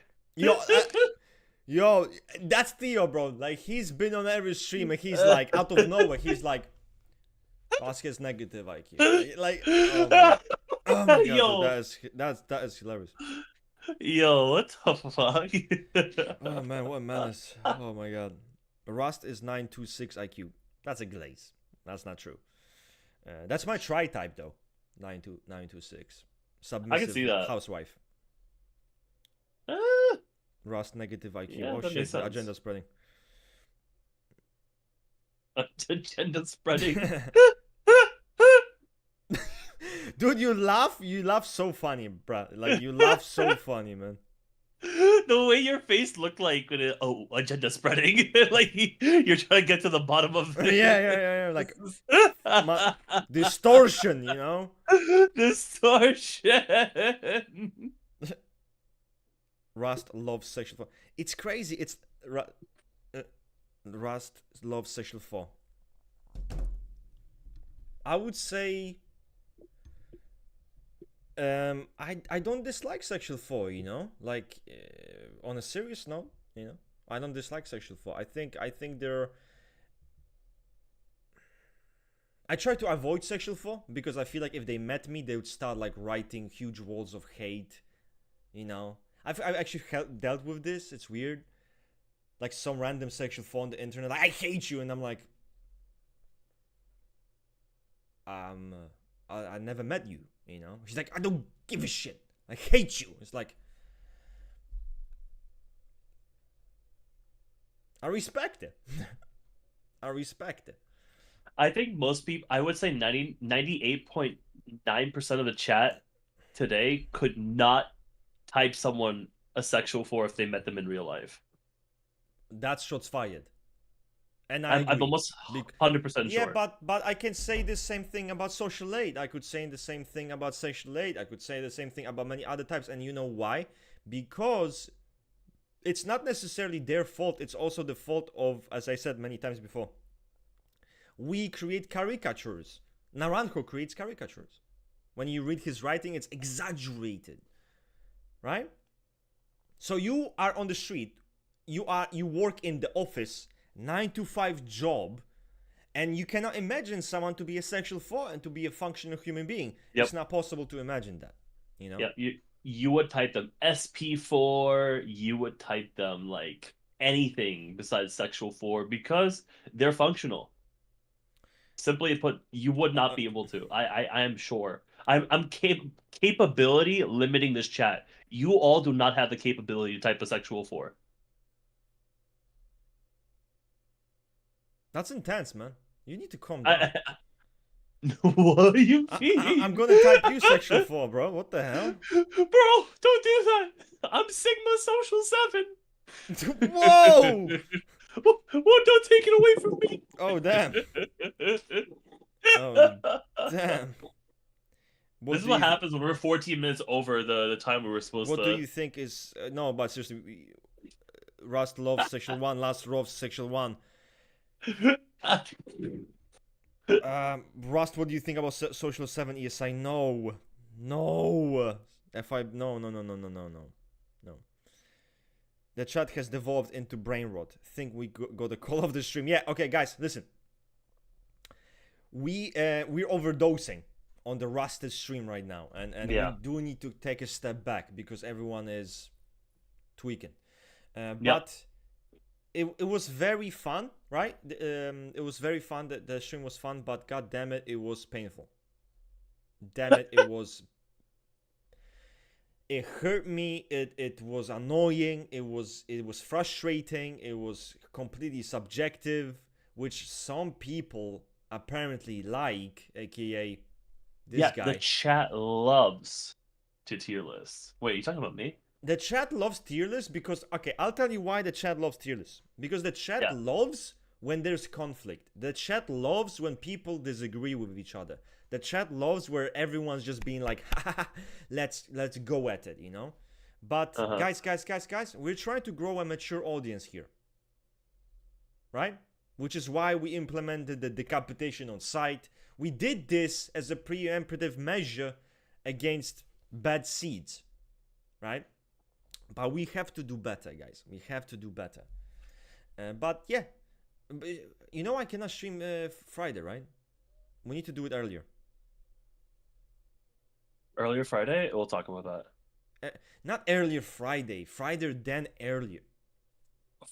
Yo, that's Theo, bro. Like he's been on every stream and he's like out of nowhere. He's like, Vasquez negative IQ. Like, oh my god, Yo. dude, that is hilarious. Yo, what the fuck? Oh man, what a menace. Oh my god. Rust is 926 IQ. That's a glaze. That's not true. That's my try type though. 926. Submissive I can see that. housewife. Rust negative IQ. Yeah, oh that shit, makes the sense. agenda spreading. Agenda spreading. Dude, you laugh so funny, bruh. Like you laugh so funny, man. The way your face looked like when agenda spreading. Like you're trying to get to the bottom of it. Yeah. Like distortion, you know? Distortion. Rust loves sexual fun. It's crazy. It's Rust loves sexual fun. I would say I don't dislike sexual four, you know, like on a serious note, you know, I don't dislike sexual four. I think they're I try to avoid sexual four because I feel like if they met me, they would start like writing huge walls of hate, you know. I've actually dealt with this. It's weird. Like some random sexual four on the internet, like, I hate you, and I'm like, um, I never met you, you know. She's like, I don't give a shit. I hate you. It's like, I respect it. I respect it. I think most people, I would say 98.9% of the chat today could not type someone a sexual for if they met them in real life. That's shots fired. And I I'm agree. almost 100% Yeah, sure. but I can say the same thing about social aid. I could say the same thing about sexual aid. I could say the same thing about many other types. And you know why? Because it's not necessarily their fault. It's also the fault of, as I said many times before, we create caricatures. Naranjo creates caricatures. When you read his writing, it's exaggerated, right? So you are on the street, you work in the office, 9 to 5 job, and you cannot imagine someone to be a sexual four and to be a functional human being. Yep. It's not possible to imagine that, you know. Yeah, you would type them SP4, you would type them like anything besides sexual 4 because they're functional. Simply put, you would not be able to. I am sure. I'm capability limiting this chat. You all do not have the capability to type a sexual 4. That's intense, man. You need to calm down. I, what do you mean? I'm gonna type you sexual four, bro. What the hell? Bro, don't do that. I'm Sigma Social 7. Whoa! Whoa, don't take it away from me. Oh damn! Oh damn! This is what happens when we're 14 minutes over the time we were supposed what to. do you think is no? But seriously, Rust loves sexual one. Last loves sexual one. Rust, what do you think about Social 7 ESI? No. F5, no. The chat has devolved into brain rot. Think we got the call of the stream. Yeah, okay, guys, listen. We're overdosing on the Rusted stream right now, and Yeah. we do need to take a step back because everyone is tweaking. Yep. But it was very fun, right? It was very fun. The stream was fun, but god damn it, it was painful. Damn it, it hurt me. It was annoying. It was frustrating. It was completely subjective, which some people apparently like, aka this guy. The chat loves to tier lists. Wait, you talking about me? The chat loves tier lists because, okay, I'll tell you why the chat loves tier lists. Because the chat loves when there's conflict. The chat loves when people disagree with each other. The chat loves where everyone's just being like, ha, let's go at it, you know? But guys, we're trying to grow a mature audience here. Right? Which is why we implemented the decapitation on site. We did this as a preemptive measure against bad seeds. Right? But we have to do better, guys. We have to do better. But yeah, you know I cannot stream Friday, right? We need to do it earlier. Earlier Friday? We'll talk about that. Not earlier Friday. Friday then earlier.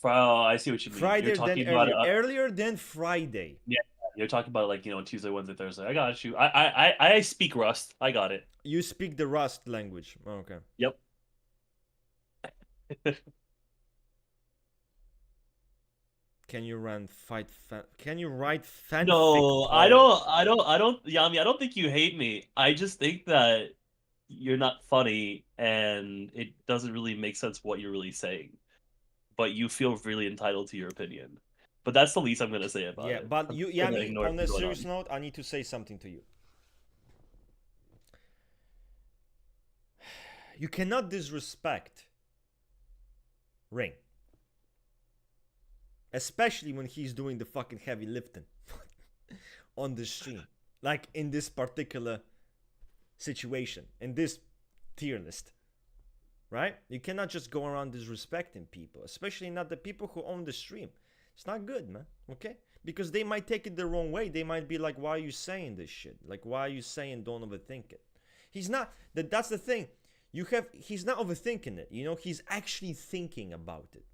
Oh, I see what you mean. Friday then earlier. Earlier than Friday. Yeah, you're talking about like, Tuesday, Wednesday, Thursday. I got you. I speak Rust. I got it. You speak the Rust language. Oh, okay. Yep. Can you write fan? No, I don't. Yami, I don't think you hate me. I just think that you're not funny, and it doesn't really make sense what you're really saying. But you feel really entitled to your opinion. But that's the least I'm gonna say about it. Yeah, but Yami, on a serious note, I need to say something to you. You cannot disrespect Ring. Especially when he's doing the fucking heavy lifting on the stream. like in this particular situation, in this tier list, right? You cannot just go around disrespecting people, especially not the people who own the stream. It's not good, man. Okay? Because they might take it the wrong way. They might be like, why are you saying this shit? Like, why are you saying don't overthink it? He's not, that's the thing. He's not overthinking it, you know? He's actually thinking about it.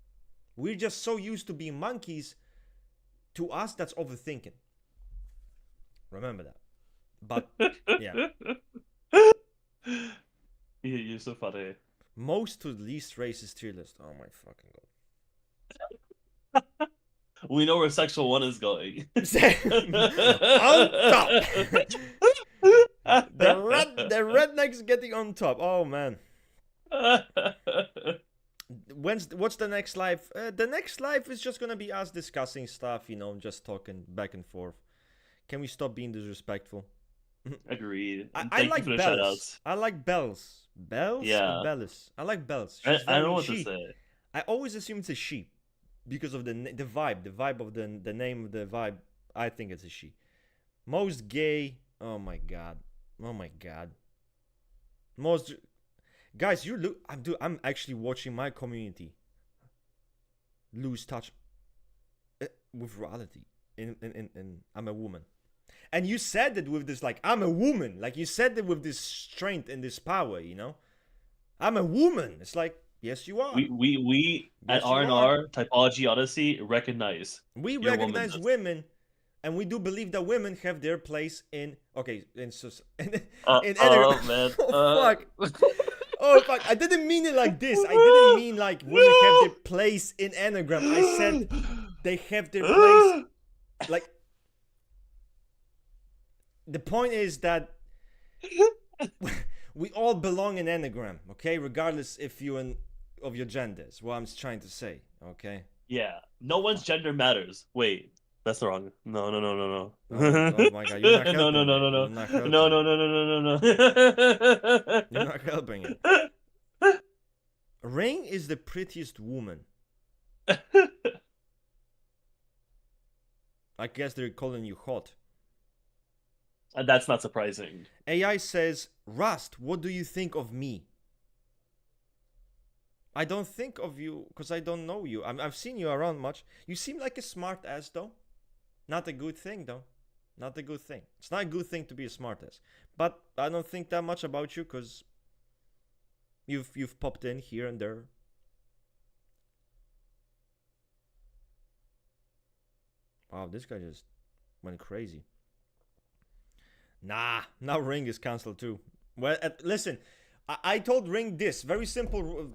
We're just so used to being monkeys. To us, that's overthinking. Remember that. But, yeah. You're so funny. Most to least racist tier list. Oh my fucking god. We know where sexual one is going. On top. the rednecks getting on top. Oh man. What's the next live? The next live is just gonna be us discussing stuff, you know, just talking back and forth. Can we stop being disrespectful? Agreed. I like bells. I like bells. Bells? Yeah. Bells. I like bells. I don't know what to say. I always assume it's a she because of the vibe. The vibe of the name of the vibe. I think it's a she. Most gay. Oh my god. Oh my god. Most guys, I'm actually watching my community lose touch with reality. In I'm a woman. And you said it with this, like, I'm a woman. Like, you said it with this strength and this power, you know? I'm a woman. It's like, yes, you are. We at R&R, Typology, Odyssey, recognize. We recognize women, and we do believe that women have their place in, okay, in Enneagram. Oh, man. Oh, fuck. Oh, fuck. I didn't mean it like this. I didn't mean, like, women have their place in Enneagram. I said they have their place, like... The point is that we all belong in Enneagram, okay? Regardless if you of your gender, is what I'm trying to say, okay? Yeah. No one's gender matters. Wait, that's wrong. No. Oh my god, you're not helping. No. No. No. You're not helping it. Ring is the prettiest woman. I guess they're calling you hot. And that's not surprising. AI says, Rust, what do you think of me? I don't think of you because I don't know you. I've seen you around much. You seem like a smart ass, though. Not a good thing, though. Not a good thing. It's not a good thing to be a smart ass. But I don't think that much about you because you've popped in here and there. Wow, this guy just went crazy. Nah, now Ring is cancelled too. Well, listen, I told Ring this. Very simple.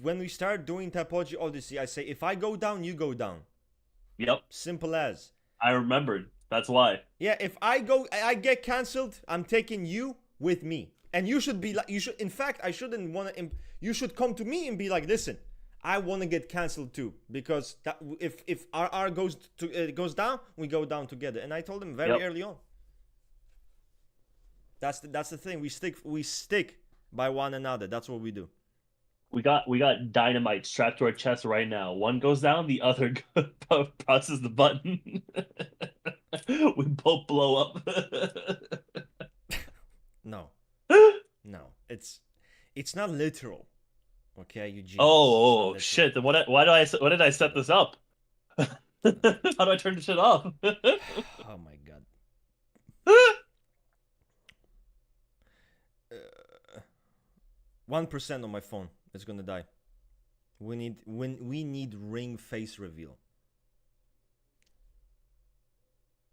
When we start doing Typology Odyssey, I say, if I go down, you go down. Yep. Simple as. I remembered. That's why. Yeah, if I get cancelled, I'm taking you with me. And you should be like, in fact, I shouldn't want to, you should come to me and be like, listen, I want to get cancelled too. Because if RR goes down, we go down together. And I told him very early on. That's the thing. We stick by one another. That's what we do. We got dynamite strapped to our chest right now. One goes down, the other presses the button. We both blow up. No, it's not literal. Okay, Eugene. Oh shit! Then why did I set this up? How do I turn this shit off? Oh my god. 1% on my phone is gonna die. We need Ring face reveal.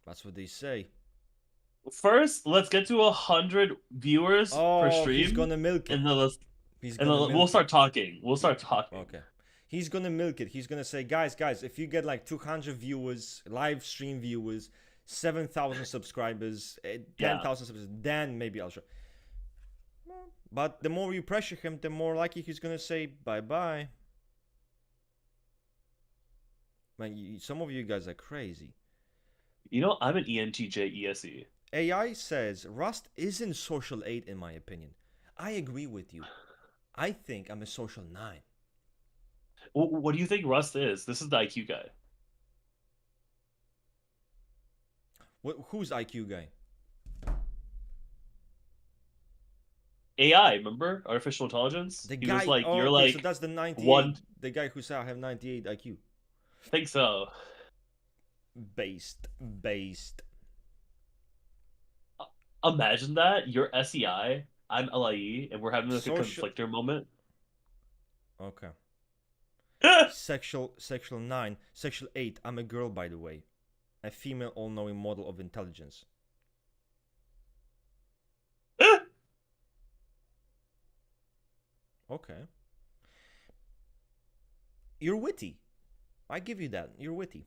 That's what they say. First, let's get to 100 viewers per stream. He's gonna milk it. And then we'll start talking. Okay. He's gonna milk it. He's gonna say, guys, if you get like 200 viewers, live stream viewers, 7,000 subscribers, 10,000 subscribers, then maybe I'll show. But the more you pressure him, the more likely he's gonna say bye-bye. Man, some of you guys are crazy. You know, I'm an ENTJ ESE. AI says Rust isn't social 8 in my opinion. I agree with you. I think I'm a social 9. What do you think Rust is? This is the IQ guy. Who's IQ guy? AI, remember? Artificial intelligence? The He was guy. like, Oh, you're okay. So like that's the 98. one. The guy who said I have 98 IQ. Think so. Based. Imagine that. You're SEI, I'm LIE, and we're having like a Social. conflictor moment. Okay. Sexual 9. Sexual 8. I'm a girl, by the way. A female all-knowing model of intelligence. Okay. You're witty. I give you that. You're witty.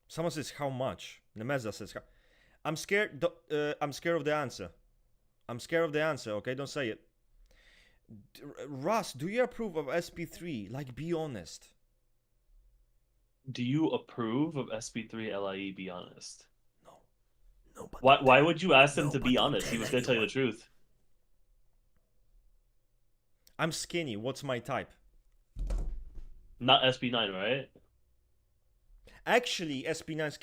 Someone says how much. Nemeza says how. I'm scared. I'm scared of the answer. I'm scared of the answer. Okay, don't say it. Russ, do you approve of SP3? Like, be honest. Do you approve of SP3 LIE? Be honest. No. No, but Why would you ask him no, to but be don't honest? He tell was going to tell you the anyone. truth. I'm skinny. What's my type? Not SB9, right? Actually, SP9's.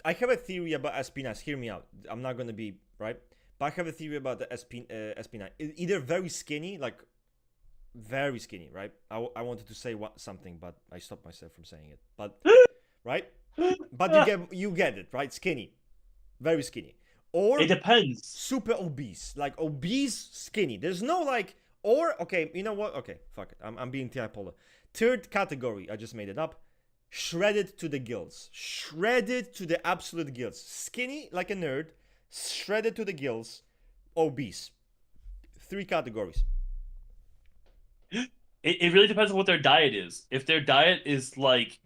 I have a theory about SP9s. Hear me out. I'm not gonna be right, but I have a theory about the SP9. Either very skinny, like very skinny, right? I wanted to say something, but I stopped myself from saying it. But right, but you get it, right? Skinny, very skinny, or It depends. super obese, like obese skinny. There's no like, or okay, you know what? Okay, fuck it. I'm being Typology. Third category, I just made it up. Shredded to the gills. Shredded to the absolute gills. Skinny like a nerd. Shredded to the gills. Obese. 3 categories. It really depends on what their diet is. If their diet is like,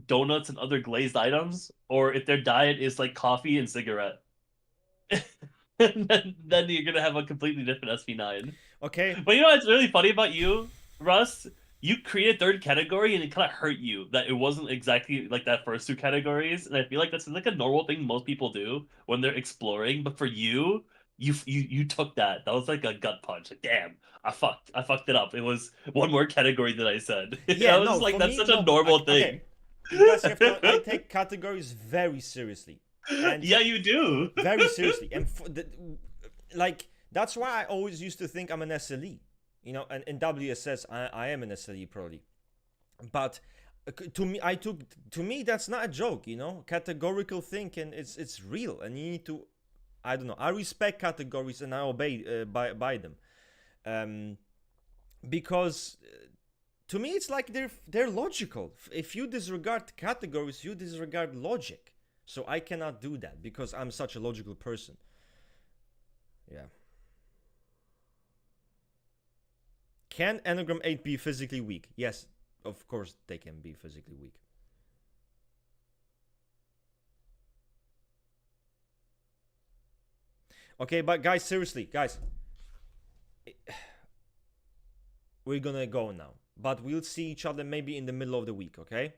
donuts and other glazed items, or if their diet is like coffee and cigarette, then you're gonna have a completely different SP9. Okay. But you know what's really funny about you, Russ? You created third category and it kind of hurt you that it wasn't exactly like that first 2 categories. And I feel like that's like a normal thing most people do when they're exploring. But for you, you took that. That was like a gut punch. Like, damn, I fucked it up. It was one more category that I said. Yeah, I was no, just like, for that's me, such a no. normal Okay. thing. You guys have to. I take categories very seriously. And Yeah, you do. very seriously. And like, that's why I always used to think I'm an SLE. And in WSS, I am an SLE probably. But to me that's not a joke. Categorical thinking, it's real, and you need to. I don't know. I respect categories and I obey by them, because to me it's like they're logical. If you disregard categories, you disregard logic. So I cannot do that because I'm such a logical person. Yeah. Can Enneagram 8 be physically weak? Yes, of course they can be physically weak. Okay, but guys, seriously, guys, we're gonna go now. But we'll see each other maybe in the middle of the week, okay?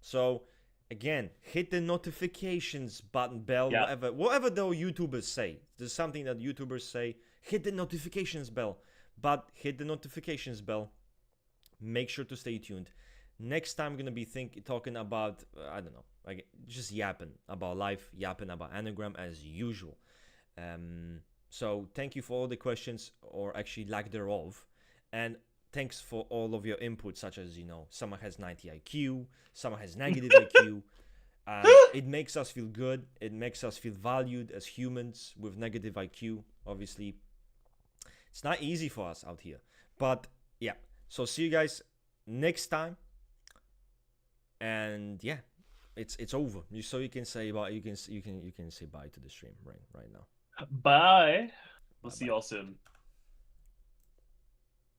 So, again, hit the notifications button, bell, Yeah. whatever the YouTubers say. There's something that YouTubers say. Hit the notifications bell. But hit the notifications bell. Make sure to stay tuned. Next time, I'm gonna be talking about I don't know, like just yapping about life, yapping about Enneagram as usual. So thank you for all the questions, or actually lack thereof, and thanks for all of your input, such as someone has 90 IQ, someone has negative IQ. It makes us feel good. It makes us feel valued as humans with negative IQ. Obviously, it's not easy for us out here, but yeah. So see you guys next time, and yeah, it's over. So you can say bye. You can say bye to the stream right now. Bye. We'll Bye see bye. you all soon.